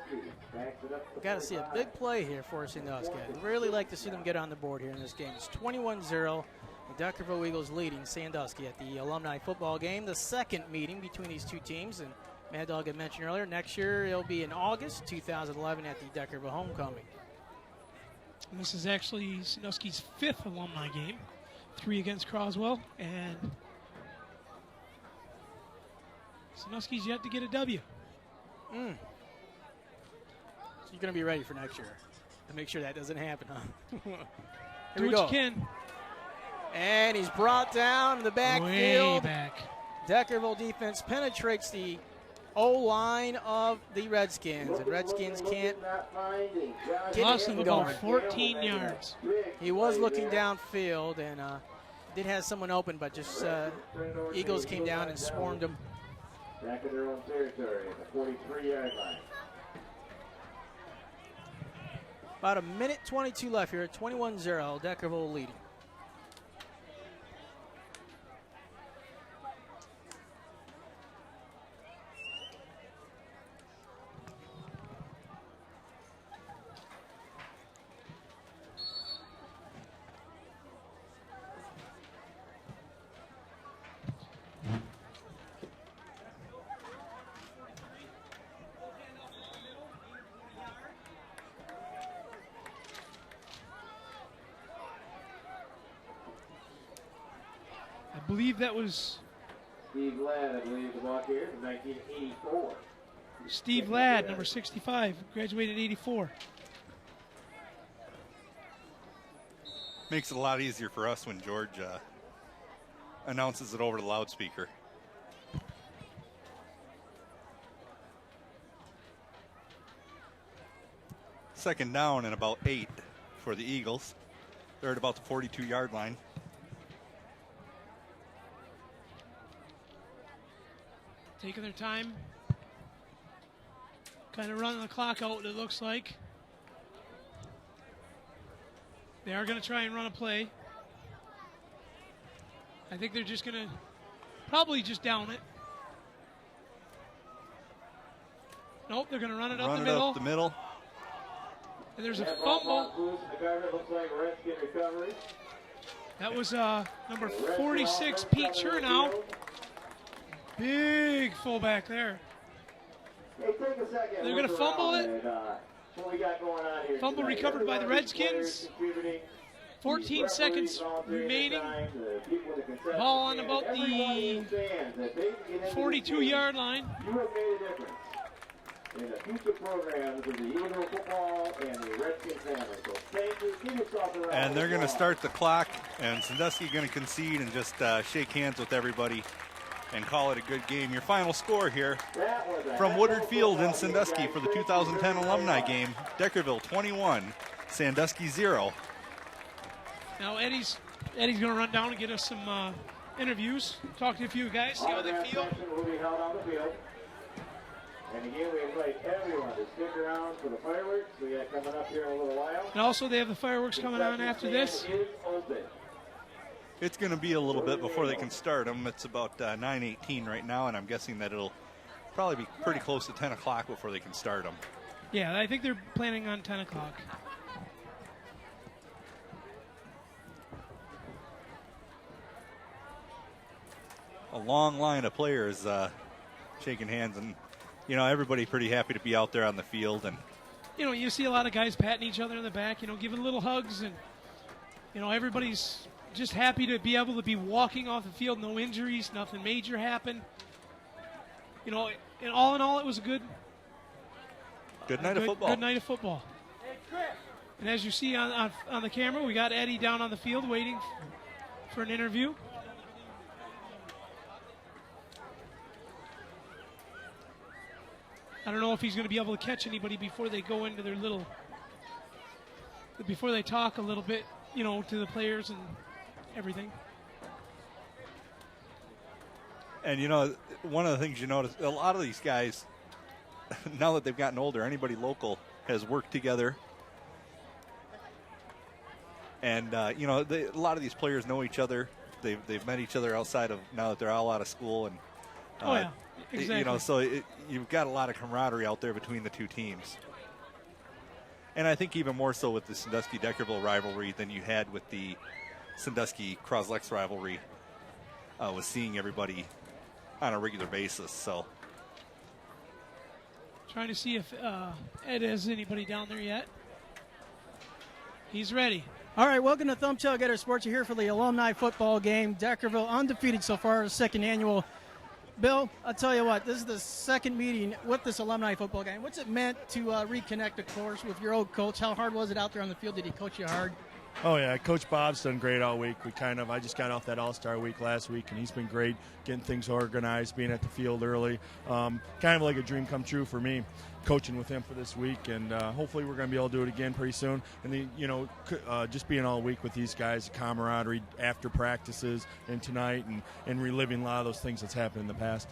C: We've got to see a big play here for Sandusky. I'd really like to see them get on the board here in this game. It's 21-0. The Deckerville Eagles leading Sandusky at the Alumni football game, the second meeting between these two teams. And Mad Dog had mentioned earlier, next year it'll be in August 2011 at the Deckerville homecoming.
D: And this is actually Sandusky's 5th alumni game, 3 against Croswell, and Sandusky's yet to get a W.
C: So you're going to be ready for next year to make sure that doesn't happen, huh? Here
D: Do
C: we
D: what
C: go.
D: you can.
C: And he's brought down in the backfield.
D: Way back.
C: Deckerville defense penetrates the O-line of the Redskins, and Redskins can't get
D: Loss of
C: anything
D: about
C: going.
D: 14 yards.
C: He was looking downfield and did have someone open, but just Eagles came down and swarmed him.
A: Back in their own territory, at the 43-yard line.
C: About a minute 22 left here, 21-0, Deckerville leading.
D: I believe that was
A: Steve Ladd, I believe, the walk here from 1984.
D: Steve Ladd, number 65, graduated in 84.
B: Makes it a lot easier for us when George announces it over the loudspeaker. Second down and about 8 for the Eagles. They're at about the 42-yard line.
D: Taking their time. Kind of running the clock out, it looks like. They are going to try and run a play. I think they're just going to probably just down it. Nope, they're going to run it up the middle.
B: Run it up the middle.
D: And there's a fumble.
A: Looks like Redskin recovery.
D: That was number 46, Pete Chernow. Big fullback there.
A: Hey, take a second.
D: They're going to fumble it.
A: What we got going on here
D: Fumble
A: tonight.
D: recovered by the Redskins. 14 seconds
A: Volunteering
D: remaining.
A: time, the people in the concession
D: Ball on
A: stand.
D: about the
A: Everyone understands that they can get into this
D: 42-yard line.
A: game. You have made a difference in the future programs of the Eagle football and the Redskin family. So thank you. Give yourself a round
B: And they're
A: of
B: going to
A: applause.
B: start the clock, and Sandusky going to concede and just shake hands with everybody and call it a good game. Your final score here
A: That was a
B: from
A: heck
B: Woodard
A: of a
B: Field in
A: football
B: Sandusky
A: game,
B: for the
A: guys.
B: 2010 alumni game. Deckerville 21, Sandusky 0.
D: Now Eddie's going to run down and get us some interviews, talk to a few guys, see how they
A: Autograph
D: feel.
A: section will be held on the field. And again, we invite everyone to stick around for the fireworks we got coming up here in a little while.
D: And also they have the fireworks coming on after this.
A: Stand is open.
B: It's going to be a little bit before they can start them. It's about 9:18 right now, and I'm guessing that it'll probably be pretty close to 10 o'clock before they can start them.
D: Yeah, I think they're planning on 10 o'clock.
B: A long line of players shaking hands, and you know, everybody pretty happy to be out there on the field. And
D: You know, you see a lot of guys patting each other in the back, you know, giving little hugs, and, you know, everybody's just happy to be able to be walking off the field, no injuries, nothing major happened. You know, and all in all, it was a good
B: night of football.
D: Good night of football. And as you see on the camera, we got Eddie down on the field waiting for an interview. I don't know if he's going to be able to catch anybody before they go into their before they talk a little bit, you know, to the players and everything.
B: And, you know, one of the things you notice, a lot of these guys, now that they've gotten older, anybody local has worked together. And, you know, a lot of these players know each other. They've met each other outside of, now that they're all out of school. And,
D: oh, yeah, exactly.
B: You know, so you've got a lot of camaraderie out there between the two teams. And I think even more so with the Sandusky-Deckerville rivalry than you had with the Sandusky-Croslex rivalry, was seeing everybody on a regular basis. So,
D: trying to see if Ed has anybody down there yet. He's ready.
E: All right, welcome to Thumb Tailgater Sports. You're here for the alumni football game. Deckerville undefeated so far, second annual. Bill, I'll tell you what, this is the second meeting with this alumni football game. What's it meant to reconnect, of course, with your old coach? How hard was it out there on the field? Did he coach you hard?
H: Oh, yeah. Coach Bob's done great all week. I just got off that All-Star week last week, and he's been great getting things organized, being at the field early. Kind of like a dream come true for me, coaching with him for this week, and hopefully we're going to be able to do it again pretty soon. And, just being all week with these guys, the camaraderie after practices and tonight, and reliving a lot of those things that's happened in the past.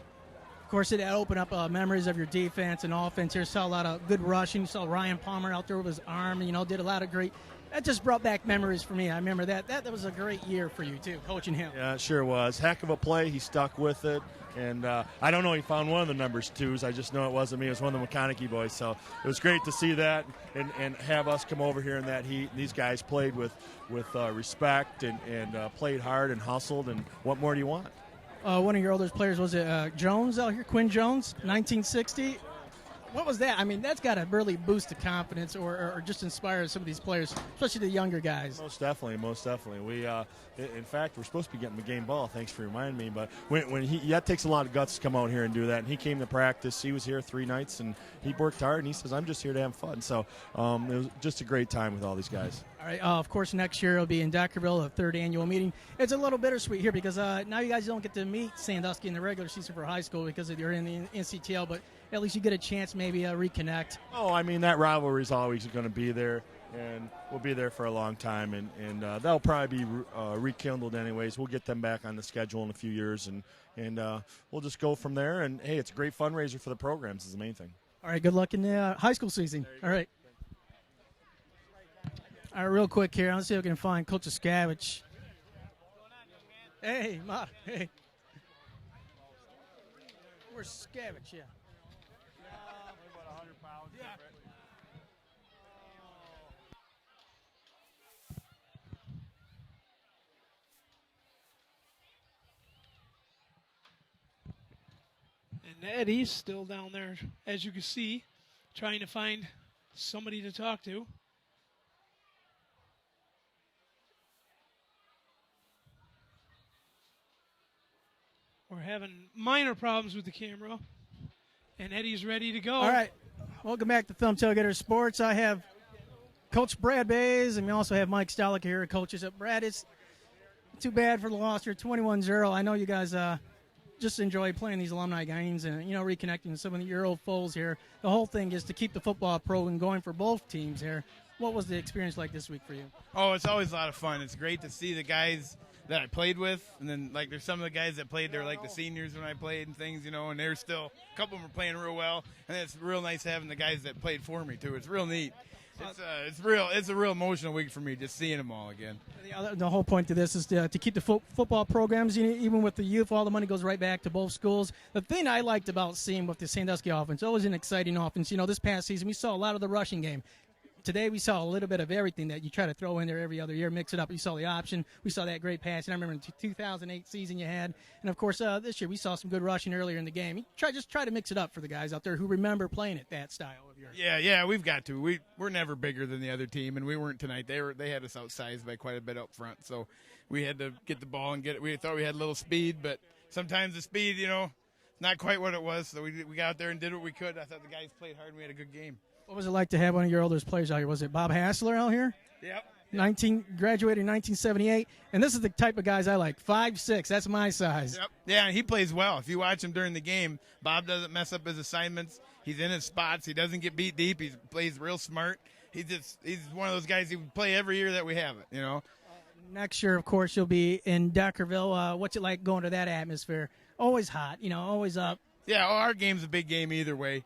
E: Of course, it opened up memories of your defense and offense here. Saw a lot of good rushing. You saw Ryan Palmer out there with his arm, did a lot of great. That just brought back memories for me. I remember that. That was a great year for you, too, coaching him.
H: Yeah, it sure was. Heck of a play. He stuck with it. And I don't know, he found one of the numbers twos. I just know it wasn't me. It was one of the McConaughey boys. So it was great to see that and have us come over here in that heat. And these guys played with respect and played hard and hustled. And what more do you want?
E: One of your oldest players, was it Jones out here, Quinn Jones, 1960? What was that? I mean, that's got to really boost the confidence or just inspire some of these players, especially the younger guys.
H: Most definitely. We, in fact, we're supposed to be getting the game ball. Thanks for reminding me. But that takes a lot of guts to come out here and do that. And he came to practice. He was here 3 nights, and he worked hard. And he says, "I'm just here to have fun." So it was just a great time with all these guys.
E: All right. Of course, next year it'll be in Deckerville, the 3rd annual meeting. It's a little bittersweet here because now you guys don't get to meet Sandusky in the regular season for high school because you're in the NCTL, but at least you get a chance maybe reconnect.
H: Oh, I mean, that rivalry is always going to be there, and we'll be there for a long time, and that'll probably be rekindled anyways. We'll get them back on the schedule in a few years, and we'll just go from there. And, hey, it's a great fundraiser for the programs is the main thing.
E: All right, good luck in the high school season. All right. All right, real quick here. Let's see if we can find Coach Scavich. Hey, Ma. Hey. Where's Scavich? Yeah.
I: About 100 pounds. Yeah.
D: And Eddie's still down there, as you can see, trying to find somebody to talk to. We're having minor problems with the camera, and Eddie's ready to go.
E: All right. Welcome back to Thumb Tailgater Sports. I have Coach Brad Bays, and we also have Mike Stalick here, coaches. Brad, it's too bad for the loss here, 21-0. I know you guys just enjoy playing these alumni games and, reconnecting with some of your old foes here. The whole thing is to keep the football program going for both teams here. What was the experience like this week for you?
I: Oh, it's always a lot of fun. It's great to see the guys that I played with, and then there's some of the guys that played, they're like the seniors when I played and things, and they're still, a couple of them are playing real well, and it's real nice having the guys that played for me too. It's real neat. It's a real emotional week for me just seeing them all again.
E: The whole point to this is to keep the football programs, even with the youth, all the money goes right back to both schools. The thing I liked about seeing with the Sandusky offense, always an exciting offense. This past season we saw a lot of the rushing game. today we saw a little bit of everything that you try to throw in there every other year, mix it up. You saw the option. We saw that great pass. And I remember in the 2008 season you had. And, of course, this year we saw some good rushing earlier in the game. You just try to mix it up for the guys out there who remember playing it that style of yours.
I: Yeah, we've got to. We're never bigger than the other team, and we weren't tonight. They had us outsized by quite a bit up front, so we had to get the ball and get it. We thought we had a little speed, but sometimes the speed, not quite what it was. So we got out there and did what we could. I thought the guys played hard and we had a good game.
E: What was it like to have one of your oldest players out here? Was it Bob Hassler out here?
I: Yep.
E: Graduated in 1978, and this is the type of guys I like. 5'6", that's my size.
I: Yep. Yeah, and he plays well. If you watch him during the game, Bob doesn't mess up his assignments. He's in his spots. He doesn't get beat deep. He plays real smart. He's one of those guys who play every year that we have it.
E: Next year, of course, you'll be in Deckerville. What's it like going to that atmosphere? Always hot, always up.
I: Yeah, our game's a big game either way.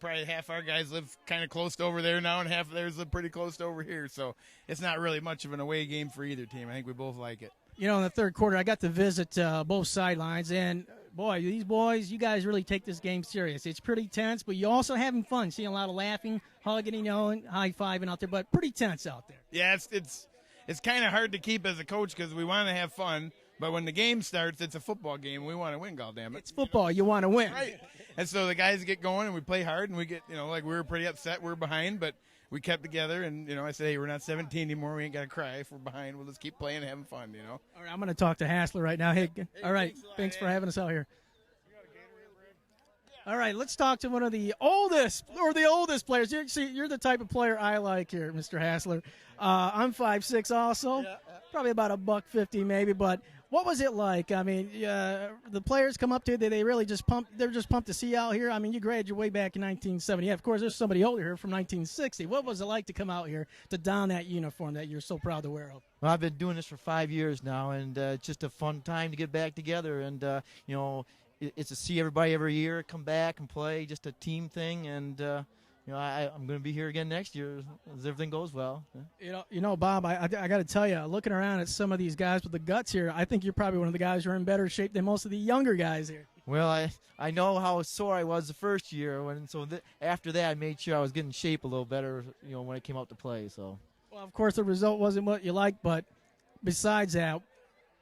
I: Probably half our guys live kind of close to over there now, and half of theirs live pretty close to over here. So it's not really much of an away game for either team. I think we both like it.
E: In the third quarter, I got to visit both sidelines, and boy, these boys, you guys really take this game serious. It's pretty tense, but you're also having fun, seeing a lot of laughing, hugging, and high-fiving out there, but pretty tense out there.
I: Yeah, it's kind of hard to keep as a coach because we want to have fun. But when the game starts, it's a football game. We want to win, goddammit.
E: It's football. You want to win.
I: Right. And so the guys get going, and we play hard, and we get, we were pretty upset. We were behind, but we kept together. And, I said, hey, we're not 17 anymore. We ain't got to cry if we're behind. We'll just keep playing and having fun,
E: All right, I'm going to talk to Hassler right now. Hey, all right, thanks for having us out here. All right, let's talk to one of the oldest players. You're the type of player I like here, Mr. Hassler. I'm 5'6" also, probably about $150 maybe, but what was it like? I mean, the players come up to you, they really just pumped. They're just pumped to see you out here. I mean, you graduated way back in 1970. Yeah, of course, there's somebody older here from 1960. What was it like to come out here to don that uniform that you're so proud to wear?
J: Well, I've been doing this for 5 years now, and it's just a fun time to get back together. And it's to see everybody every year come back and play, just a team thing. And I'm going to be here again next year as everything goes well.
E: Bob, I got to tell you, looking around at some of these guys with the guts here, I think you're probably one of the guys who are in better shape than most of the younger guys here.
J: Well, I know how sore I was the first year, after that I made sure I was getting in shape a little better, when I came out to play. So.
E: Well, of course, the result wasn't what you liked, but besides that,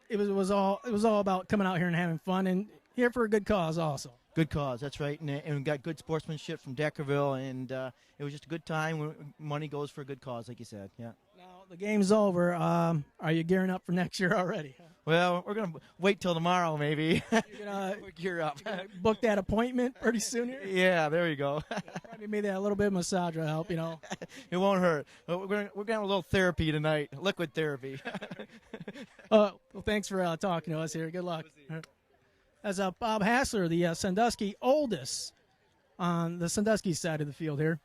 E: it was all about coming out here and having fun, and here for a good cause also.
J: Good cause, that's right, and we got good sportsmanship from Deckerville, and it was just a good time. Money goes for a good cause, like you said. Yeah.
E: Now the game's over. Are you gearing up for next year already?
J: Well, we're gonna wait till tomorrow, maybe.
E: You're gonna
J: gear up.
E: Book that appointment pretty soon here.
J: Yeah, there you go.
E: Probably maybe a little bit of massage will help.
J: It won't hurt. We're gonna have a little therapy tonight, liquid therapy.
E: Well, thanks for talking to us here. Good luck. As Bob Hassler, the Sandusky oldest on the Sandusky side of the field here.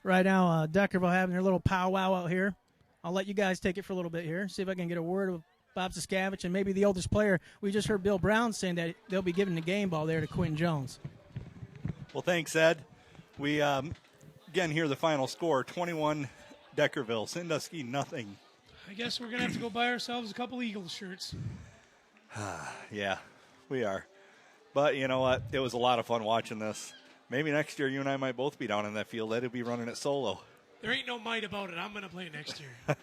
E: Right now, Deckerville having their little powwow out here. I'll let you guys take it for a little bit here, see if I can get a word with Bob Siskavich and maybe the oldest player. We just heard Bill Brown saying that they'll be giving the game ball there to Quinn Jones.
B: Well, thanks, Ed. We, again, hear the final score, 21 Deckerville, Sandusky nothing.
D: I guess we're going to have to go buy ourselves a couple Eagles shirts.
B: Yeah. We are. But you know what? It was a lot of fun watching this. Maybe next year you and I might both be down in that field. Ed'll be running it solo.
D: There ain't no might about it. I'm going to play next year.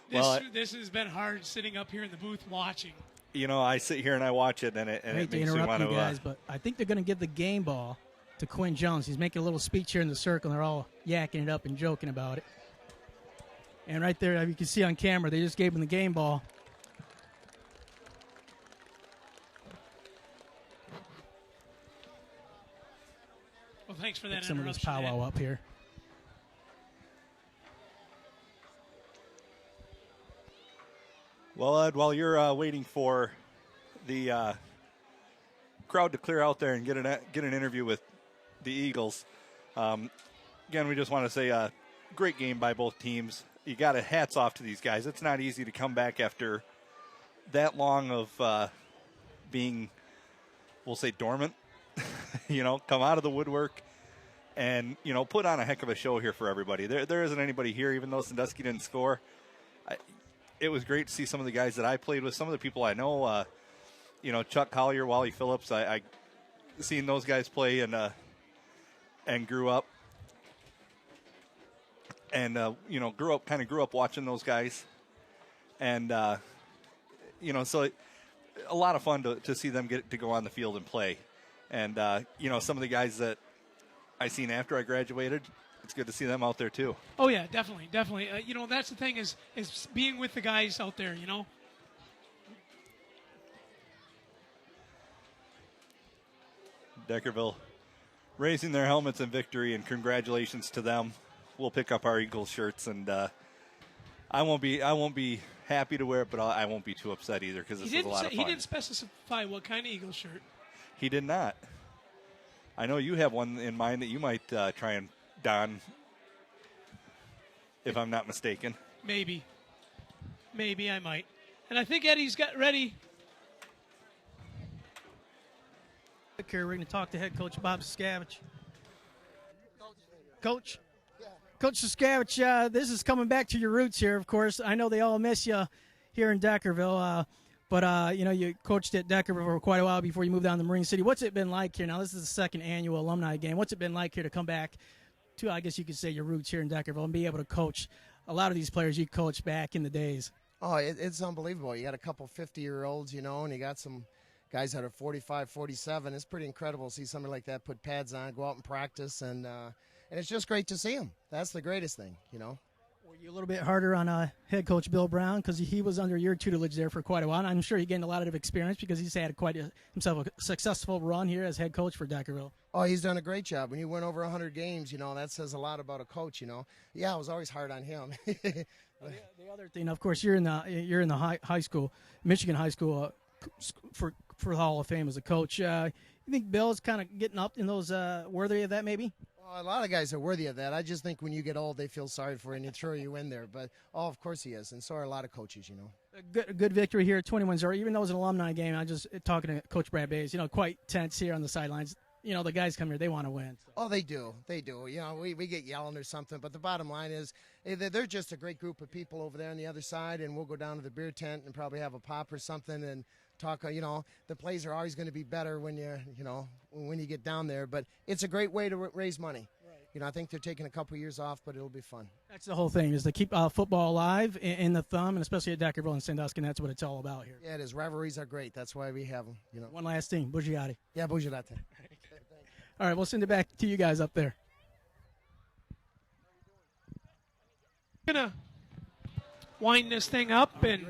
D: This has been hard sitting up here in the booth watching.
B: I sit here and I watch it, and it makes me want to.
E: Guys, but I think they're going to give the game ball to Quinn Jones. He's making a little speech here in the circle, and they're all yakking it up and joking about it. And right there, you can see on camera, they just gave him the game ball.
D: Well, thanks for that
E: some of this
D: interruption,
E: powwow
D: Ed.
E: up here.
B: Well, Ed, while you're waiting for the crowd to clear out there and get an interview with the Eagles, again, we just want to say great game by both teams. You got a hats off to these guys. It's not easy to come back after that long of being, we'll say, dormant. Come out of the woodwork and, put on a heck of a show here for everybody. There isn't anybody here, even though Sandusky didn't score. It was great to see some of the guys that I played with, some of the people I know, Chuck Collier, Wally Phillips. I seen those guys play and grew up. and grew up watching those guys, and so a lot of fun to see them get to go on the field and play, and some of the guys that I seen after I graduated, it's good to see them out there too.
D: Oh yeah, definitely. That's the thing is being with the guys out there.
B: Deckerville raising their helmets in victory, and congratulations to them. We'll pick up our Eagles shirts, and I won't be happy to wear it, but I won't be too upset either because this was a lot of fun.
D: He didn't specify what kind of Eagles shirt.
B: He did not. I know you have one in mind that you might try and don, if I'm not mistaken.
D: Maybe I might. And I think Eddie's got ready.
E: We're going to talk to head coach Bob Saskavich. Coach Saskavich, this is coming back to your roots here, of course. I know they all miss you here in Deckerville, but you coached at Deckerville for quite a while before you moved down to Marine City. What's it been like here? Now, this is the second annual alumni game. What's it been like here to come back to, I guess you could say, your roots here in Deckerville and be able to coach a lot of these players you coached back in the days?
K: Oh, it's unbelievable. You got a couple 50-year-olds, and you got some guys that are 45, 47. It's pretty incredible to see somebody like that put pads on, go out and practice, and it's just great to see them. That's the greatest thing,
E: Were you a little bit harder on head coach Bill Brown because he was under your tutelage there for quite a while? And I'm sure he gained a lot of experience because he's had himself a successful run here as head coach for Deckerville.
K: Oh, he's done a great job. When you win over 100 games, that says a lot about a coach, Yeah, I was always hard on him.
E: The other thing, of course, you're in the high school, Michigan high school, for the Hall of Fame as a coach. You think Bill's kind of getting up in those worthy of that maybe?
K: Well, a lot of guys are worthy of that. I just think when you get old, they feel sorry for you and they throw you in there. But, of course he is, and so are a lot of coaches,
E: A good victory here at 21-0. Even though it was an alumni game, I just talking to Coach Brad Bays, quite tense here on the sidelines. The guys come here, they want to win. So.
K: Oh, they do. They do. We get yelling or something, but the bottom line is they're just a great group of people over there on the other side, and we'll go down to the beer tent and probably have a pop or something and talk. The plays are always going to be better when you get down there, but it's a great way to raise money. Right. I think they're taking a couple years off, but it'll be fun.
E: That's the whole thing, is to keep football alive in the Thumb, and especially at Deckerville and Sandusky, and that's what it's all about here.
K: Yeah, it is. Rivalries are great. That's why we have them.
E: One last thing, Bugiati.
K: Yeah, Bugiati.
E: All right, we'll send it back to you guys up there.
D: We're going to wind this thing up and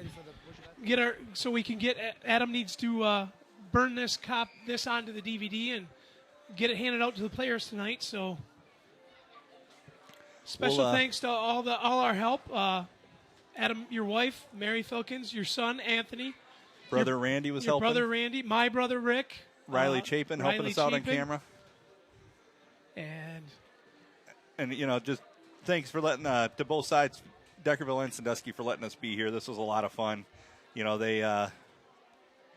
D: so we can get, Adam needs to burn this onto the DVD and get it handed out to the players tonight. So special thanks to all our help. Adam, your wife, Mary Filkins, your son, Anthony.
B: Brother Randy was helping.
D: Your brother Randy, my brother Rick.
B: Riley Chapin helping us out on camera. And just thanks for letting, to both sides, Deckerville and Sandusky, for letting us be here. This was a lot of fun. They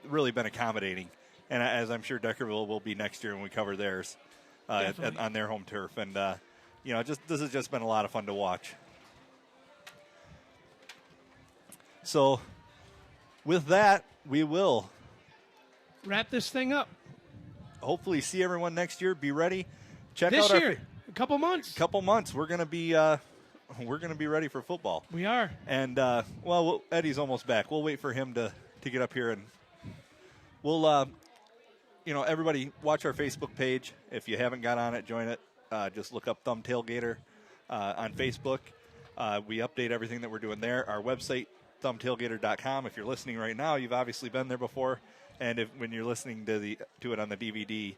B: really been accommodating. And as I'm sure Deckerville will be next year when we cover theirs on their home turf. And, this has just been a lot of fun to watch. So with that, we will
D: wrap this thing up.
B: Hopefully see everyone next year. Be ready. Check
D: this
B: out
D: year. A couple months. We're
B: gonna be ready for football.
D: We are.
B: And Eddie's almost back. We'll wait for him to get up here, and we'll everybody watch our Facebook page. If you haven't got on it, join it. Just look up Thumb Tailgater on Facebook. We update everything that we're doing there. Our website, thumbtailgater.com. If you're listening right now, you've obviously been there before. And when you're listening to it on the DVD,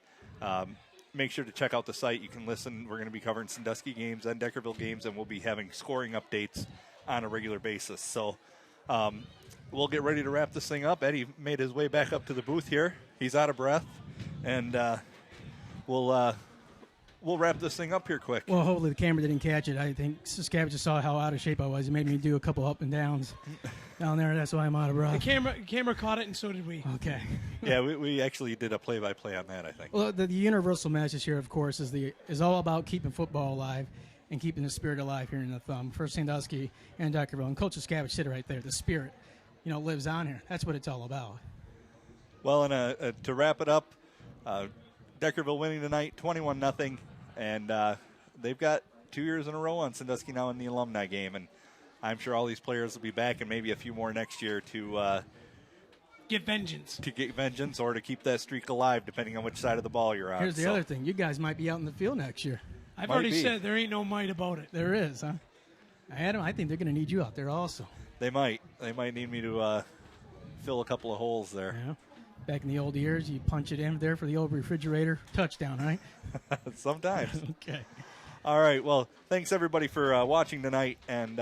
B: make sure to check out the site. You can listen. We're going to be covering Sandusky games and Deckerville games, and we'll be having scoring updates on a regular basis. So we'll get ready to wrap this thing up. Eddie made his way back up to the booth here. He's out of breath, and we'll wrap this thing up here quick.
E: Well, hopefully the camera didn't catch it. I think Saskavich just saw how out of shape I was. He made me do a couple up and downs down there. That's why I'm out of breath.
D: The camera caught it, and so did we.
E: Okay.
B: Yeah, we actually did a play-by-play on that, I think.
E: Well, the universal message here, of course, is all about keeping football alive and keeping the spirit alive here in the Thumb. First Sandusky and Deckerville. And Coach Saskavich said it right there. The spirit, lives on here. That's what it's all about.
B: Well, and to wrap it up, Deckerville winning tonight, 21-0. And they've got 2 years in a row on Sandusky now in the alumni game, and I'm sure all these players will be back, and maybe a few more next year to
D: get vengeance.
B: To get vengeance or to keep that streak alive, depending on which side of the ball you're on.
E: Here's the other thing. You guys might be out in the field next year.
D: I've already said there ain't no might about it.
E: There is, huh? Adam, I think they're going to need you out there also.
B: They might. They might need me to fill a couple of holes there.
E: Yeah. Back in the old years, you punch it in there for the old refrigerator. Touchdown, right?
B: Sometimes.
E: Okay.
B: All right. Well, thanks, everybody, for watching tonight. And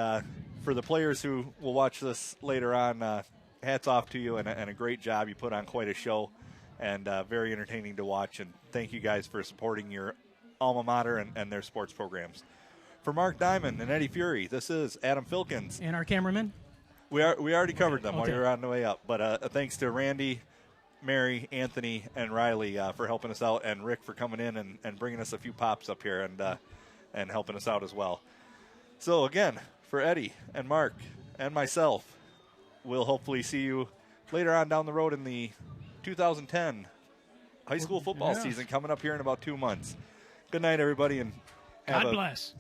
B: for the players who will watch this later on, hats off to you and a great job. You put on quite a show and very entertaining to watch. And thank you guys for supporting your alma mater and their sports programs. For Mark Diamond and Eddie Fury, this is Adam Filkins.
E: And our cameraman?
B: We already covered them while
E: Okay.
B: you were on the way up. But thanks to Randy, Mary, Anthony, and Riley for helping us out, and Rick for coming in and bringing us a few pops up here and helping us out as well. So, again, for Eddie and Mark and myself, we'll hopefully see you later on down the road in the 2010 high school football season coming up here in about 2 months. Good night, everybody, and
D: God bless.